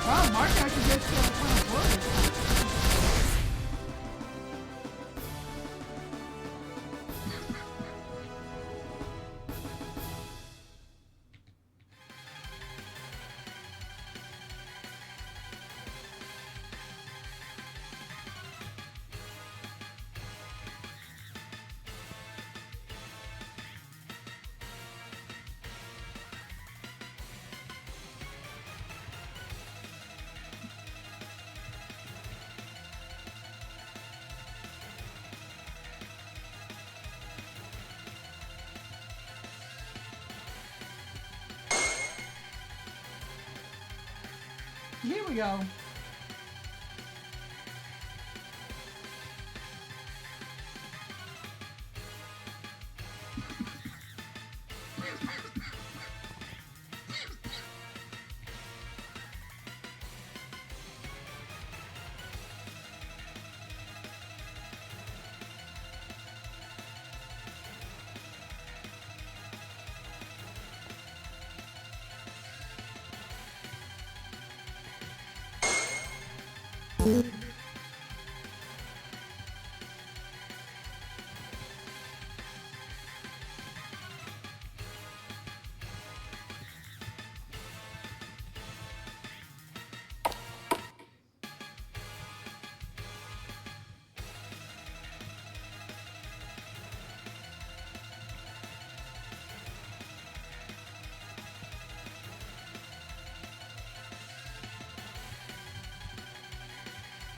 Wow, Mark actually gets kind of bored. Here we go.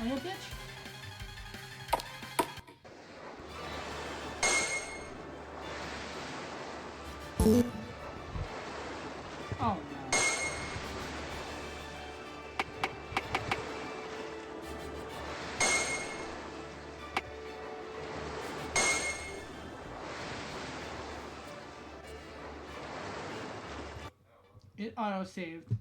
Are you a bitch? Oh no. It auto-saved.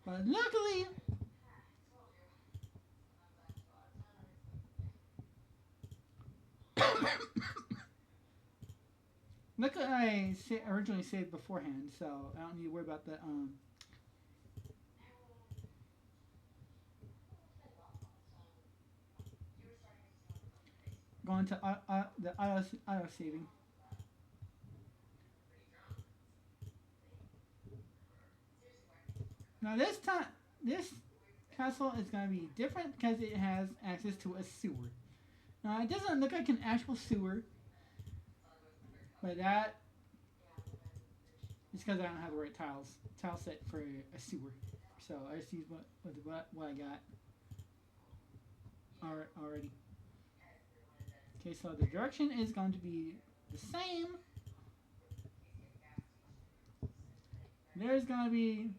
But luckily, I originally saved beforehand, so I don't need to worry about the going to the auto saving. Now this time, this castle is going to be different because it has access to a sewer. Now it doesn't look like an actual sewer, but that is because I don't have the right tile set for a sewer. So I just use what I got already. Okay, so the direction is going to be the same. There's going to be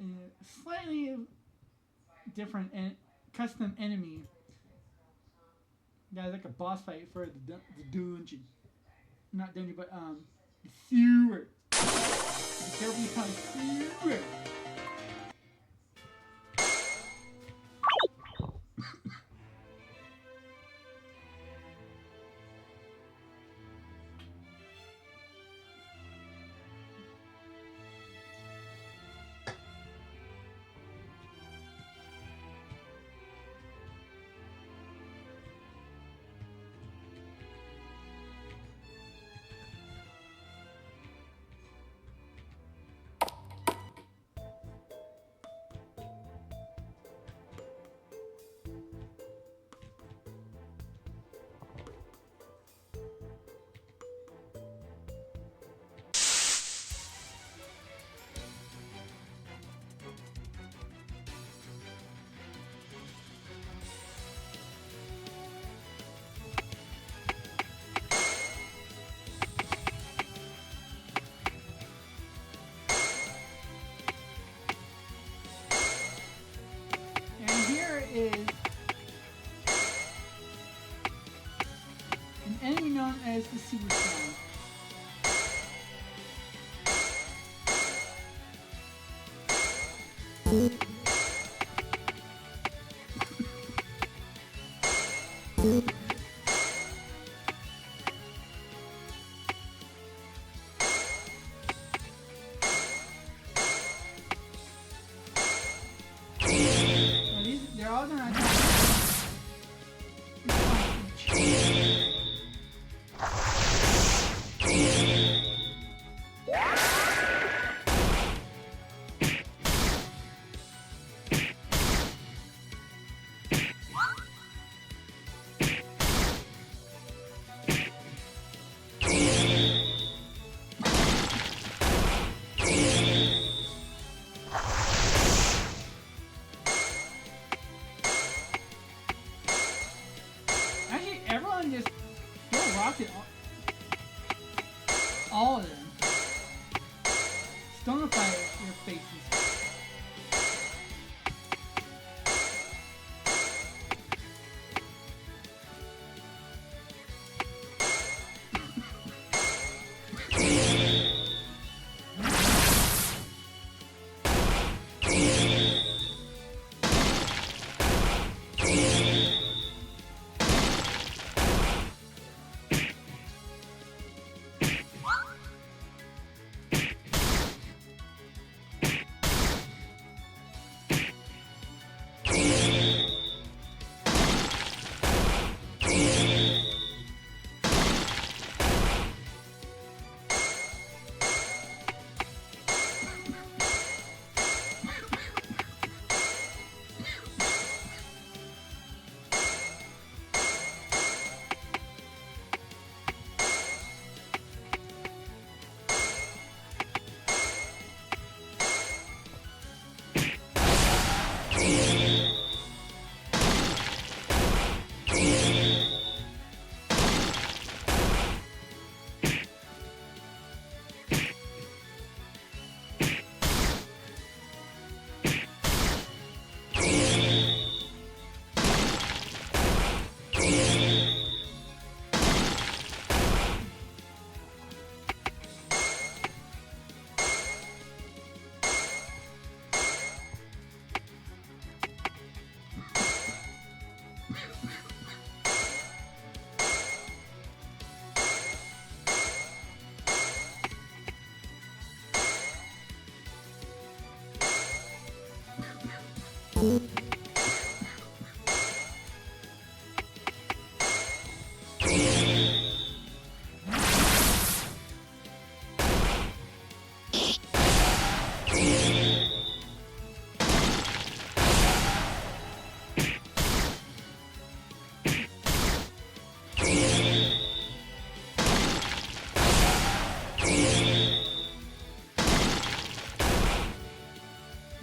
a slightly different custom enemy. That's like a boss fight for the dungeon. Not dungeon, but the sewer. There will be called sewer. known as the Super Slime. They're all gonna attack. Actually, everyone just throw rocket all of them. Stonify your faces.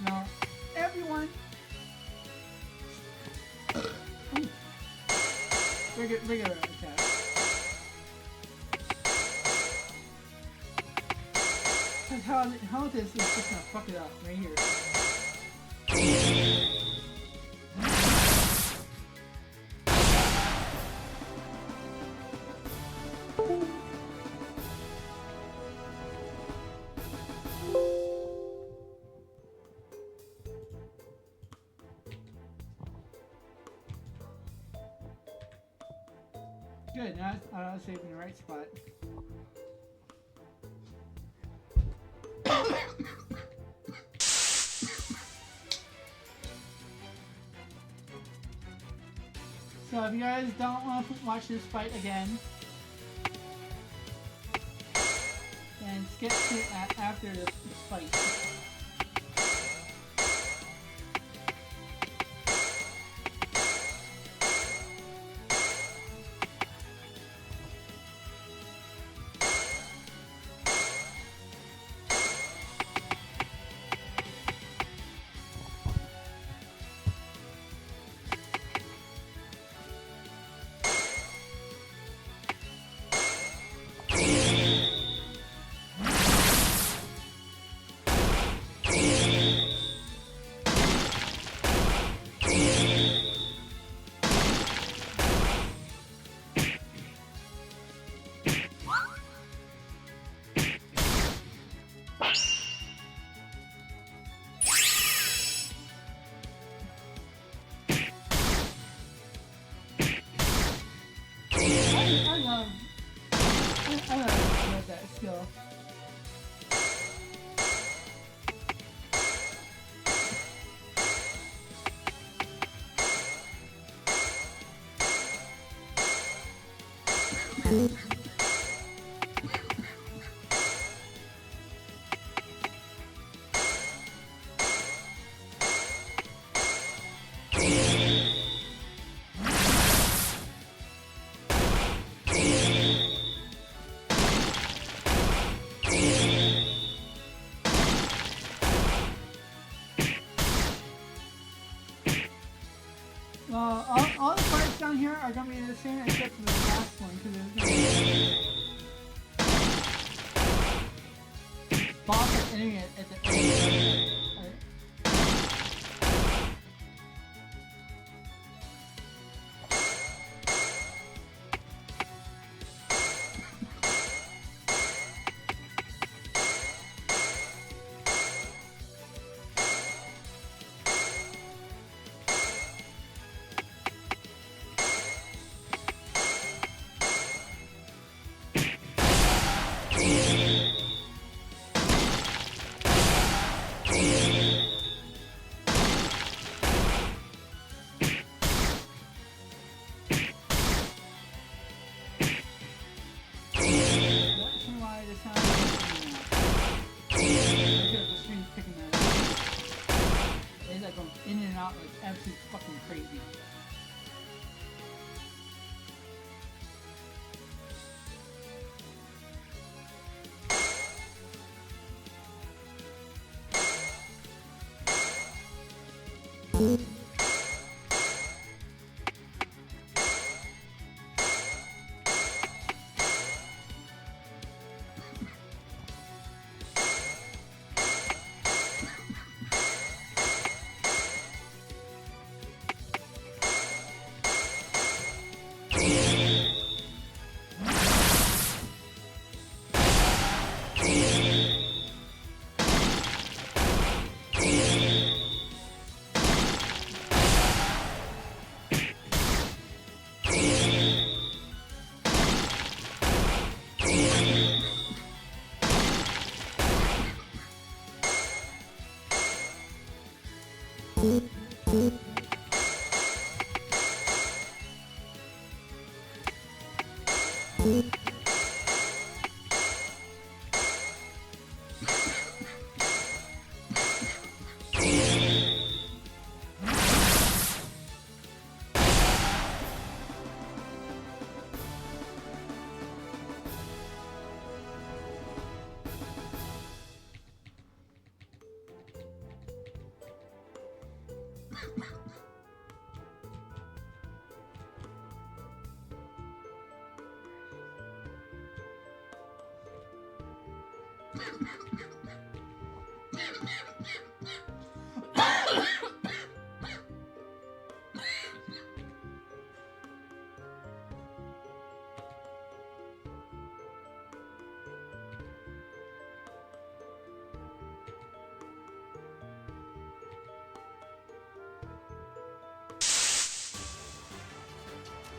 Now, everyone, regular attack. How this is just gonna fuck it up right here. Good, now I'll save in the right spot. So if you guys don't want to watch this fight again, then skip to after this fight. I love that skill. All the parts down here are going to be the same except for the last one, because there's going to be boss is ending it at the end. In and out like absolutely fucking crazy.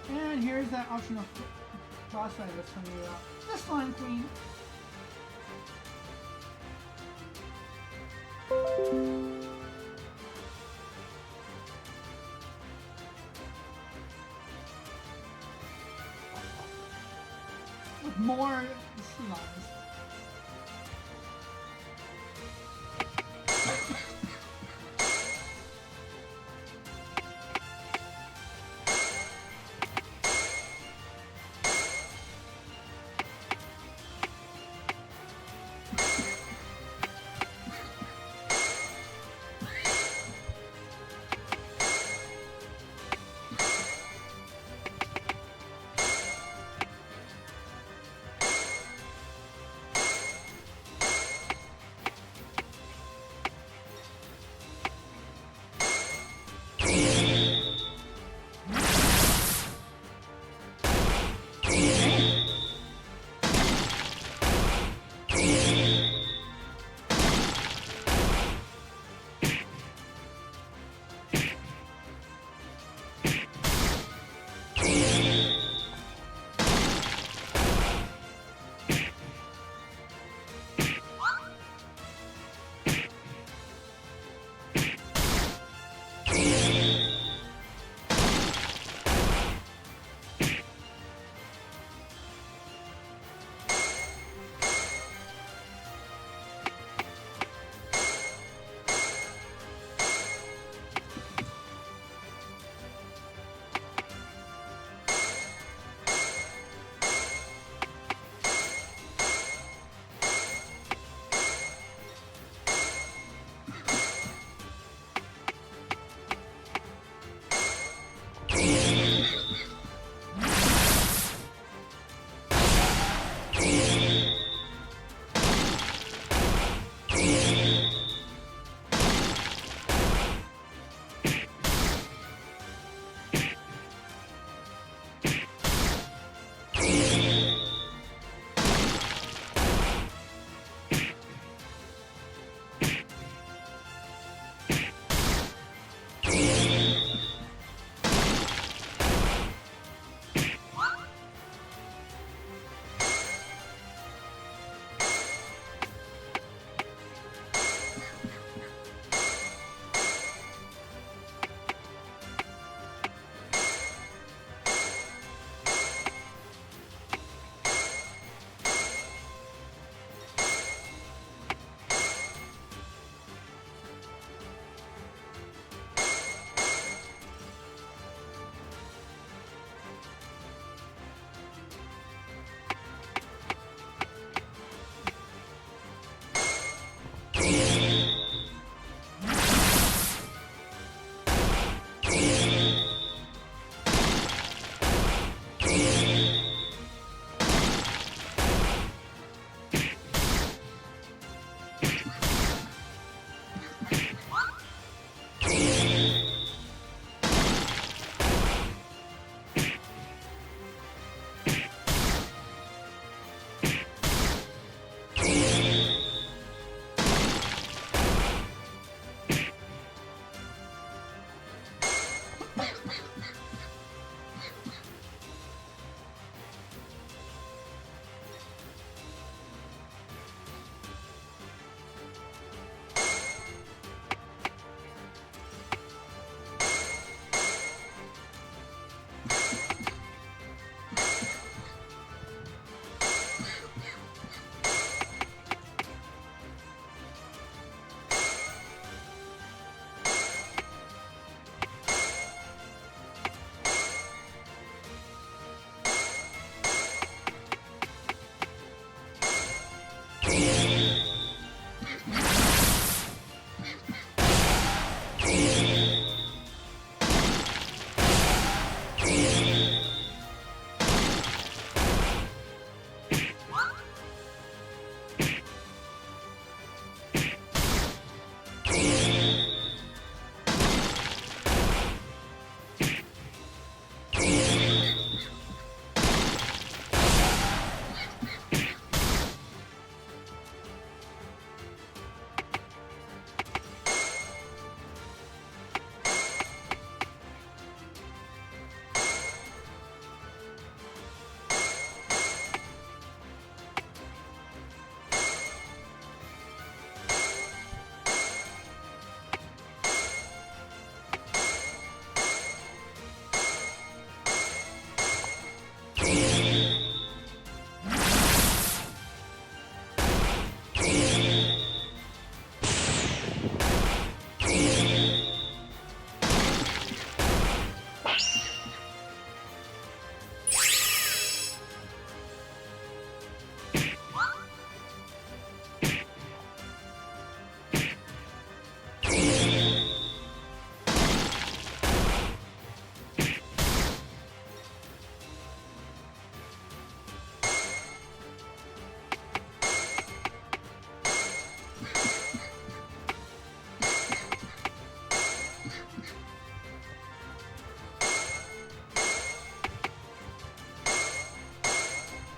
And here's that optional boss fight that's coming out. The Slime Queen. With more slimes.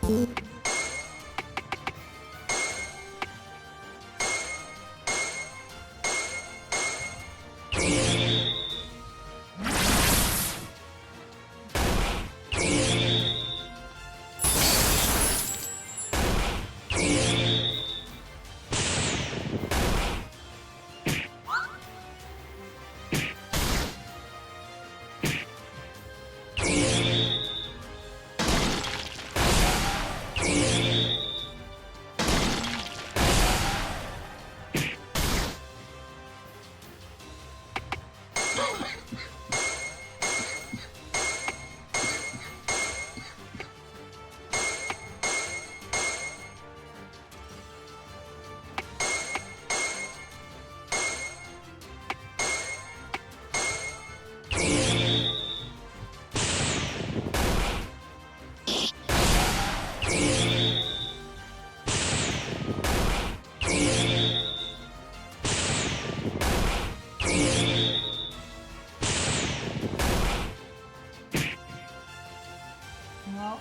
Well,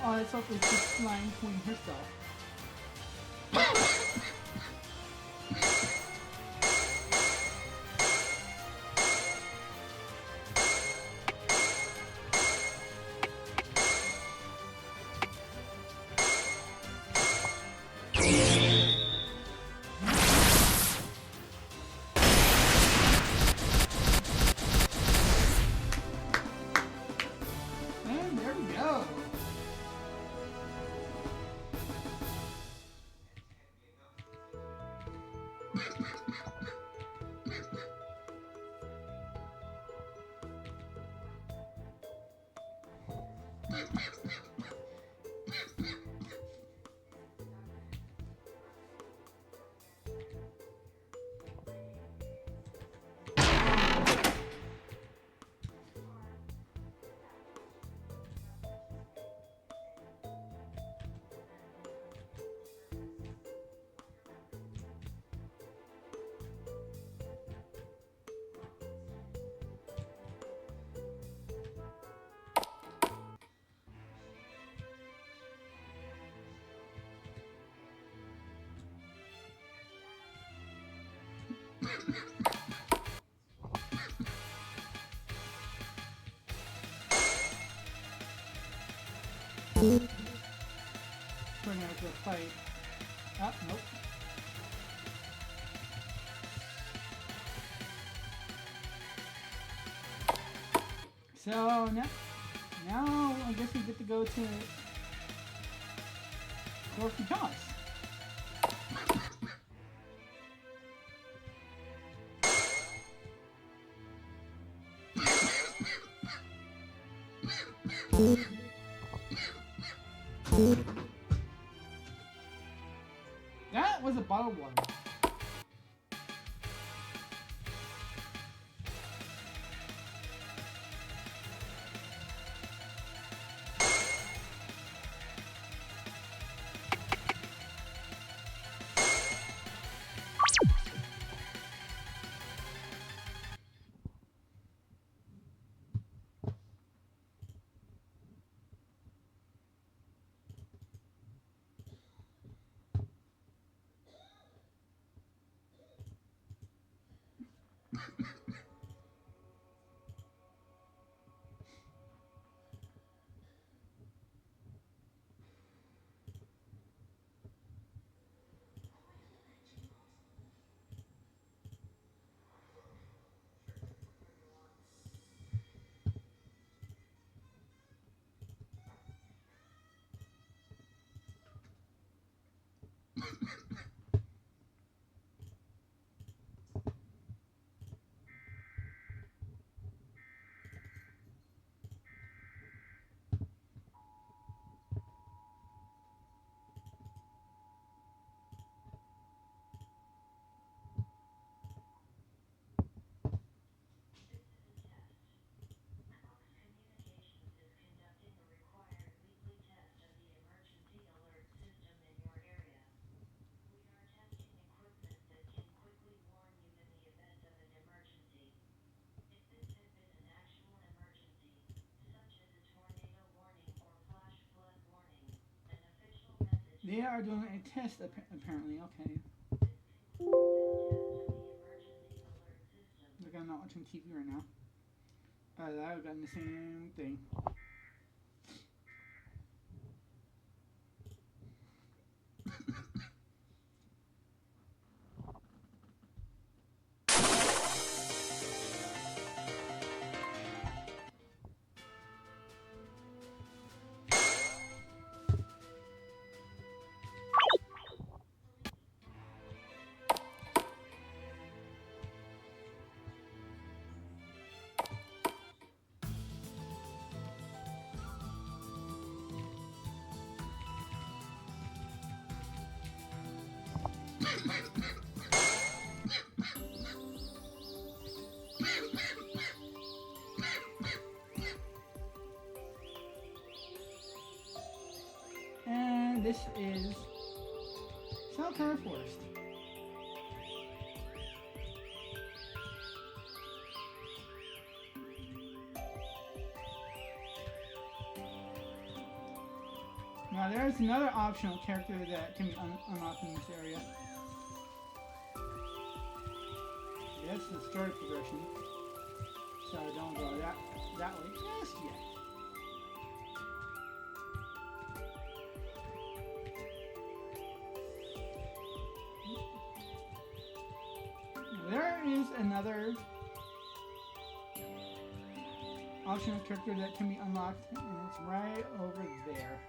all I saw was the slime queen herself. And there we go. Turn out to a fight. Ah, nope. So now I guess we get to go to Dorothy Palace. That was a bottled water. They are doing a test apparently. Okay. Like I'm not watching TV right now. I've gotten the same thing. And this is Saltire Forest. Now there's another optional character that can be unlocked in this area. That's the story progression. So don't go that way just yet. There is another optional character that can be unlocked, and it's right over there.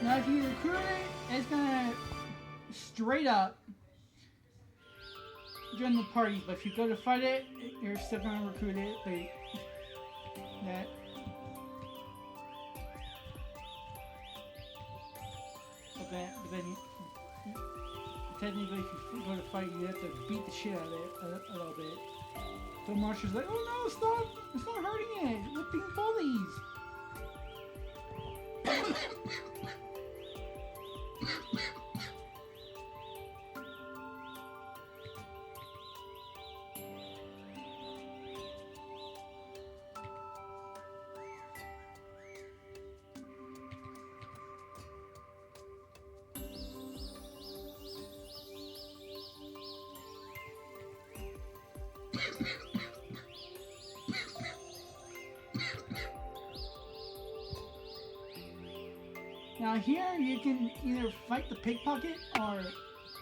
Now if you recruit it, it's gonna straight up join the party, but if you go to fight it, you're still gonna recruit it, but then technically if you go to fight, you have to beat the shit out of it a little bit. So Marsha's like, oh no, it's not hurting it, we're being bullies. Now here you can either fight the pickpocket or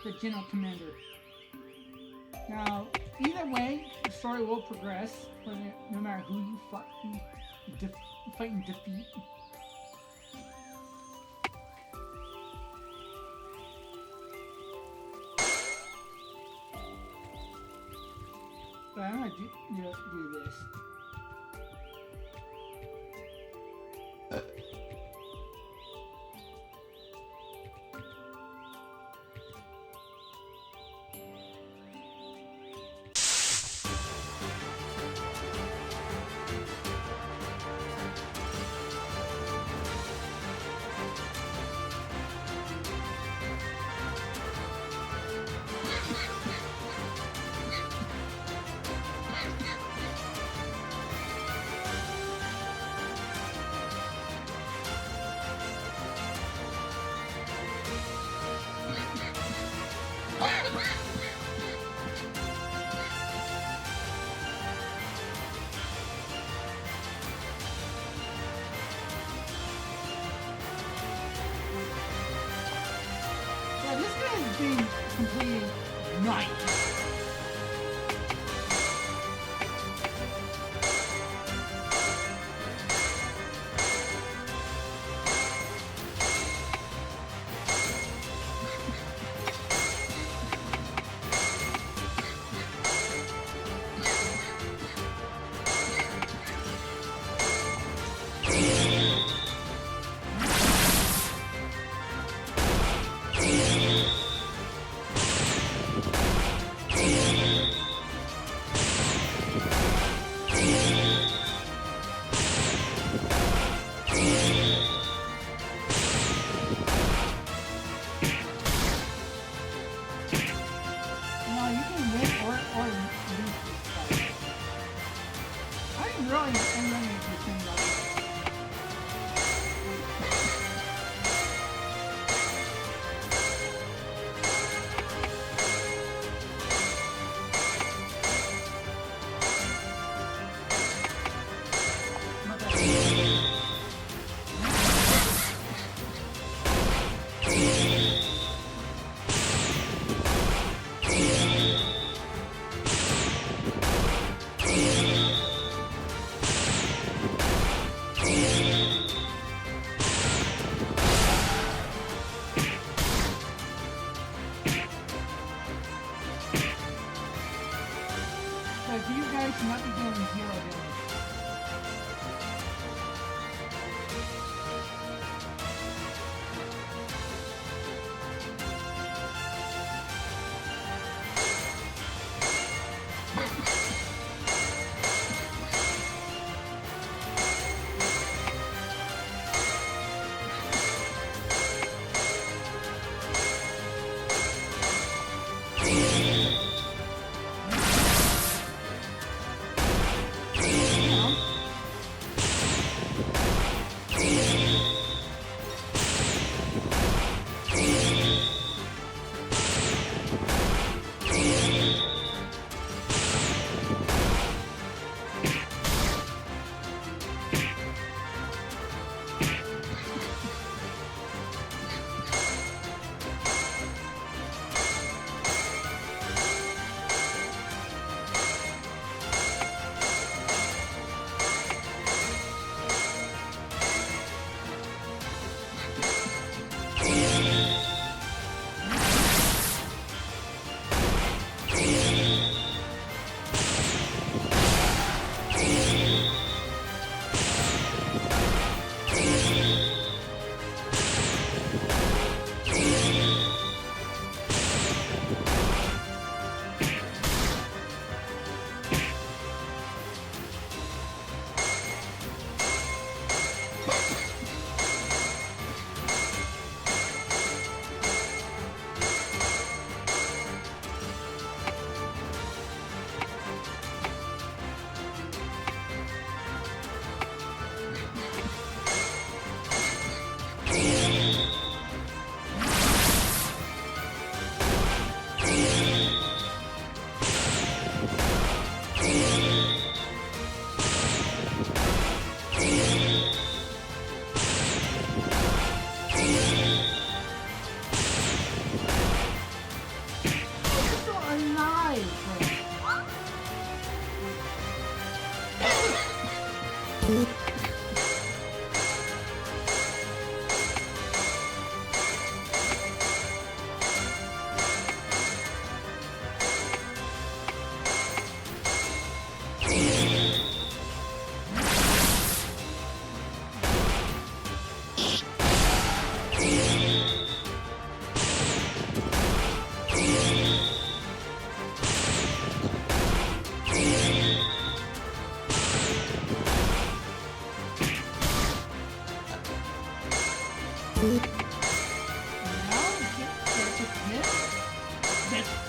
the general commander. Now either way, the story will progress, no matter who you fight and defeat. But I'm gonna do this. Yeah, this guy is being completely nice. you guys should not be doing 0 damage.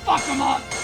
Fuck him up!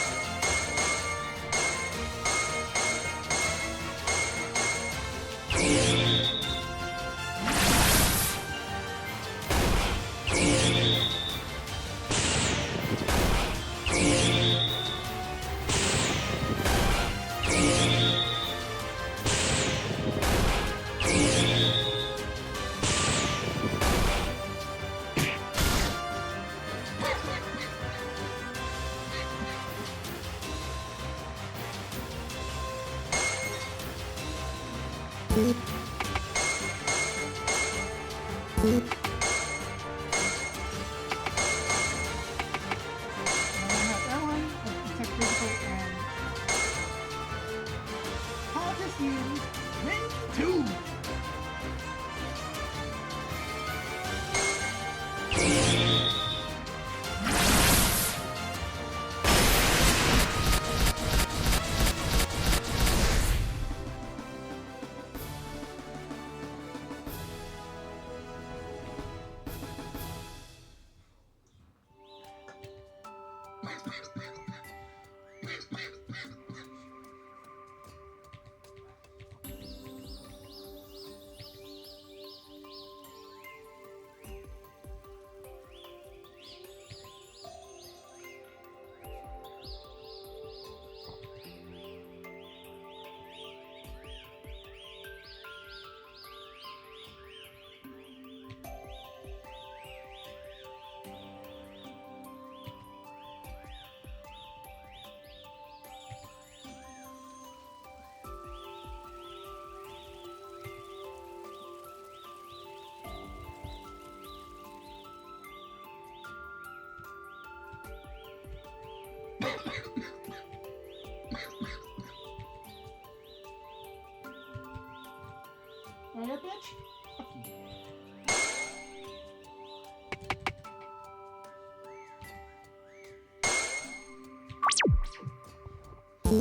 So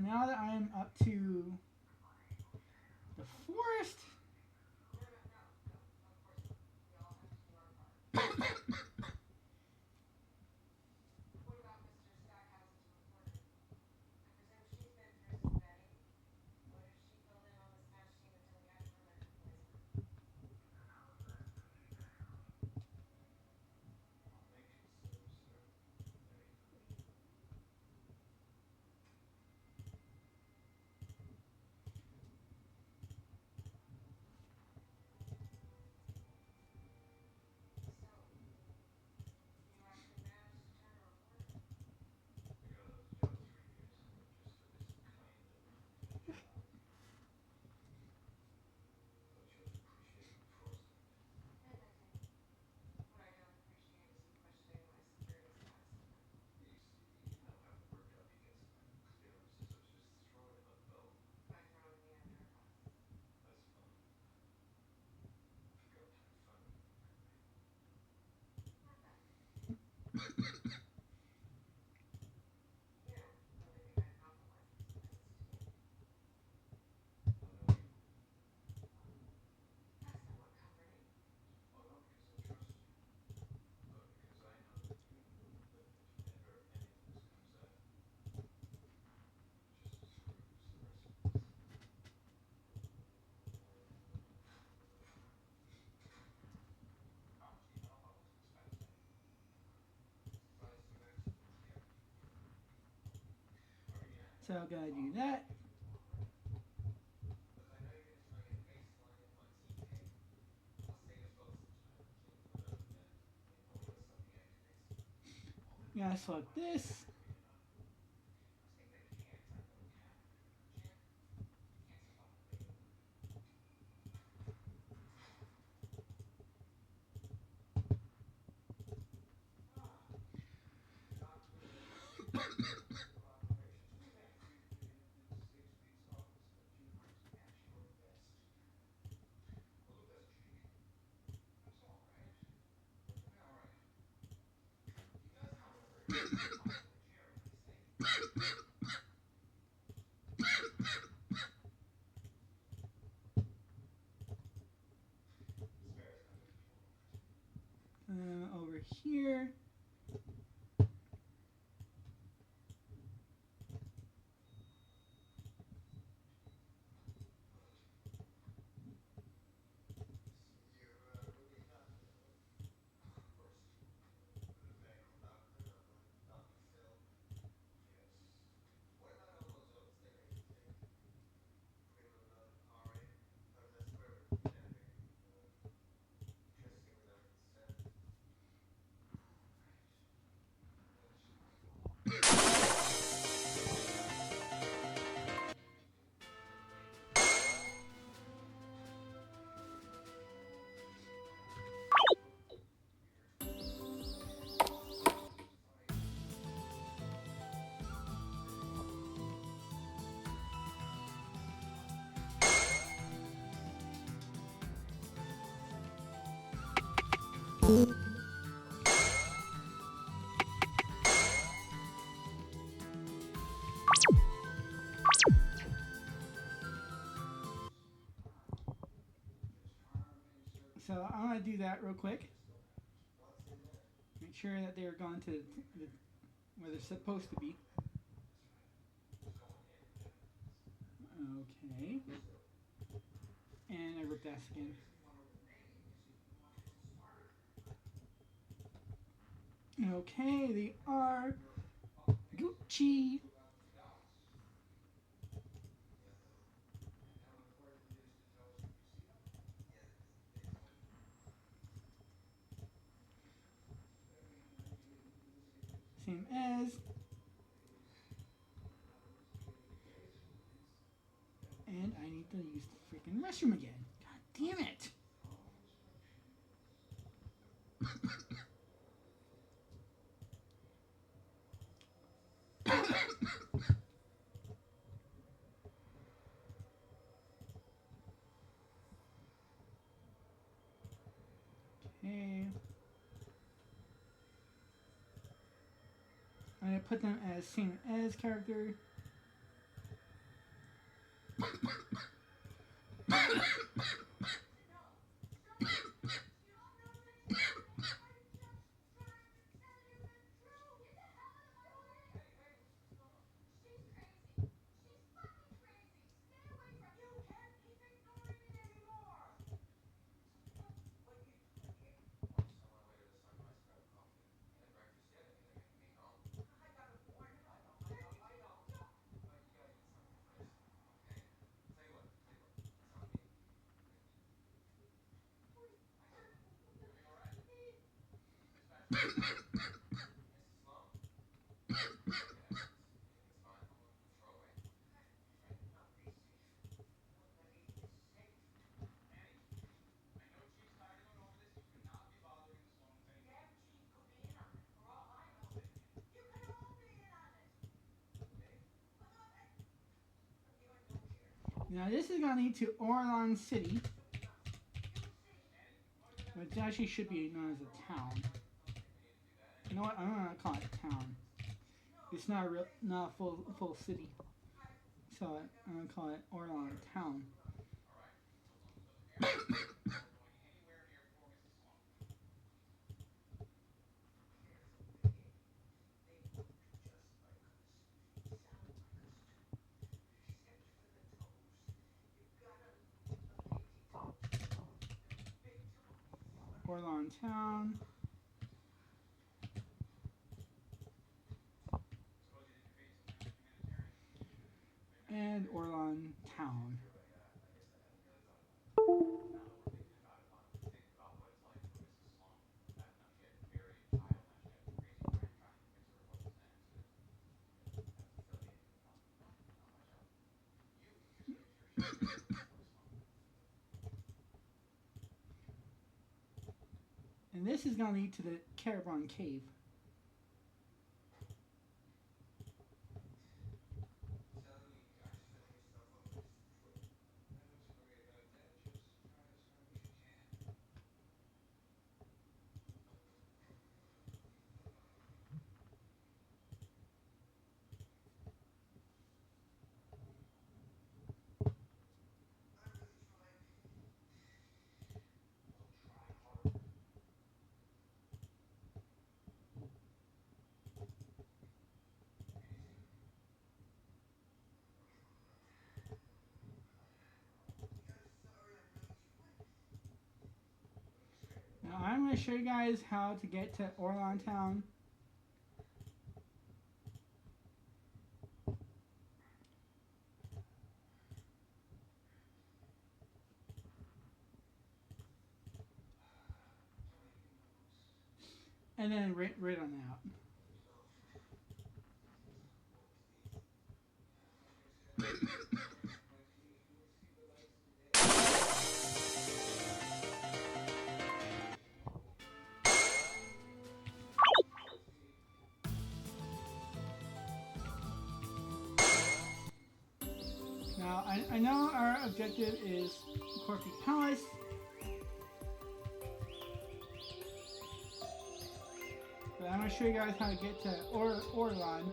now that I am up to the forest. So I'm gonna do that. I'm gonna select this. Over here. So I'm gonna do that real quick. Make sure that they're gone to the, where they're supposed to be. Okay. And I ripped that again. Okay, they are Gucci. Same as. And I need to use the freaking restroom again. God damn it. Okay. put them as same as character. Now this is gonna lead to Orlon City, which actually should be known as a town. You know what? I'm gonna call it town. It's not not a full city, so I'm gonna call it Orlon Town. Orlon Town. And Orlon Town. And this is going to lead to the Caravan Cave. Now I'm going to show you guys how to get to Orlon Town. And then right on out. Now, I know our objective is Corky Palace. But I'm going to show you guys how to get to Orlon.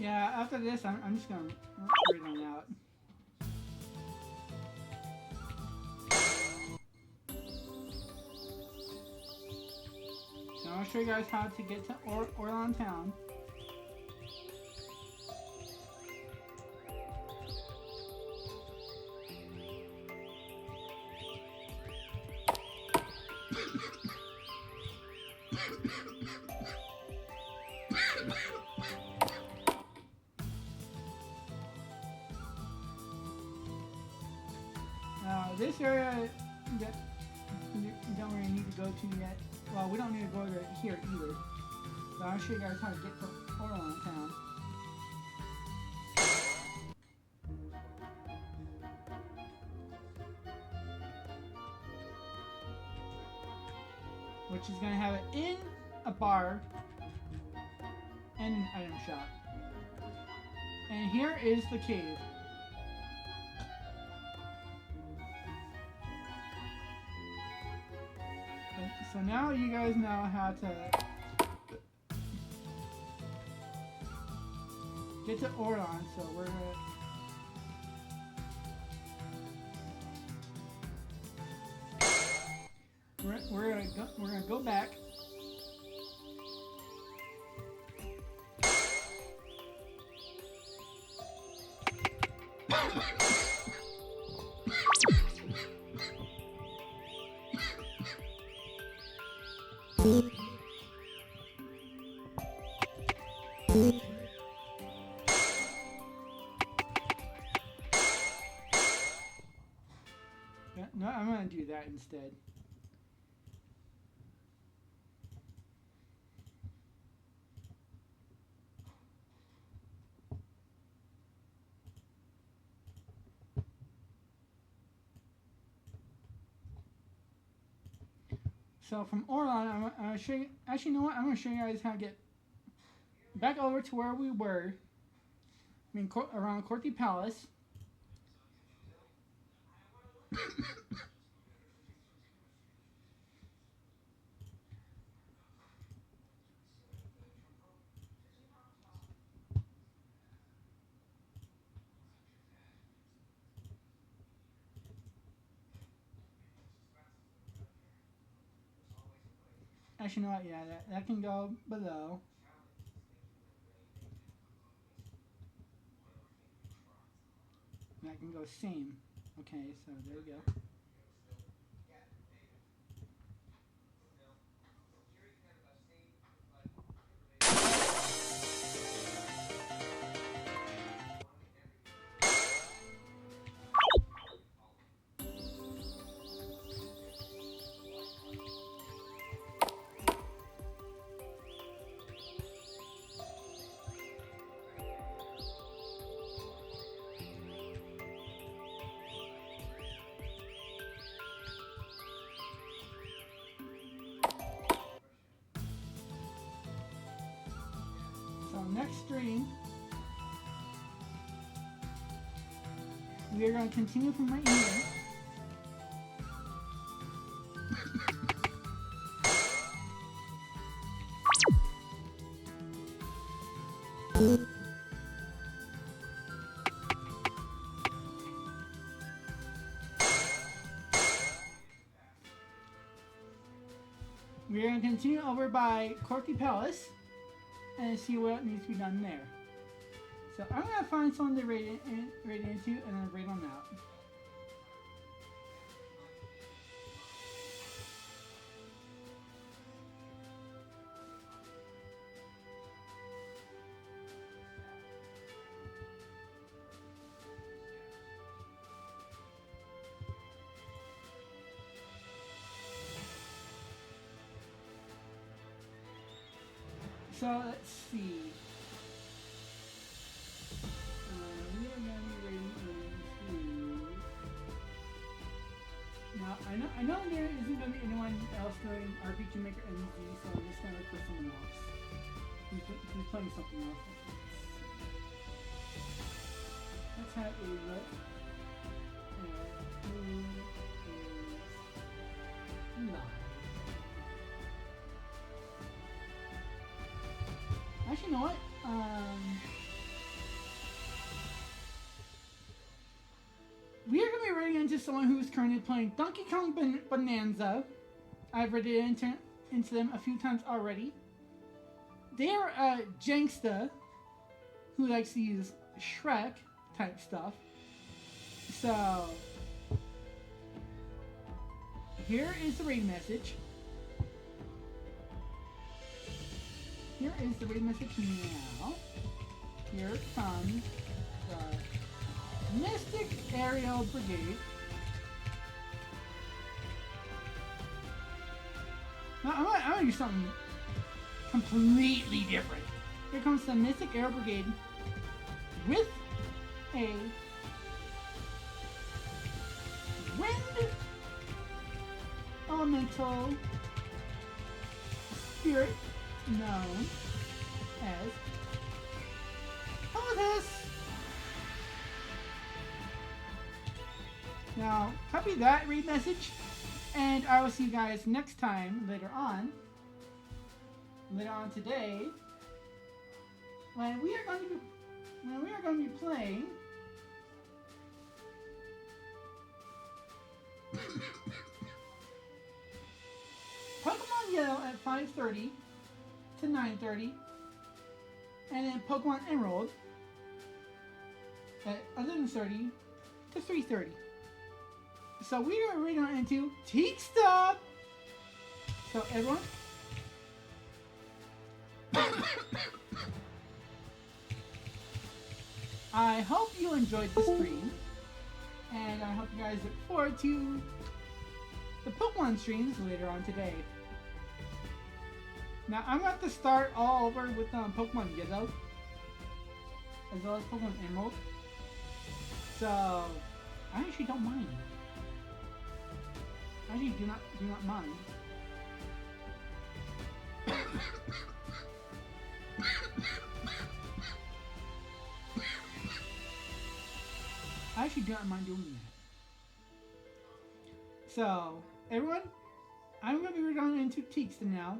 Yeah, after this, I'm just gonna read on out. So I'll show you guys how to get to Orlon Town. This area that we don't really need to go to yet. Well, we don't need to go to here either. But I'll show you guys how to get to Orlon Town. Which is going to have it in a bar and an item shop. And here is the cave. So now you guys know how to get to Orlon, so we're gonna go back. No, I'm gonna do that instead. So from Orlon, I'm gonna show you. Actually, you know what? I'm gonna show you guys how to get back over to where we were. I mean, around Corti Palace. Actually, you know what? Yeah, that can go below. That can go same. Okay, so there we go. So next stream, we are going to continue from right here. We're going to continue over by Corti Palace and see what needs to be done there. So I'm going to find someone to raid into and then raid on out. So let's see. We are going to be raiding into. Now I know there isn't going to be anyone else doing RPG Maker NZ, so I'm just going to look for someone else who's playing something else. Let's have a look. Who is live? Actually, you know what? into someone who's currently playing Donkey Kong Bonanza. I've read it into them a few times already. They're a Janksta who likes to use Shrek type stuff. So, here is the raid message. Here is the raid message now. Here comes the Mystic Aerial Brigade. Now, I'm gonna do something completely different. Here comes the Mystic Aerial Brigade with a wind elemental spirit known as Playtesting. Now, copy that read message, and I will see you guys next time later on today, when we are going to be playing Pokemon Yellow at 5:30 to 9:30, and then Pokemon Emerald at 11:30 to 3:30. So we are really going into Teak Stuff. So everyone, I hope you enjoyed the stream, and I hope you guys look forward to the Pokemon streams later on today. Now I'm going to start all over with Pokemon Yellow, as well as Pokemon Emerald. So I actually don't mind. I actually do not mind. I actually do not mind doing that. So, everyone, I'm going to be going into Teakston now.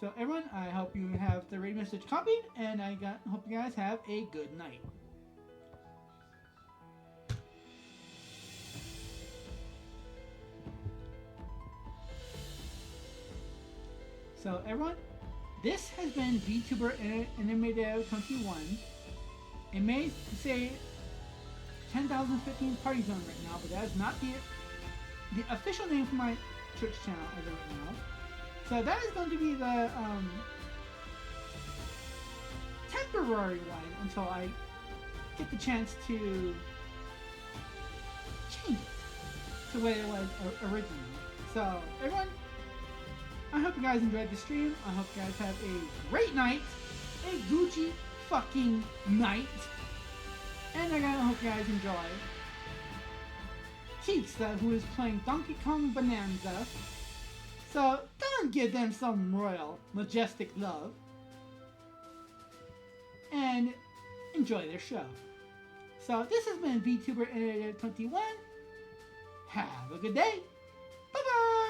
So, everyone, I hope you have the raid message copied, and I hope you guys have a good night. So, everyone, this has been VTuber Animated 21. It may say 10,015 Party Zone right now, but that is not the official name for my Twitch channel as of right now. So that is going to be the temporary one until I get the chance to change it to what it was originally. So everyone, I hope you guys enjoyed the stream. I hope you guys have a great night, a Gucci fucking night. And I hope you guys enjoy Teaksta, who is playing Donkey Kong Bonanza. So don't give them some royal, majestic love. And enjoy their show. So this has been VTuber 21. Have a good day. Bye bye.